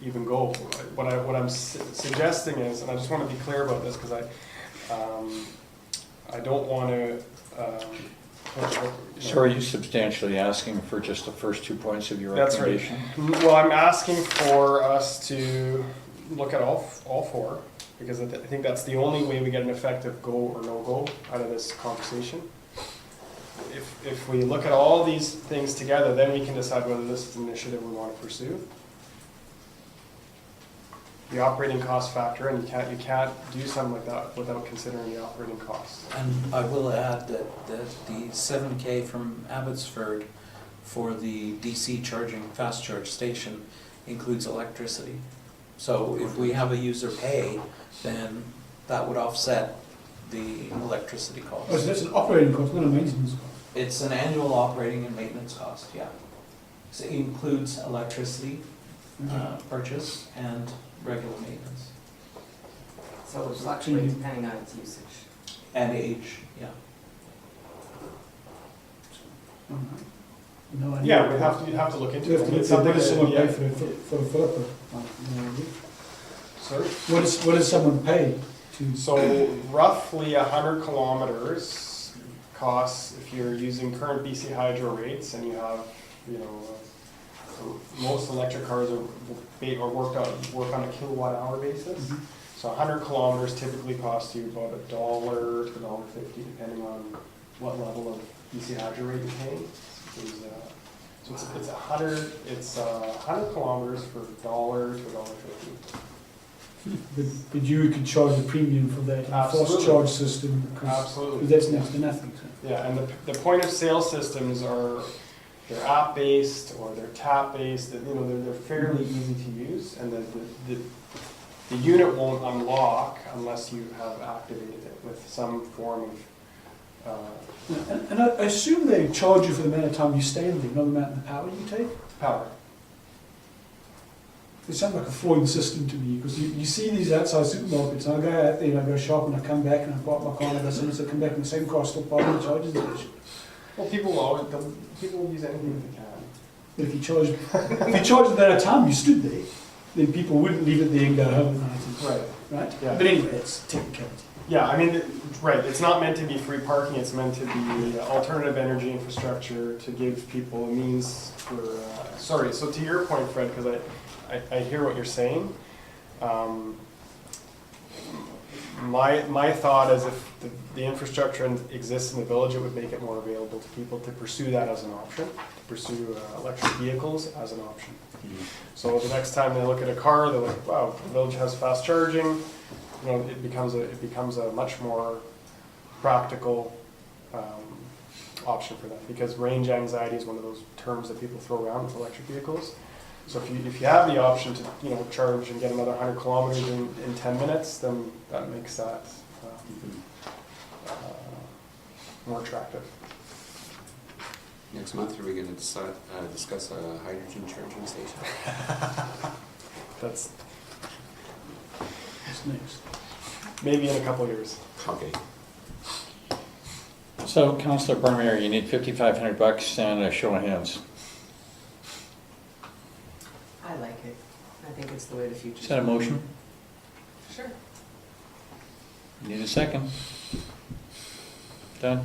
even go. What I'm suggesting is, and I just want to be clear about this because I don't want to. So are you substantially asking for just the first 2 points of your That's right. recommendation? Well, I'm asking for us to look at all four, because I think that's the only way we get an effective go or no go out of this conversation. If we look at all these things together, then we can decide whether this is an initiative we want to pursue. The operating cost factor, and you can't do something like that without considering the operating costs. And I will add that the 7K from Abbotsford for the DC charging, fast charge station includes electricity. So if we have a user pay, then that would offset the electricity cost. Oh, so that's an operating cost, not a maintenance cost. It's an annual operating and maintenance cost, yeah. So it includes electricity purchase and regular maintenance. So it would fluctuate depending on its usage. And age, yeah. No idea. Yeah, you'd have to look into it. What does someone pay for a Philippa? Sorry? What does someone pay to? So roughly 100 kilometers costs, if you're using current BC Hydro rates, and you have, most electric cars work on a kilowatt hour basis. Mm-hmm. So 100 kilometers typically costs you about $1 to $1.50, depending on what level of BC Hydro rate you're paying. So it's 100 kilometers for $1 to $1.50. But you could charge a premium for that Absolutely. fast charge system. Absolutely. Because that's next to nothing. So. Yeah, and the point of sale systems they're app based or they're tap based. They're fairly easy to use, and the unit won't unlock unless you have activated it with some form of And I assume they charge you for the amount of time you stand there, not the amount of power you take. power. It sounds like a flawed system to me, because you see these outside supermarkets, and I go out there and I go shop and I come back and I park my car and as soon as I come back in the same car, still parking the charging station. Well, people will use anything if they can. But if you charge the amount of time you stood there, then people wouldn't leave it there and go home at night. Right? Yeah. But anyway, it's technicality. Yeah, I mean, right. It's not meant to be free parking. It's meant to be alternative energy infrastructure to give people a means for. Sorry. So to your point, Fred, because I hear what you're saying. My thought is if the infrastructure exists in the village, it would make it more available to people to pursue that as an option, to pursue electric vehicles as an option. So the next time they look at a car, they're like, wow, the village has fast charging. You know, it becomes a much more practical option for them, because range anxiety is one of those terms that people throw around with electric vehicles. So if you have the option to, you know, charge and get another 100 kilometers in 10 minutes, then that makes that more attractive. Next month, are we going to discuss a hydrogen charging station? That's What's next? maybe in a couple of years. Okay. So, Councillor Barnmere, you need $5,500 and a show of hands. I like it. I think it's the way the future. Is that a motion? Sure. You need a second. Done?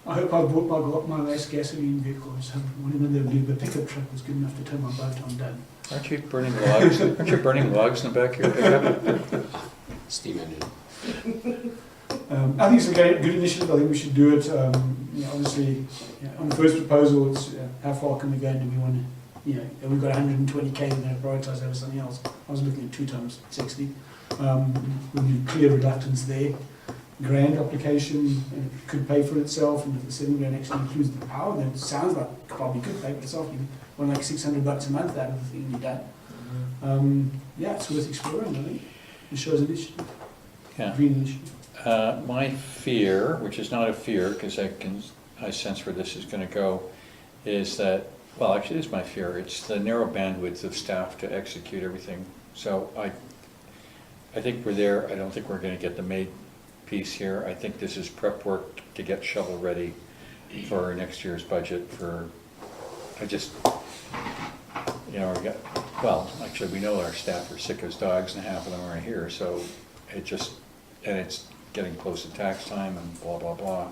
I hope I bought my last gasoline vehicle. I was wondering whether the pickup truck was good enough to tow my boat on done. Aren't you burning logs? Aren't you burning logs in the back of your pickup? Steam engine. I think it's a good initiative. I think we should do it. You know, obviously, you know, on the first proposal, it's how far can we go? Do we want to, you know, if we've got 120k, we're going to prioritise over something else. I was looking at 2 times 60. We need clear reluctance there. Grant application could pay for itself, and if the 7 grand actually includes the power, then it sounds like it probably could pay for itself. You want like $600 a month out of the thing you've done. Yeah, it's worth exploring. I think it shows initiative. Yeah. Green initiative. My fear, which is not a fear, because I sense where this is going to go, is that, well, actually it is my fear, it's the narrow bandwidth of staff to execute everything. So I think we're there. I don't think we're going to get the made piece here. I think this is prep work to get shovel ready for next year's budget well, actually we know our staff are sick as dogs and half of them aren't here, so it's getting close to tax time and blah, blah, blah.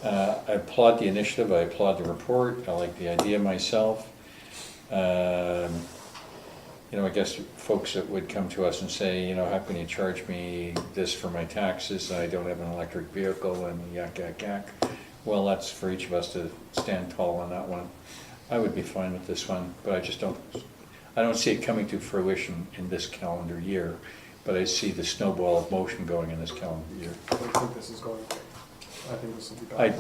I applaud the initiative, I applaud the report, I like the idea myself. You know, I guess folks that would come to us and say, you know, how can you charge me this for my taxes? I don't have an electric vehicle and yak, yak, yak. Well, that's for each of us to stand tall on that one. I would be fine with this one, but I don't see it coming to fruition in this calendar year, but I see the snowball of motion going in this calendar year. I don't think this is going away. I think this will be better.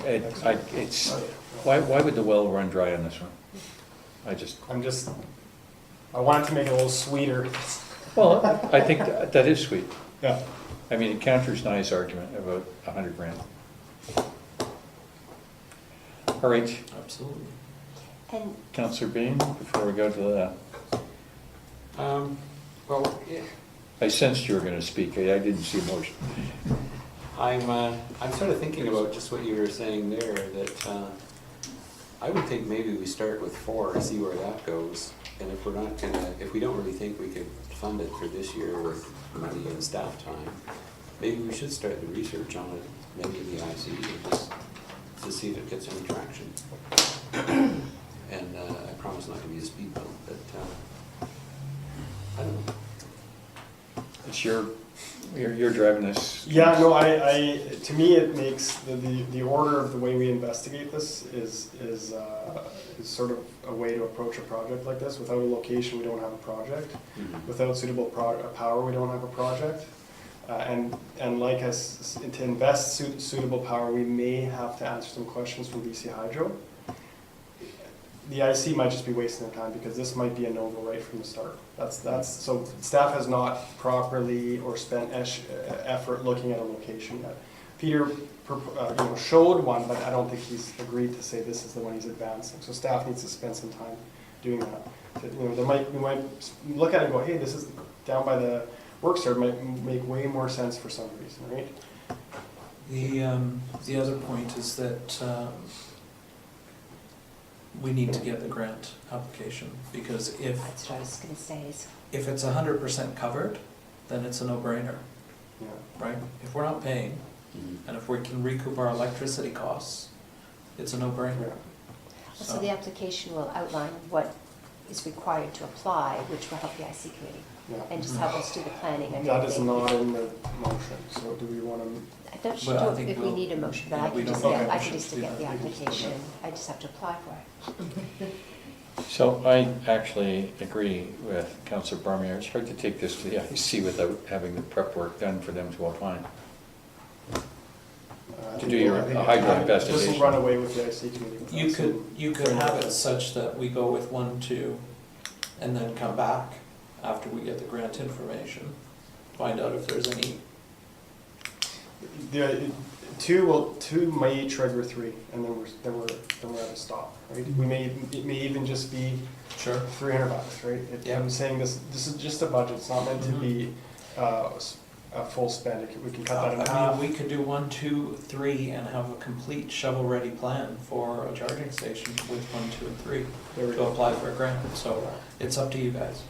Why would the well run dry on this one? I wanted to make it a little sweeter. Well, I think that is sweet. Yeah. I mean, it counters Nye's argument about 100 grand. All right, Absolutely. And Councillor Bean, before we go to the, Well, yeah, I sensed you were going to speak. I didn't see motion. I'm sort of thinking about just what you were saying there, that I would think maybe we start with 4 and see where that goes. And if we don't really think we could fund it for this year with money and staff time, maybe we should start the research on it, maybe in the IC, just to see if it gets any traction. And I promise not to be a speed bump, but I don't know. It's you're driving this. Yeah, no, to me, it makes the order of the way we investigate this is sort of a way to approach a project like this. Without a location, we don't have a project. Without suitable power, we don't have a project. And like us, to invest suitable power, we may have to answer some questions from BC Hydro. The IC might just be wasting their time, because this might be a no-go right from the start. So staff has not properly or spent effort looking at a location yet. Peter showed one, but I don't think he's agreed to say this is the one he's advancing. So staff needs to spend some time doing that. We might look at it and go, hey, this is down by the works yard, might make way more sense for some reason, right? The other point is that we need to get the grant application, because that's what I was going to say. if it's 100% covered, then it's a no-brainer, Yeah. right? If we're not paying, and if we can recoup our electricity costs, it's a no-brainer. So the application will outline what is required to apply, which will help the IC committee Yeah. and just help us do the planning. I mean, That is they- not in the motion, so do we want to? I don't Well, I know think if we we'll- need a motion, but yeah, I we can just don't need a get, I motion can just to do get the that. application. I just have to apply for it. So I actually agree with Councillor Barmier. It's hard to take this to the IC without having the prep work done for them to apply. To do your hydro investigation. This will run away with the IC committee. without You could, some you could have it framework. such that we go with 1, 2, and then come back after we get the grant information, find out if there's any. The two may trigger 3, and then we're at a stop, right? It may even just be Sure. $300, right? Yeah. I'm saying this is just a budget, it's not meant to be a full spend. We can cut that in I half. mean, we could do 1, 2, 3 and have a complete shovel-ready plan for a charging station with 1, 2, and 3 There we to go. apply for a grant, so it's up to you guys.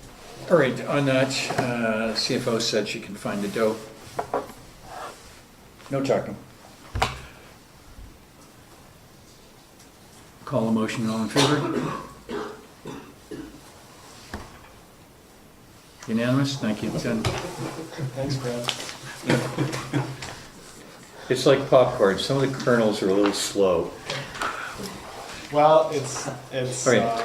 All right, on that, CFO said she can find the dough. No talking. Call a motion, all in favor? Unanimous, thank you. Done. Thanks, Brad. It's like popcorn, some of the kernels are a little slow. Well, it's All right.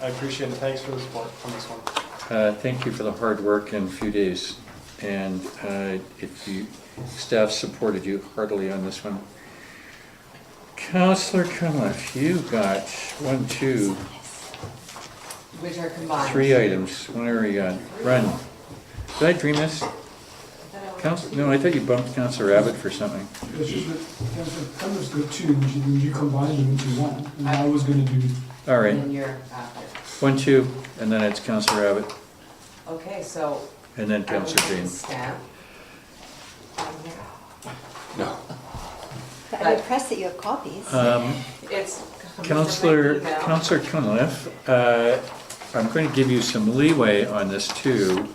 I appreciate it. Thanks for the support on this one. Thank you for the hard work in a few days. And staff supported you heartily on this one. Councillor Cunliffe, you got 1, 2, Which are combined. 3 items. What are we got? Run. Did I dream this? No, I thought you bumped Councillor Abbott for something. It's just that Councillor Cunliffe's got 2, would you combine them into 1? And I was going to do, All right, And you're after. 1, 2, and then it's Councillor Abbott, Okay, so. and then I will Councillor take the Green. stamp. No. I'm impressed that you have copies. It's. Councillor Email. Cunliffe, I'm going to give you some leeway on this too,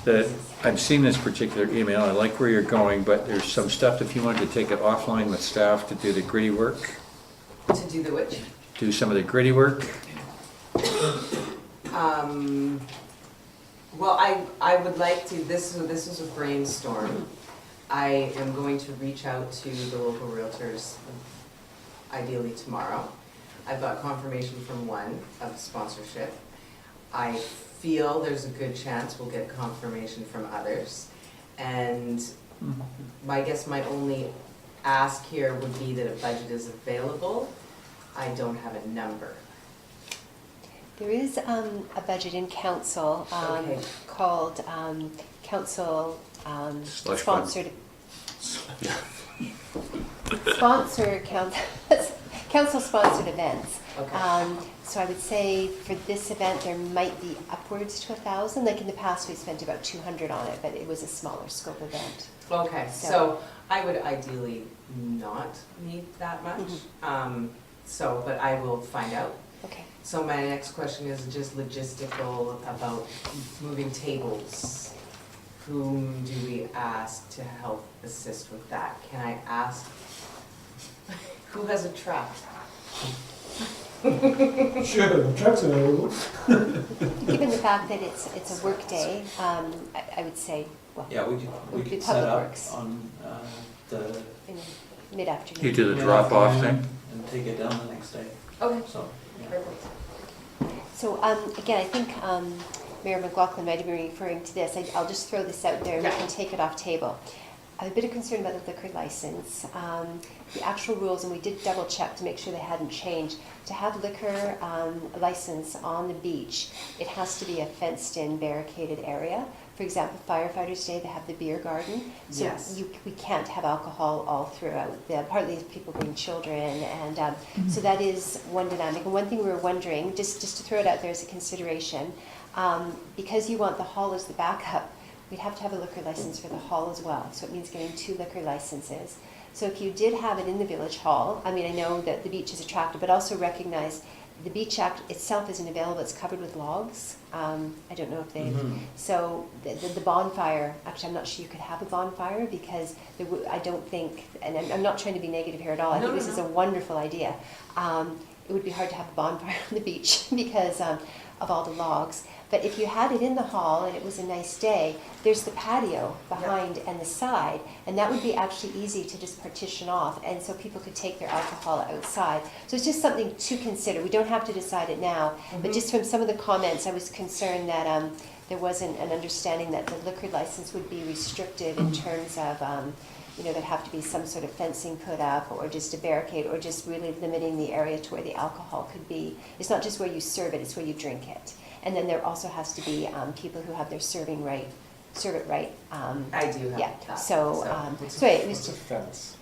that I've seen this particular email, I like where you're going, but there's some stuff, if you wanted to take it offline with staff to do the gritty work, To do the which? do some of the gritty work. Well, I would like to, this was a brainstorm. I am going to reach out to the local realtors ideally tomorrow. I've got confirmation from one of sponsorship. I feel there's a good chance we'll get confirmation from others. And I guess my only ask here would be that a budget is available. I don't have a number. There is a budget in council Okay. called council Slush fund. sponsored. Council sponsored events. Okay. So I would say for this event, there might be upwards to 1,000. Like in the past, we spent about 200 on it, but it was a smaller scope event. Okay, so I would ideally not need that much. But I will find out. Okay. So my next question is just logistical about moving tables. Whom do we ask to help assist with that? Can I ask, who has a truck? sure, the trucks are available. Given the fact that it's a work day, I would say, well, Yeah, we Would be could set Public up Works. on the. in mid-afternoon. You do the drop-off thing? And take it down the next day, Okay, so, yeah. perfect. So again, I think Mayor McLaughlin might have been referring to this. I'll just throw this out there and we can take it off table. I have a bit of concern about the liquor license. The actual rules, and we did double check to make sure they hadn't changed. To have liquor license on the beach, it has to be a fenced-in, barricaded area. For example, Firefighters Day, they have the beer garden. So Yes. we can't have alcohol all throughout. Partly people bring children, and so that is one dynamic. And one thing we were wondering, just to throw it out there as a consideration, because you want the hall as the backup, we'd have to have a liquor license for the hall as well. So it means getting 2 liquor licenses. So if you did have it in the village hall, I mean, I know that the beach is attractive, but also recognize the beach act itself isn't available. It's covered with logs. I don't know if they. So the bonfire. Actually, I'm not sure you could have a bonfire because I don't think. And I'm not trying to be negative here at all. I think this is a wonderful idea. it would be hard to have a bonfire on the beach because of all the logs. But if you had it in the hall and it was a nice day, there's the patio behind and the side, and that would be actually easy to just partition off, and so people could take their alcohol outside. So it's just something to consider. We don't have to decide it now, but just from some of the comments, I was concerned that there wasn't an understanding that the liquor license would be restricted in terms of, there'd have to be some sort of fencing put up, or just a barricade, or just really limiting the area to where the alcohol could be. It's not just where you serve it, it's where you drink it. And then there also has to be people who have their serve it right. I do have Yeah, that. so it was What's a just, fence?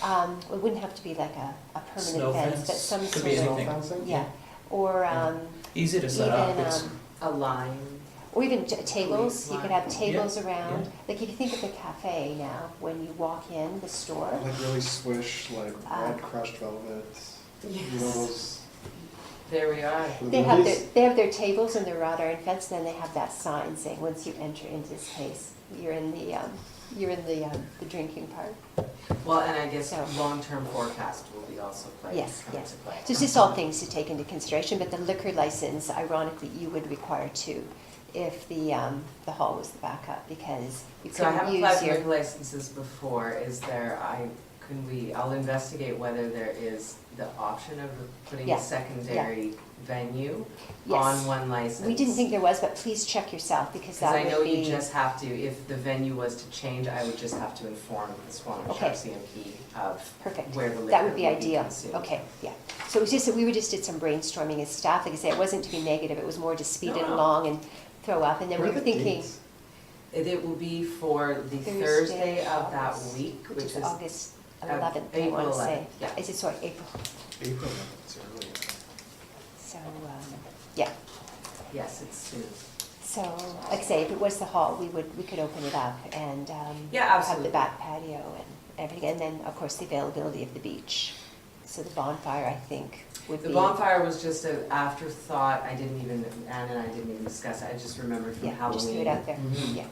it wouldn't have to be like a permanent Snow fence, but fence. some Could sort be of, anything. Fencing? yeah, or Easy to set up. even, It's, A line. or even tables. Police You could line. have tables around. Like if you think of the cafe now, when you walk in the store, Like really swish, like Uh, red crushed velvet. You know Yes. those. There we are. they have their tables and their wrought iron fence, and then they have that sign saying, once you enter into this place, you're in the drinking part. Well, and I guess So- long-term forecast will be also played. Yes, come yes. into play. So it's just all things to take into consideration, but the liquor license, ironically, you would require too, if the hall was the backup, because you So I couldn't haven't use applied for your. liquor licenses before. Is there, I'll investigate whether there is the option of putting Yeah, a secondary venue Yes. on one license. We didn't think there was, but please check yourself, because Because I that know would you be, just have to, if the venue was to change, I would just have to inform the Squamish Okay. RCMP of perfect. where the liquor That would be ideal. consumed. Okay, yeah. So it was just that we just did some brainstorming as staff. Like I say, it wasn't to be negative, it was more to speed it No. along and throw up. And then we What were are the thinking, dates? It will be for the Thursday, Thursday of that August, week, which is August 11th, I April want to say. 11th, yeah. Is it, sorry, April. April, it's early. So, yeah. Yes, it's soon. So, like I say, if it was the hall, we could open it up and Yeah, have absolutely. the back patio and everything. And then, of course, the availability of the beach. So the bonfire, I think, would be. The bonfire was just an afterthought. Anne and I didn't even discuss it. I just remembered from Yeah, Halloween. just threw it out there. Mhm. Yeah.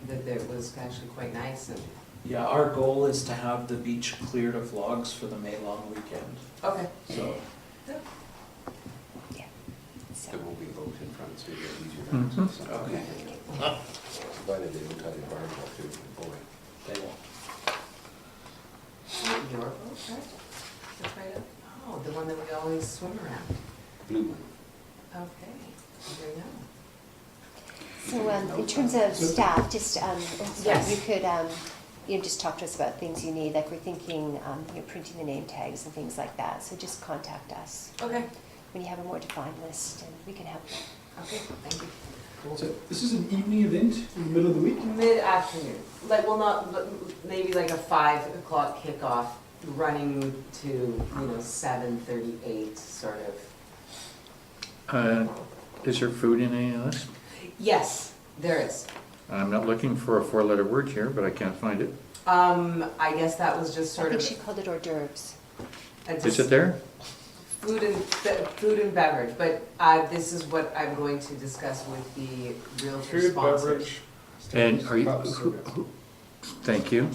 That it was actually quite nice and, yeah, our goal is to have the beach cleared of logs for the May long weekend. okay. So So, There won't be boat in front, so you get easier Mhm. access. Okay. Provided they don't tie the barge up too, boy. they won't. Your boat, right? That's right up. Oh, the one that we always swim around. Blue one. Okay, there you go. so in terms of staff, just, Yes. you could, just talk to us about things you need. Like we're thinking, printing the name tags and things like that. So just contact us Okay, when you have a more defined list and we can help you. okay, thank you. So this is an evening event in the middle of the week? Mid-afternoon, like, well, not, but maybe like a 5 o'clock kickoff, running to, 7:38, sort of. Is there food in any of this? Yes, there is. I'm not looking for a four-letter word here, but I can't find it. I guess that was just I sort think of. she called it hors d'oeuvres. Is it there? Food and beverage, but this is what I'm going to discuss with the realtor Food, sponsors. beverage. And are you, cups, thank you.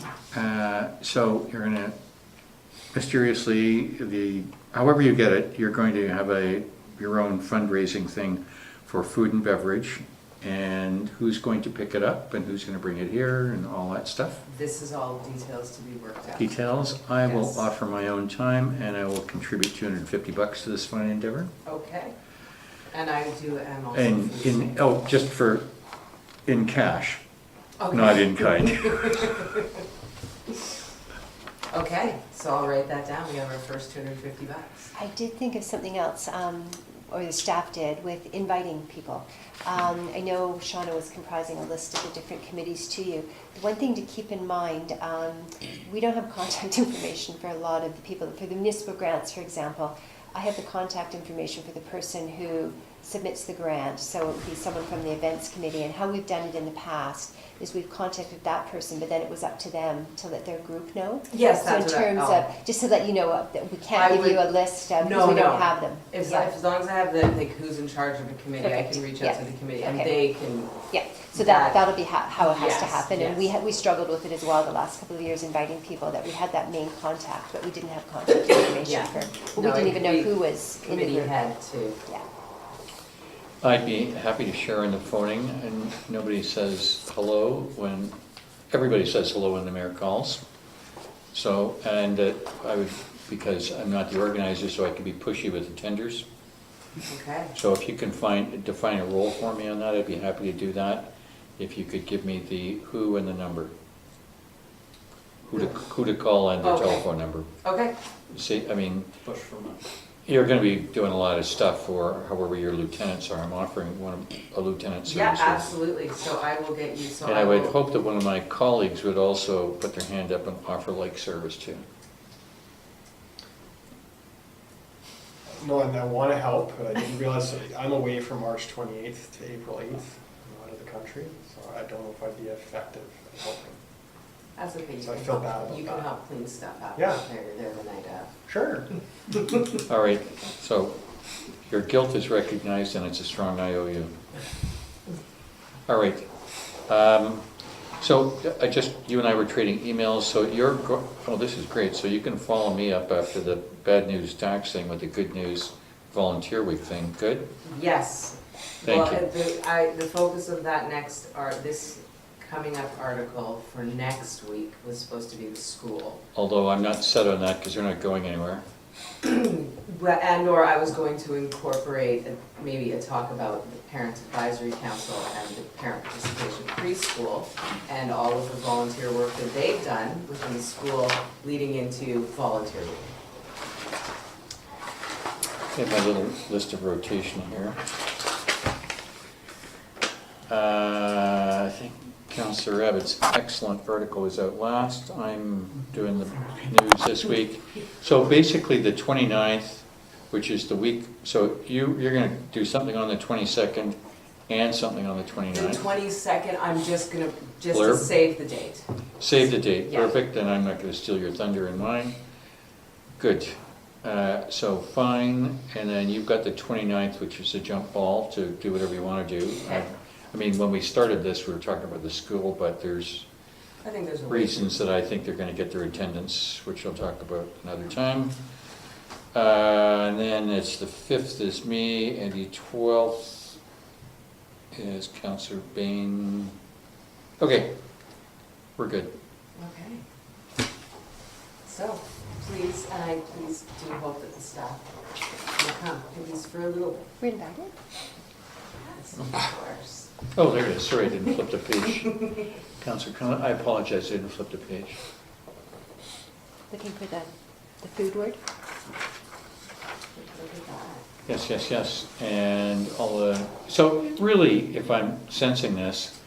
So you're gonna mysteriously, however you get it, you're going to have your own fundraising thing for food and beverage, and who's going to pick it up, and who's gonna bring it here, and all that stuff. This is all details to be worked out. Details, I will Yes. offer my own time, and I will contribute $250 to this fine endeavor. Okay. And I am also. And just in cash, Okay. not in kind. Okay, so I'll write that down. We have our first $250. I did think of something else, or the staff did, with inviting people. I know Shauna was comprising a list of the different committees to you. The one thing to keep in mind, we don't have contact information for a lot of the people. For the municipal grants, for example, I have the contact information for the person who submits the grant, so it would be someone from the events committee. And how we've done it in the past is we've contacted that person, but then it was up to them to let their group know. Yes, So in that's what terms I, of, just to let you know, that we I can't give you would- a list of, No, because we no. don't have them. as Yeah. long as I have like who's in charge of the committee, I Perfect. can reach Yeah. out to the committee and Okay. they can. Yeah, So That- that'll be how it has to Yes, happen. And yes. we struggled with it as well the last couple of years, inviting people, that we had that main contact, but we didn't have contact information Yeah. for, well, No, we didn't even know we- who was in the Committee group. had to, Yeah. I'd be happy to share in the phoning, and nobody says hello when, everybody says hello when the mayor calls. So, and I would, because I'm not the organizer, so I can be pushy with the tenders. okay. So if you can define a role for me on that, I'd be happy to do that. If you could give me the who and the number. Who to call and the Okay. telephone number. Okay, See, I mean, Push for money. you're gonna be doing a lot of stuff for however your lieutenants are. I'm offering a lieutenant service. yeah, here. absolutely, so I will get you, so And I I would will. hope that one of my colleagues would also put their hand up and offer like service too. No, and I want to help, but I didn't realize that I'm away from March 28th to April 8th. I'm out of the country, so I don't know if I'd be effective at helping. That's okay, you So I can feel help- bad about You can that. help clean stuff up. Yeah. They're the night of. Sure. All right, so your guilt is recognized and it's a strong IOU. All right. So you and I were trading emails, so oh, this is great. So you can follow me up after the bad news tax thing with the good news volunteer week thing. Good? Yes. Thank Well, you. the focus of that this coming up article for next week was supposed to be the school. Although I'm not set on that because they're not going anywhere. And/or I was going to incorporate maybe a talk about the Parent Advisory Council and the Parent Participation Preschool and all of the volunteer work that they've done within the school leading into volunteer week. I have my little list of rotation here. I think Councillor Abbott's excellent article is out last. I'm doing the news this week. So basically the 29th, which is the week, so you're gonna do something on the 22nd and something on the The 29th. 22nd, I'm just to Blurb? save the date. Save the date, Yeah. perfect, and I'm not gonna steal your thunder in mine. Good. So fine, and then you've got the 29th, which is a jump ball to do whatever you wanna do. I mean, when we started this, we were talking about the school, but there's I think there's a way. reasons that I think they're gonna get their attendance, which I'll talk about another time. And then it's the 5th is me, and the 12th is Councillor Bain. Okay, we're good. Okay. So, please do hope that the staff will come, at least for a little bit. We're invited? Yes, of course. Oh, there it is, sorry, I didn't flip the page. Councillor Conlon, I apologize, I didn't flip the page. Looking for the food word? Look at that. Yes, yes, yes, and all the, so really, if I'm sensing this,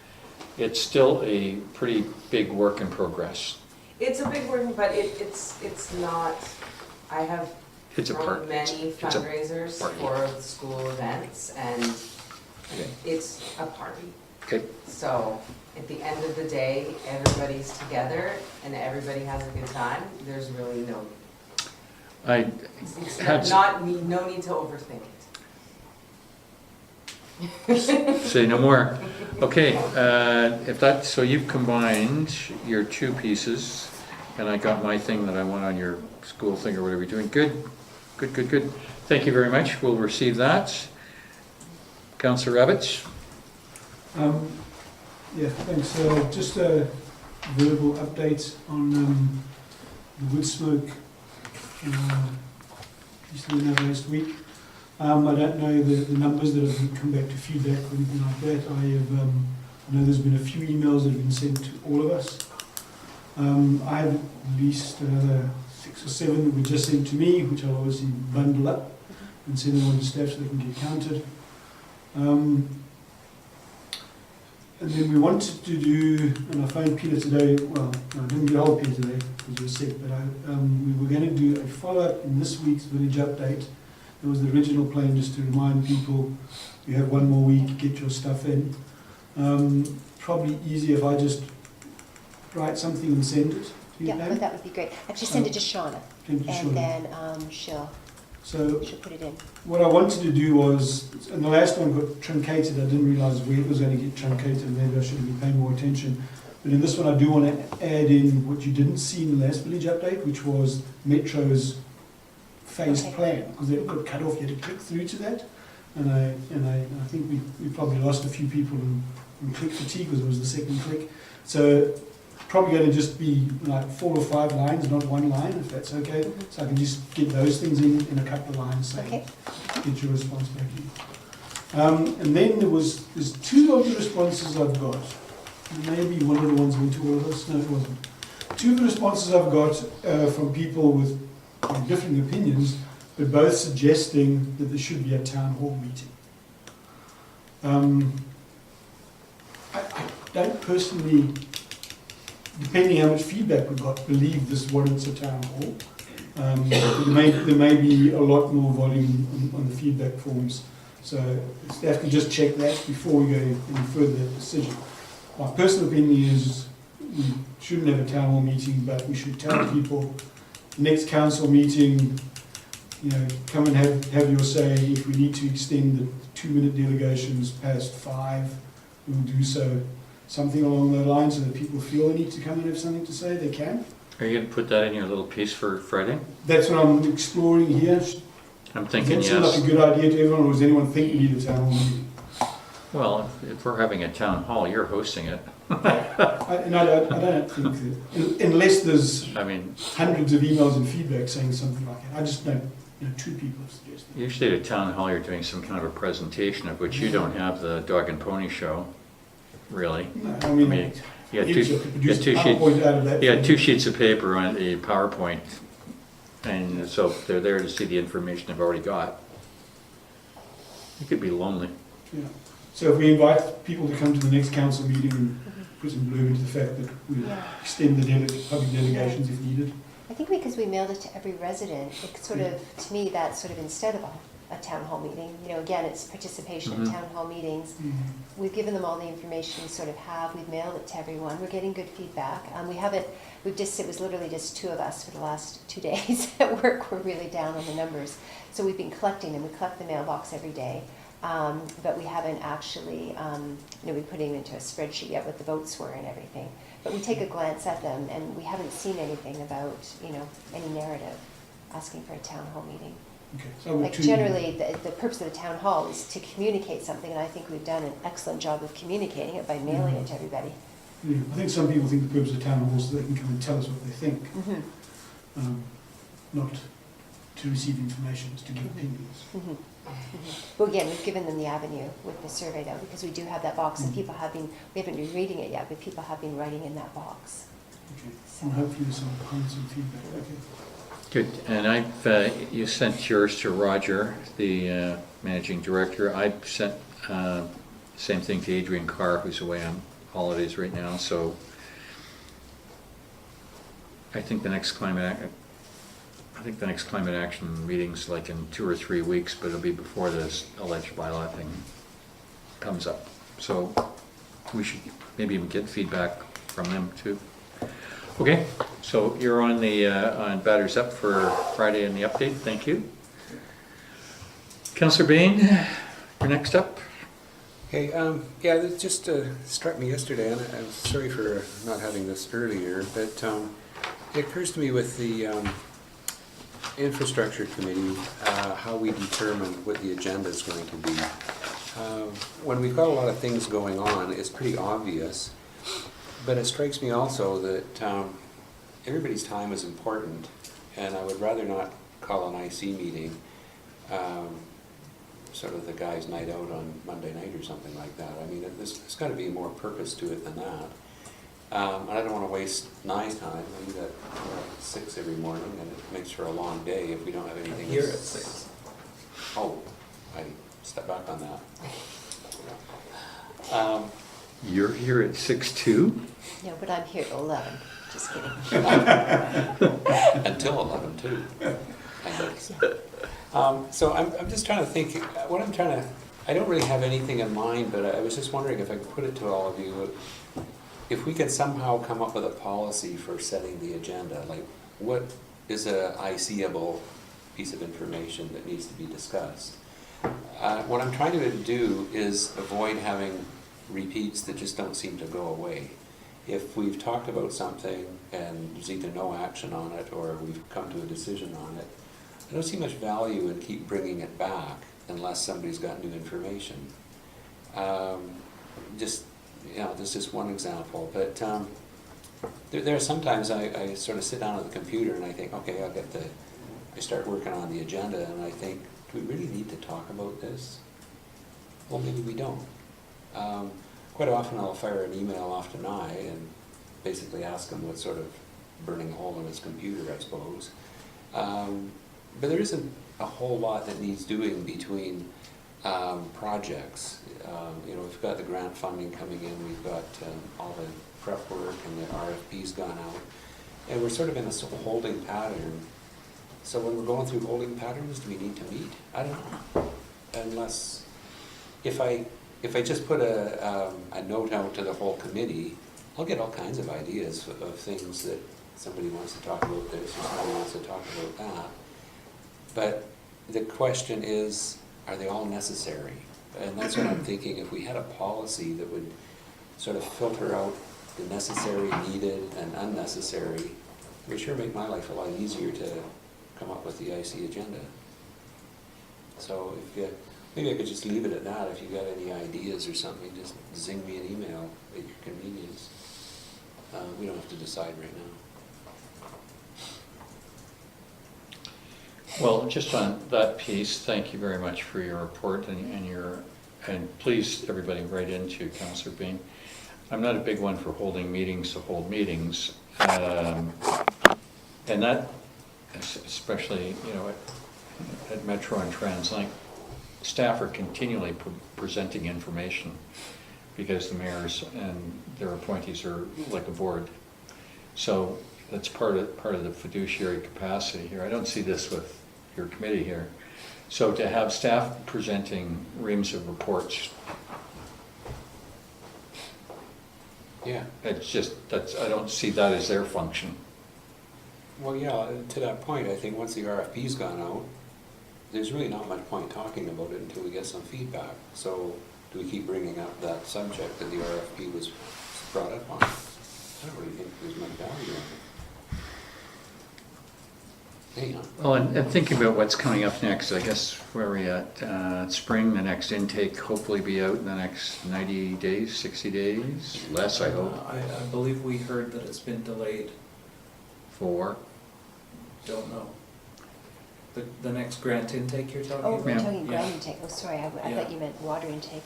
it's still a pretty big work in progress. It's a big word, but it's not, I have It's a part. thrown many It's a fundraisers party. for the school events, and Okay. it's a party. Okay, So, at the end of the day, everybody's together and everybody has a good time. There's really I it's had, no need to overthink it. say no more. Okay, if that, so you've combined your two pieces, and I got my thing that I want on your school thing or whatever you're doing. Good, good, good, good. Thank you very much, we'll receive that. Councillor Rabbits? Yeah, thanks. Just a verbal update on the wood smoke piece we had last week. I don't know the numbers that have come back to feedback or anything like that. I know there's been a few emails that have been sent to all of us. I have at least another 6 or 7 that were just sent to me, which I'll obviously bundle up and send them on to staff so they can get counted. And then we wanted to do, and I phoned Peter today, well, no, I didn't get hold of Peter today because you were sick, but we were going to do a follow-up in this week's village update. There was the original plan just to remind people, you have 1 more week, get your stuff in. Probably easier if I just write something and send it to you, Yeah, Pam? but that would be great. Actually, send it to Shauna, Send it to and Shauna. then she'll So We should put it in. what I wanted to do was, and the last one got truncated, I didn't realise where it was going to get truncated, maybe I should have been paying more attention. But in this one I do want to add in what you didn't see in the last village update, which was Metro's phased Okay. plan, because it got cut off, you had to click through to that. And I think we probably lost a few people in click fatigue because it was the second click. So probably going to just be like 4 or 5 lines, not one line, if that's okay. So I can just get those things in a couple of lines, saying, Okay. get your response back in. And then there's 2 of the responses I've got. Maybe one of the ones went to all of us. No, it wasn't. 2 of the responses I've got from people with differing opinions, but both suggesting that there should be a town hall meeting. I don't personally, depending how much feedback we got, believe this warrants a town hall. There may be a lot more volume on the feedback forms, so staff can just check that before we go any further decision. My personal opinion is we shouldn't have a town hall meeting, but we should tell people next council meeting, come and have your say. If we need to extend the 2-minute delegations past 5, we'll do so. Something along those lines, so that people feel they need to come and have something to say, they can. Are you going to put that in your little piece for Friday? That's what I'm exploring here. I'm thinking Does that seem like a yes. good idea to everyone, or does anyone think we need a town hall meeting? Well, if we're having a town hall, you're hosting it. I don't think that, unless there's I mean, hundreds of emails and feedback saying something like that. I just know 2 people have suggested. usually at a town hall, you're doing some kind of a presentation of which you don't have the dog and pony show, really. No, I I mean, mean, you got you two, could you produce got a two sheets. PowerPoint out of that. You got 2 sheets of paper on a PowerPoint, and so they're there to see the information they've already got. You could be lonely. Yeah. So if we invite people to come to the next council meeting and put some blue into the fact that we Yeah. extend the public delegations if needed. I think because we mailed it to every resident, it sort of, to me, that's sort of instead of a town hall meeting. Again, it's participation in Mhm. town hall meetings. We've given them all the information we sort of have. We've mailed it to everyone. We're getting good feedback. It was literally just 2 of us for the last 2 days at work. We're really down on the numbers. So we've been collecting them. We collect the mailbox every day. But we haven't actually, we put them into a spreadsheet yet what the votes were and everything. But we take a glance at them and we haven't seen anything about, any narrative asking for a town hall meeting. Okay. So Like generally, the purpose of the town hall is to communicate something, and I think we've done an excellent job of communicating it by mailing it to everybody. Yeah, I think some people think the purpose of town hall is so they can come and tell us what they think, not to receive information, it's to give opinions. But again, we've given them the avenue with the survey though, because we do have that box, and we haven't been reading it yet, but people have been writing in that box. Okay. And hopefully there's some comments and feedback. Okay. Good, and you sent yours to Roger, the managing director. I sent same thing to Adrian Carr, who's away on holidays right now. So I think the next climate action meeting's like in 2 or 3 weeks, but it'll be before this alleged bylaw thing comes up. So we should maybe even get feedback from them too. Okay, so you're on the on batters up for Friday in the update. Thank you. Councillor Bain, you're next up. Hey, yeah, it just struck me yesterday, and I'm sorry for not having this earlier, but it occurs to me with the infrastructure committee, how we determine what the agenda is going to be. When we've got a lot of things going on, it's pretty obvious, but it strikes me also that everybody's time is important, and I would rather not call an IC meeting sort of the guy's night out on Monday night or something like that. I mean, there's got to be more purpose to it than that. And I don't want to waste Nye's time. I meet at 6 every morning, and it makes for a long day if we don't have anything. Here at 6. Oh, I step back on that. You're here at 6:02. No, but I'm here at 11, just kidding. Until 11 too. I noticed. So I'm just trying to think, I don't really have anything in mind, but I was just wondering if I could put it to all of you, if we could somehow come up with a policy for setting the agenda, like what is a IC-able piece of information that needs to be discussed. What I'm trying to do is avoid having repeats that just don't seem to go away. If we've talked about something and there's either no action on it or we've come to a decision on it, I don't see much value in keep bringing it back unless somebody's got new information. Just, you know, this is one example, but there are sometimes I sort of sit down at the computer and I think, okay, I start working on the agenda and I think, do we really need to talk about this? Well, maybe we don't. Quite often I'll fire an email off to Nye and basically ask him what's sort of burning a hole in his computer, I suppose. But there isn't a whole lot that needs doing between projects. You know, we've got the grant funding coming in, we've got all the prep work and the RFP's gone out, and we're sort of in a sort of holding pattern. So when we're going through holding patterns, do we need to meet? I don't know. Unless, if I just put a note out to the whole committee, I'll get all kinds of ideas of things that somebody wants to talk about this or somebody wants to talk about that. But the question is, are they all necessary? And that's what I'm thinking. If we had a policy that would sort of filter out the necessary, needed, and unnecessary, it would sure make my life a lot easier to come up with the IC agenda. So if you, maybe I could just leave it at that. If you got any ideas or something, just zing me an email at your convenience. We don't have to decide right now. Well, just on that piece, thank you very much for your report and please, everybody, write into Councillor Bean. I'm not a big one for holding meetings to hold meetings, and that, especially, you know, at Metro and TransLink, staff are continually presenting information because the mayors and their appointees are like a board. So that's part of the fiduciary capacity here. I don't see this with your committee here. So to have staff presenting reams of reports, Yeah. it's just, I don't see that as their function. Well, yeah, to that point, I think once the RFP's gone out, there's really not much point talking about it until we get some feedback. So do we keep bringing up that subject that the RFP was brought up on? I don't really think there's much value in it. Hang on. Well, and thinking about what's coming up next, I guess where are we at? Spring, the next intake hopefully be out in the next 90 days, 60 days, less I hope. I believe we heard that it's been delayed. For? Don't know. The next grant intake you're talking Oh, about? we're Yeah. talking Yeah. ground intake. Oh, sorry, I Yeah. thought you meant water intake.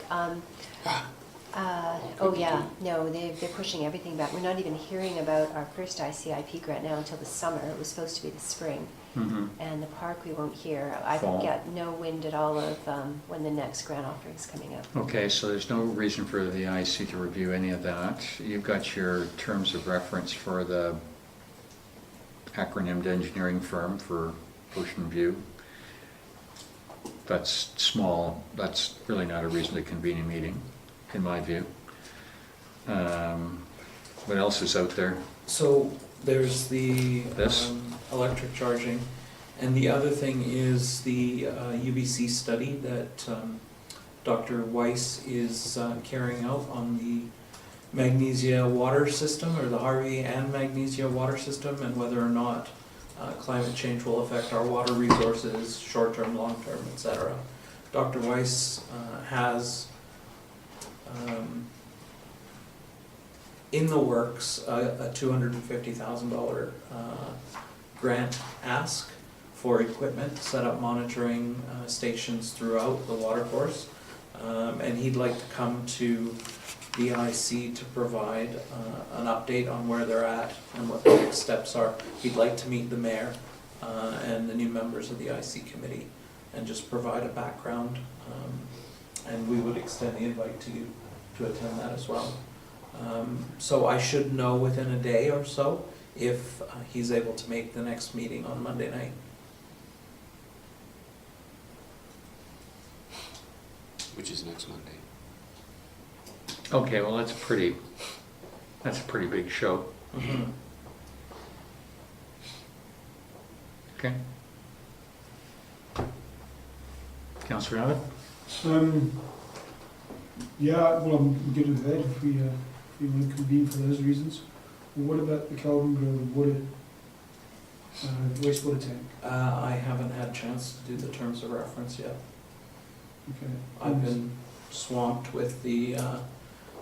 Oh, yeah, no, they're pushing everything back. We're not even hearing about our first ICIP grant now until the summer. It was supposed to be the spring. Mm-hmm. And the park we won't hear. I Fall. get no wind at all of when the next grant offering is coming up. Okay, so there's no reason for the IC to review any of that. You've got your terms of reference for the acronymed engineering firm for Ocean View. That's small. That's really not a reason to convene a meeting, in my view. What else is out there? So there's the This? electric charging, and the other thing is the UBC study that Dr. Weiss is carrying out on the Magnesia water system, or the Harvey and Magnesia water system, and whether or not climate change will affect our water resources, short-term, long-term, etc. Dr. Weiss has in the works a $250,000 grant ask for equipment, set up monitoring stations throughout the watercourse. And he'd like to come to the IC to provide an update on where they're at and what the next steps are. He'd like to meet the mayor and the new members of the IC committee and just provide a background. And we would extend the invite to you to attend that as well. So I should know within a day or so if he's able to make the next meeting on Monday night. Which is next Monday. Okay, well that's a pretty big show. Mm-hmm. Okay. Councillor Abbott? Yeah, well, I'm good with that if we want to convene for those reasons. What about the Calvin Grove water, wastewater tank? I haven't had a chance to do the terms of reference yet. Okay. I've been swamped with the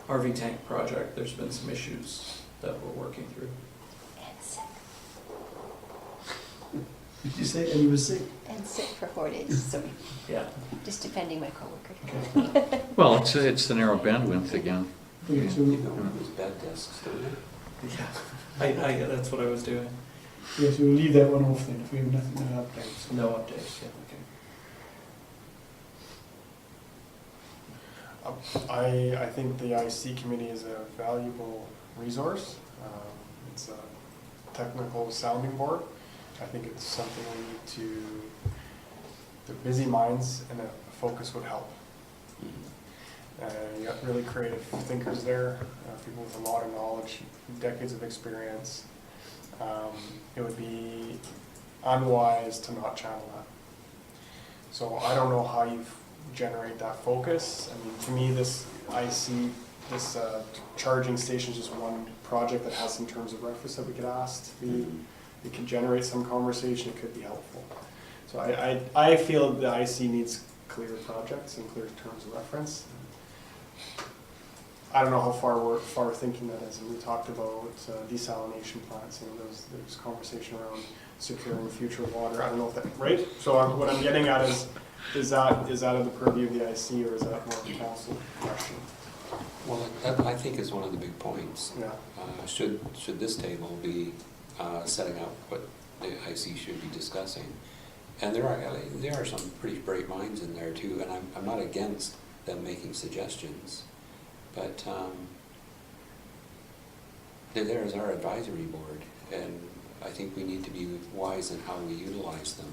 RV tank project. There's been some issues that we're working through. And sick. Did you say, and you were sick? And sick for 4 days, so Yeah. just defending my coworker. Okay. Well, it's the narrow bandwidth again. Okay, so, You know, those bed desks, don't you? Yeah. That's what I was doing. yeah, so we'll leave that one off then, if we have nothing, no updates. No updates yet. Okay. I think the IC committee is a valuable resource. It's a technical sounding board. I think it's something we need to, the busy minds and a focus would help. You got really creative thinkers there, people with a lot of knowledge, decades of experience. It would be unwise to not channel that. So I don't know how you generate that focus. I mean, to me, I see this charging station is just one project that has some terms of reference that we could ask to be, it could generate some conversation, it could be helpful. So I feel the IC needs clear projects and clear terms of reference. I don't know how far we're thinking that is, and we talked about desalination plants, and there's conversation around securing future water. I don't know if that, right? So what I'm getting at is that in the purview of the IC, or is that more of a council question? Well, that I think is one of the big points. Yeah. Should this table be setting up what the IC should be discussing? And there are some pretty bright minds in there too, and I'm not against them making suggestions, but they're there as our advisory board, and I think we need to be wise in how we utilize them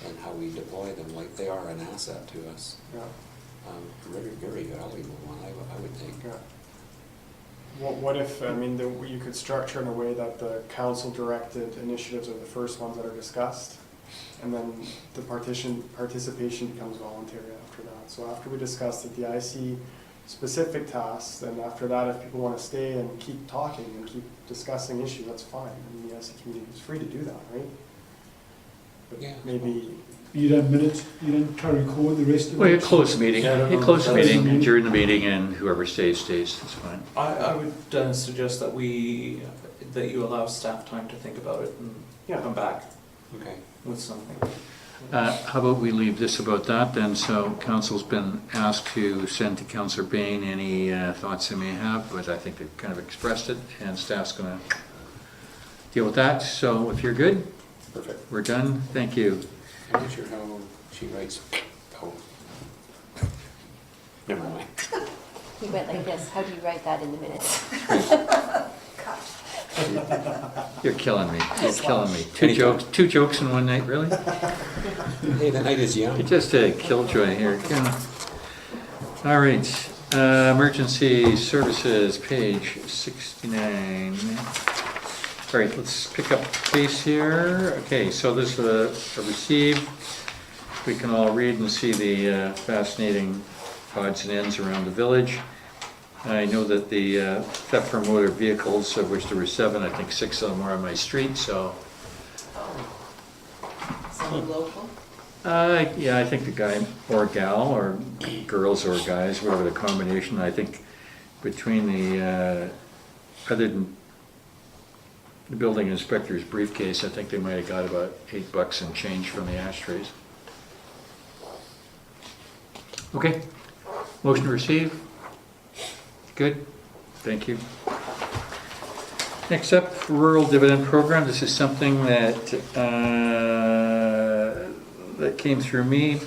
and how we deploy them, like they are an asset to us. Yeah. Very, very valuable one, I would think. Yeah. What if, I mean, you could structure in a way that the council-directed initiatives are the first ones that are discussed, and then the participation becomes voluntary after that. So after we discussed it, the IC specific tasks, then after that, if people want to stay and keep talking and keep discussing issues, that's fine. I mean, the IC community is free to do that, right? But Yeah. maybe. You don't try to record the rest of it? Well, you close the meeting, Yeah, you close the that's- meeting, adjourn the meeting, and whoever stays, stays, that's fine. I would suggest that you allow staff time to think about it and Yeah. come back Okay. with something. How about we leave this about that then? So council's been asked to send to Councillor Bain any thoughts they may have, but I think they've kind of expressed it, and staff's going to deal with that. So if you're good, Perfect. we're done. Thank you. I'm not sure how she writes. Oh. Never mind. He went like this, how do you write that in the minutes? You're killing me. You're killing me. Two jokes in one night, really? Hey, the night is young. You're just a killjoy here. All right. Emergency services, page 69. All right, let's pick up the pace here. Okay, so this is a receive. We can all read and see the fascinating odds and ends around the village. I know that the theft from motor vehicles, of which there were 7, I think 6 of them were on my street, so. Someone local? Yeah, I think the guy or gal or girls or guys, whatever the combination, I think between the, other than the building inspector's briefcase, I think they might have got about $8 and change from the ashtrays. Okay, motion to receive. Good, thank you. Next up, rural dividend program. This is something that that came through me.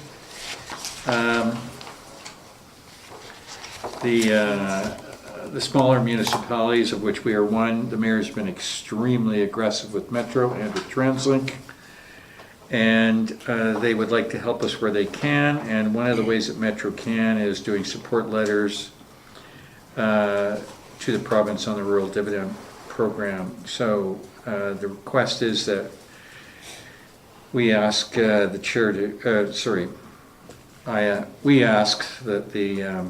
The smaller municipalities, of which we are one, the mayor's been extremely aggressive with Metro and with TransLink, and they would like to help us where they can. And one of the ways that Metro can is doing support letters to the province on the rural dividend program. So the request is that we ask the chair to, we ask that the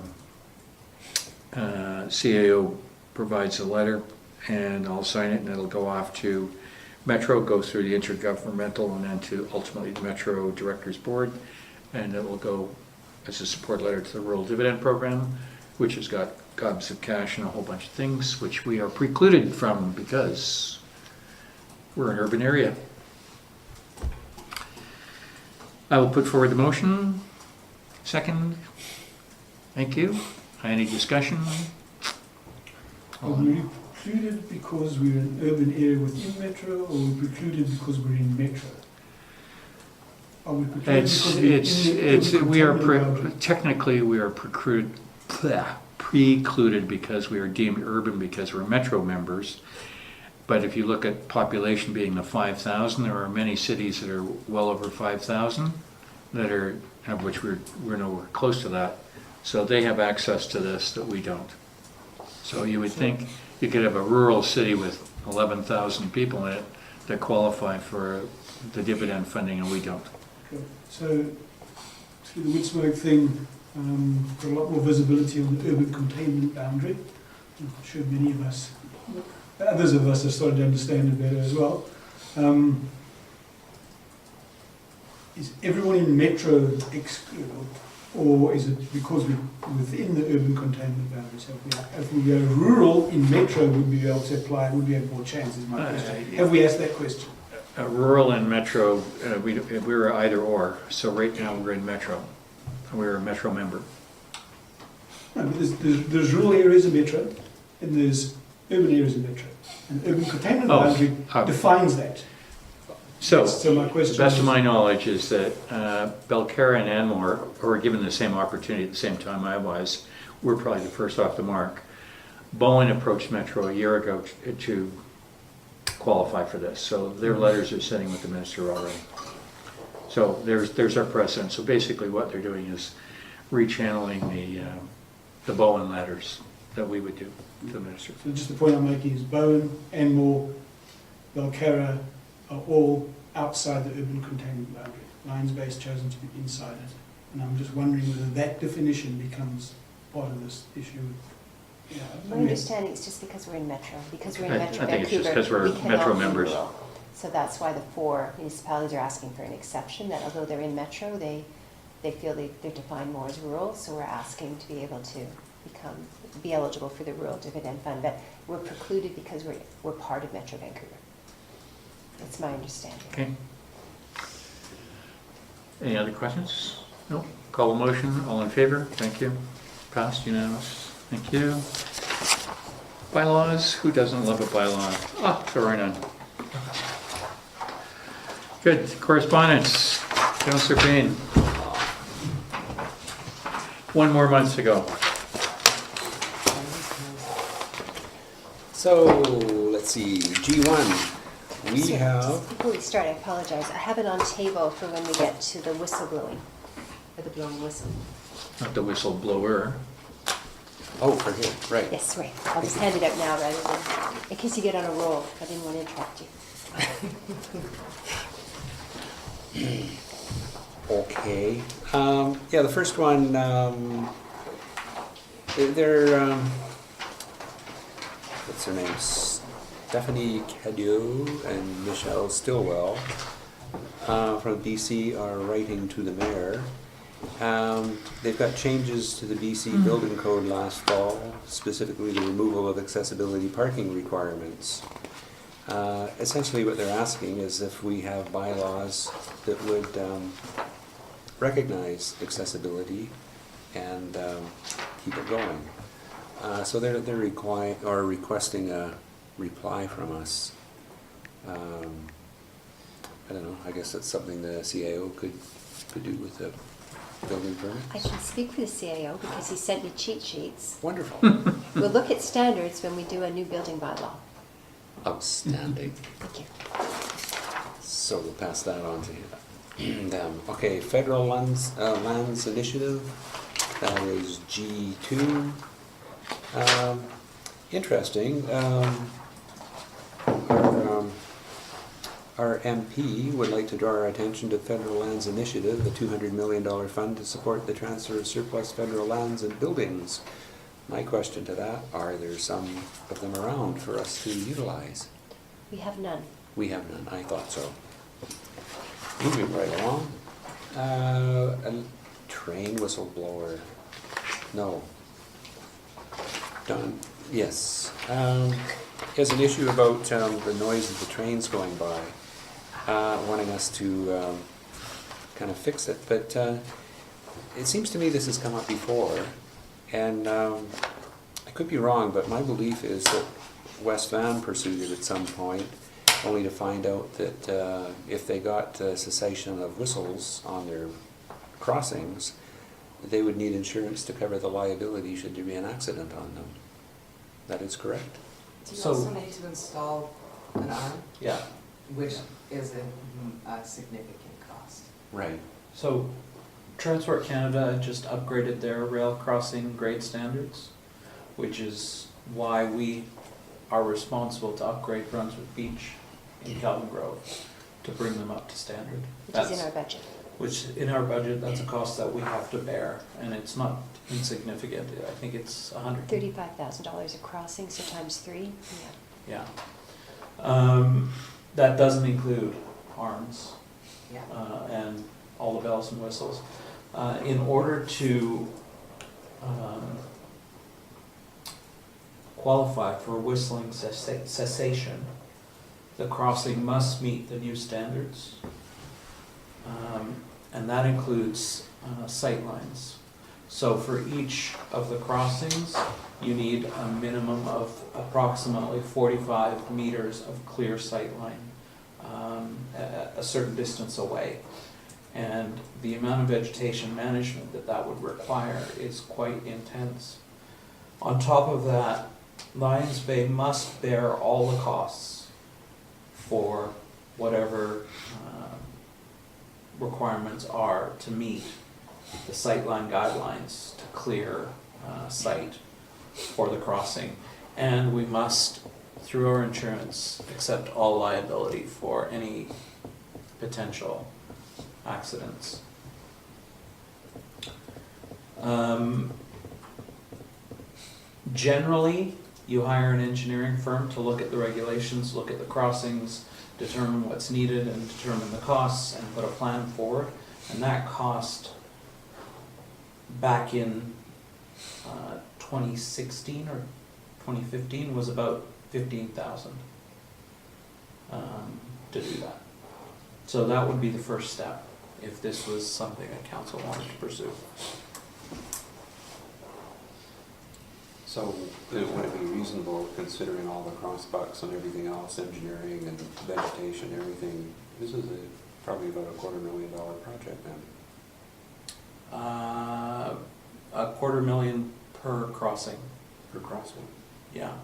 CAO provides a letter, and I'll sign it, and it'll go off to Metro, go through the intergovernmental, and then to ultimately the Metro Directors Board, and it will go as a support letter to the Rural Dividend Program, which has got gobs of cash and a whole bunch of things, which we are precluded from because we're an urban area. I will put forward the motion. Second. Thank you. Any discussion? Are we precluded because we're an urban area within Metro, or are we precluded because we're in Metro? Are we precluded because we're in the urban we are containment boundary? technically we are precluded because we are deemed urban because we're Metro members. But if you look at population being the 5,000, there are many cities that are well over 5,000 that are, of which we're nowhere close to that. So they have access to this that we don't. So you would think you could have a rural city with 11,000 people in it that qualify for the dividend funding, and we don't. Okay. So, through the Woodsmoke thing, got a lot more visibility on the urban containment boundary. I'm sure many of us, others of us, have started to understand it better as well. Is everyone in Metro excluded, or is it because we're within the urban containment boundaries? If we go rural in Metro, would we be able to apply, would we have more chance, is my question. Have we asked that question? Rural and Metro, we're either or. So right now we're in Metro. We're a Metro member. No, but there's rural areas in Metro, and there's urban areas in Metro. And urban containment boundary defines that. So my question the best of is- my knowledge is that Belcarra and Anmore, who were given the same opportunity at the same time I was, were probably the first off the mark. Bowen approached Metro a year ago to qualify for this. So their letters are sitting with the minister already. So there's our precedent. So basically what they're doing is rechanneling the Bowen letters that we would do to the minister. So just the point I'm making is Bowen, Anmore, Belcarra are all outside the urban containment boundary. Lions Bay's chosen to be inside it. And I'm just wondering whether that definition becomes part of this issue. Yeah, My understanding is just because we're in Metro, because we're in I Metro think it's just Vancouver, because we're we cannot Metro be members. rural. So that's why the 4 municipalities are asking for an exception, that although they're in Metro, they feel they're defined more as rural, so we're asking to be able to be eligible for the rural dividend fund, but we're precluded because we're part of Metro Vancouver. That's my understanding. Okay. Any other questions? No? Call a motion. All in favor? Thank you. Passed, unanimous. Thank you. Bylaws? Who doesn't love a bylaw? Ah, there are none. Good. Correspondence. Councillor Payne. 1 more month to go. So, let's see, G1, we So, have, just before we start, I apologize. I have it on table for when we get to the whistle blowing, or the blowing whistle. Not the whistleblower. oh, for here, right. Yes, right. I'll just hand it out now rather than, in case you get on a roll. I didn't want to interrupt you. Okay, yeah, the first one, they're, what's their name? Stephanie Cadio and Michelle Stillwell from BC are writing to the mayor. They've got changes to the BC building code last fall, specifically the removal of accessibility parking requirements. Essentially what they're asking is if we have bylaws that would recognize accessibility and keep it going. So they're requesting a reply from us. I don't know, I guess that's something the CAO could do with the building permit. I can speak for the CAO because he sent me cheat sheets. Wonderful. We'll look at standards when we do a new building bylaw. Outstanding. Thank you. So we'll pass that on to them. Okay, Federal Lands Initiative, that is G2. our MP would like to draw our attention to Federal Lands Initiative, the $200 million fund to support the transfer of surplus federal lands and buildings. My question to that, are there some of them around for us to utilize? We have none. We have none, I thought so. Moving right along. A train whistleblower. No. Done. Yes. There's an issue about the noise of the trains going by, wanting us to kind of fix it. But it seems to me this has come up before, and I could be wrong, but my belief is that West Van pursued it at some point, only to find out that if they got cessation of whistles on their crossings, they would need insurance to cover the liability should there be an accident on them. That is correct? Do you So- also need to install an arm, Yeah. which is a significant cost? Right. So Transport Canada just upgraded their rail crossing grade standards, which is why we are responsible to upgrade Brunswick Beach in Calvin Grove to bring them up to standard. Which is in our budget. Which in our budget, that's a cost that we have to bear, and it's not insignificant. I think it's $35,000 a crossing, so times 3. Yeah. Yeah. That doesn't include arms Yeah. and all the bells and whistles. In order to qualify for whistling cessation, the crossing must meet the new standards. And that includes sight lines. So for each of the crossings, you need a minimum of approximately 45 meters of clear sight line a certain distance away. And the amount of vegetation management that that would require is quite intense. On top of that, Lions Bay must bear all the costs for whatever requirements are to meet the sightline guidelines to clear site for the crossing. And we must, through our insurance, accept all liability for any potential accidents. Generally, you hire an engineering firm to look at the regulations, look at the crossings, determine what's needed and determine the costs and put a plan forward. And that cost back in 2016 or 2015 was about $15,000 to do that. So that would be the first step if this was something that council wanted to pursue. So would it be reasonable, considering all the crossbucks and everything else, engineering and vegetation, everything, this is probably about a $250,000 project then? $250,000 per crossing. Per crossing? Yeah,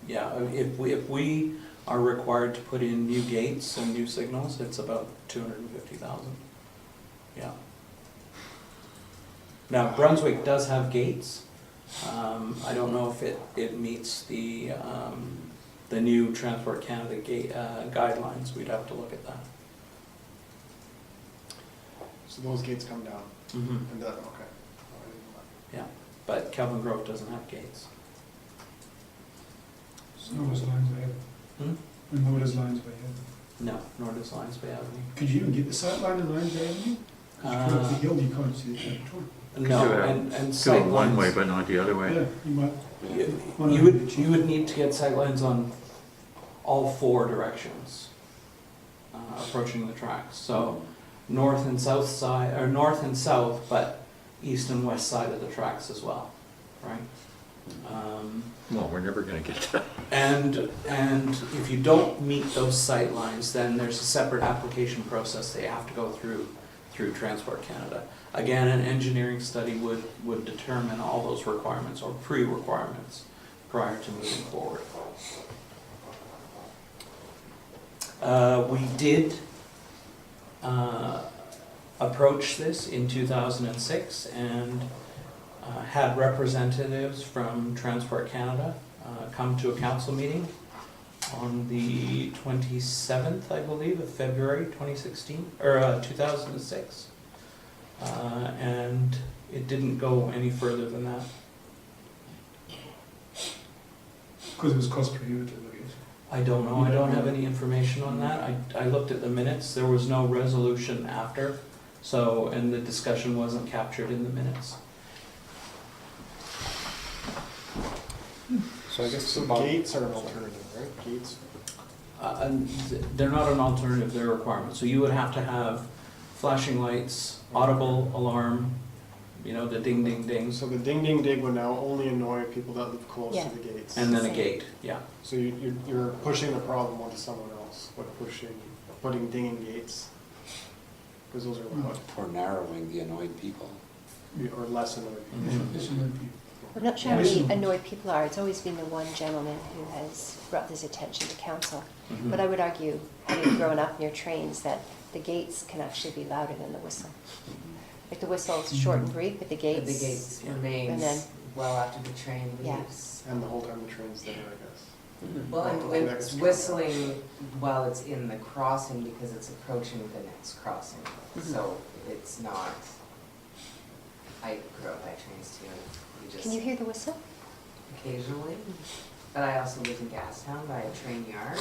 yeah. If we are required to put in new gates and new signals, it's about $250,000. Yeah. Now Brunswick does have gates. I don't know if it meets the new Transport Canada gate guidelines. We'd have to look at that. So those gates come down, Mm-hmm. and that, okay. Yeah, but Calvin Grove doesn't have gates. Nor does Lions Bay have. Hmm? And nor does Lions Bay have. No, nor does Lions Bay Avenue. Could you even get the sight line in Lions Bay Avenue? Because you put up the hill, you can't see the tractor. No, and sight Go one way, lines. but not the other way. Yeah, you might. You would need to get sight lines on all 4 directions approaching the tracks. So north and south side, or north and south, but east and west side of the tracks as well, right? Well, we're never gonna get that. And if you don't meet those sight lines, then there's a separate application process they have to go through Transport Canada. Again, an engineering study would determine all those requirements or pre-requirements prior to moving forward. We did approach this in 2006 and had representatives from Transport Canada come to a council meeting on the 27th, I believe, of February 2016, or 2006. And it didn't go any further than that. Because it was cost prohibitive, I guess. I don't know, I don't have any information on that. I looked at the minutes, there was no resolution after, so, and the discussion wasn't captured in the minutes. So I guess So the bottom- gates are an alternative, right? Gates. And they're not an alternative, they're a requirement. So you would have to have flashing lights, audible alarm, you know, the ding, ding, ding, So the ding ding dig would now only annoy people that live close Yeah. to the gates. and then a Same. gate, yeah. So you're pushing the problem onto someone else, but putting dinging gates, because those are loud, or narrowing the annoyed people. or less annoying people. Mhm. Listen to people. I'm not sure how many annoyed people are. It's always been the one gentleman who has brought this attention to council. Mhm. But I would argue, having grown up near trains, that the gates can actually be louder than the whistle. Like the whistle's short and brief, but the But gates. the gates And remains then- well after the train Yeah. leaves. And the whole time the train's there, I guess. Well, and Like it's extra. whistling while it's in the crossing because it's approaching the next crossing. Mhm. So it's not, I grew up by trains too, and you Can you just hear the whistle? occasionally. But I also lived in Gastown by a train yard.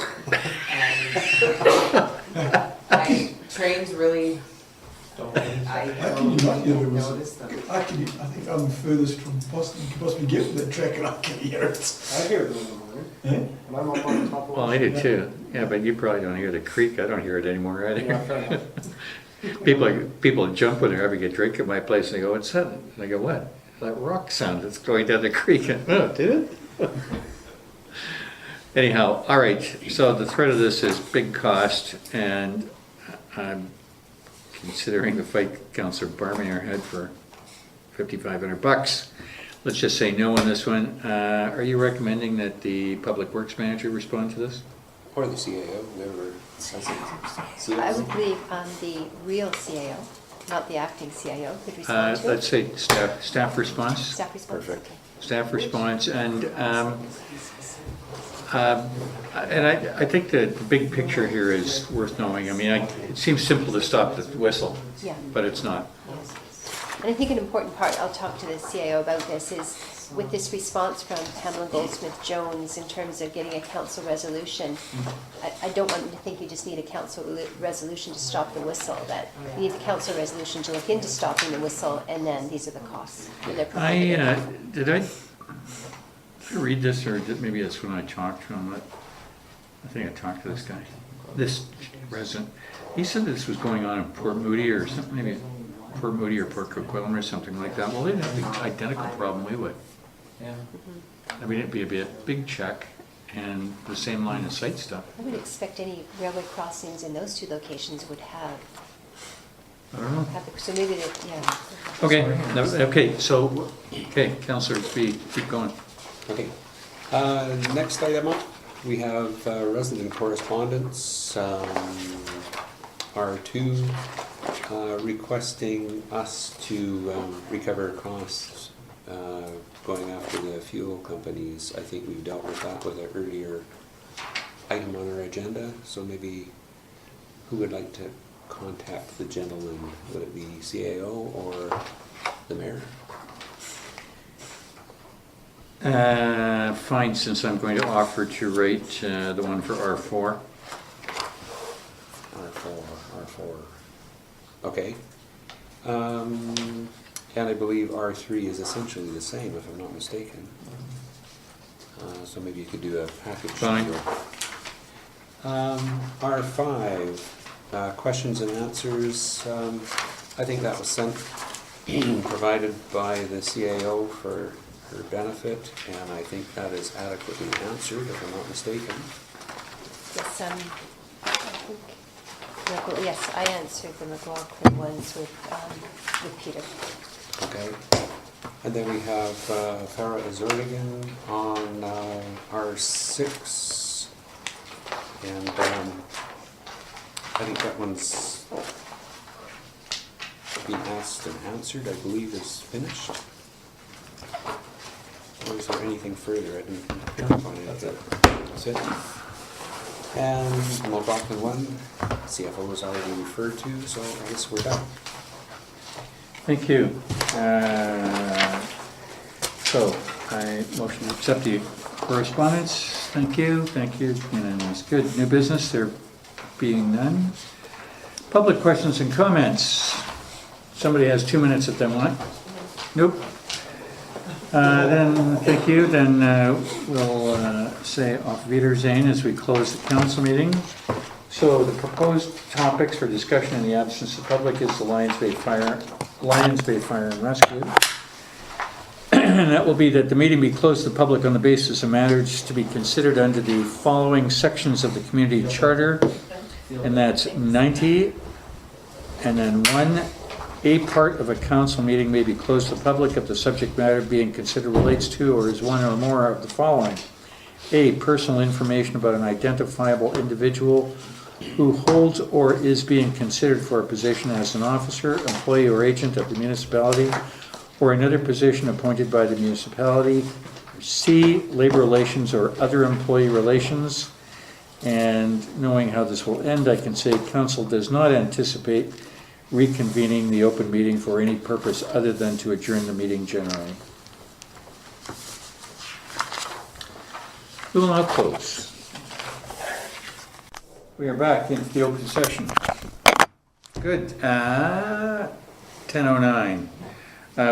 And trains really, Don't I How can you not hear the don't whistle? notice them. I think I'm the furthest from Boston, you could possibly get with that track and I can hear it. I hear them in the morning, Eh? and I'm up on the top of. Well, I do too. Yeah, but you probably don't hear the creek. I don't hear it anymore Yeah, either. fair enough. People jump when they're having a drink at my place and they go, "What's that?" And I go, "What? That rock sound that's going down the creek." Oh, did it? Anyhow, all right. So the threat of this is big cost, and I'm considering to fight Councillor Barmere head for $5,500. Let's just say no on this one. Are you recommending that the Public Works Manager respond to this? Or the CAO, whoever says it. I would believe the real CAO, not the acting CIO, could respond to Let's it. say staff response. Staff response, Perfect. okay. Staff response, and I think that the big picture here is worth knowing. I mean, it seems simple to stop the whistle, Yeah. but it's not. Yes. And I think an important part, I'll talk to the CIO about this, is with this response from Pamela Goldsmith-Jones in terms of getting a council resolution, I don't want them to think you just need a council resolution to stop the whistle, that you need the council resolution to look into stopping the whistle, and then these are the costs. And they're prohibitive. Did I read this, or maybe that's when I talked to him? I think I talked to this guy, this resident. He said this was going on in Port Moody or something, maybe Port Moody or Port Coquitlam or something like that. Well, they'd have the identical problem we would. Yeah. I mean, it'd be a big check and the same line of sight stuff. I would expect any railway crossings in those two locations would have, I don't know. so maybe they, yeah. Okay, okay, Councillor B, keep going. Okay. Next item up, we have resident correspondence. R2 requesting us to recover costs going after the fuel companies. I think we've dealt with that with an earlier item on our agenda, so maybe who would like to contact the gentleman? Would it be CAO or the mayor? Fine, since I'm going to offer to rate the one for R4. R4. Okay. And I believe R3 is essentially the same, if I'm not mistaken. So maybe you could do a package Fine. deal. R5, questions and answers. I think that was sent, provided by the CAO for her benefit, and I think that is adequately answered, if I'm not mistaken. Yes, I think, yes, I answered the McLaughlin ones with Peter. Okay. And then we have Farah Azurdigan on R6. And I think that one's been asked and answered, I believe is finished. Or is there anything further? I didn't pick up on it. That's it. And Multnomah 1, CFO was already referred to, so I guess we're done. Thank you. So I motion to accept the correspondence. Thank you, unanimous. Good, new business, there being none. Public questions and comments. Somebody has 2 minutes if they want. Nope. Then, thank you, then we'll say auf Wiedersehen as we close the council meeting. So the proposed topics for discussion in the absence of public is the Lions Bay Fire and Rescue. And that will be that the meeting be closed to the public on the basis of matters to be considered under the following sections of the community charter. And that's 90, and then 1, a part of a council meeting may be closed to the public if the subject matter being considered relates to or is one or more of the following. A, personal information about an identifiable individual who holds or is being considered for a position as an officer, employee, or agent of the municipality, or another position appointed by the municipality. C, labor relations or other employee relations. And knowing how this will end, I can say council does not anticipate reconvening the open meeting for any purpose other than to adjourn the meeting generally. We will now close. We are back into the open session. Good. 10:09.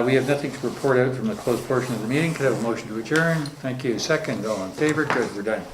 We have nothing to report out from the closed portion of the meeting. Could I have a motion to adjourn? Thank you. Second, all in favor? Good, we're done.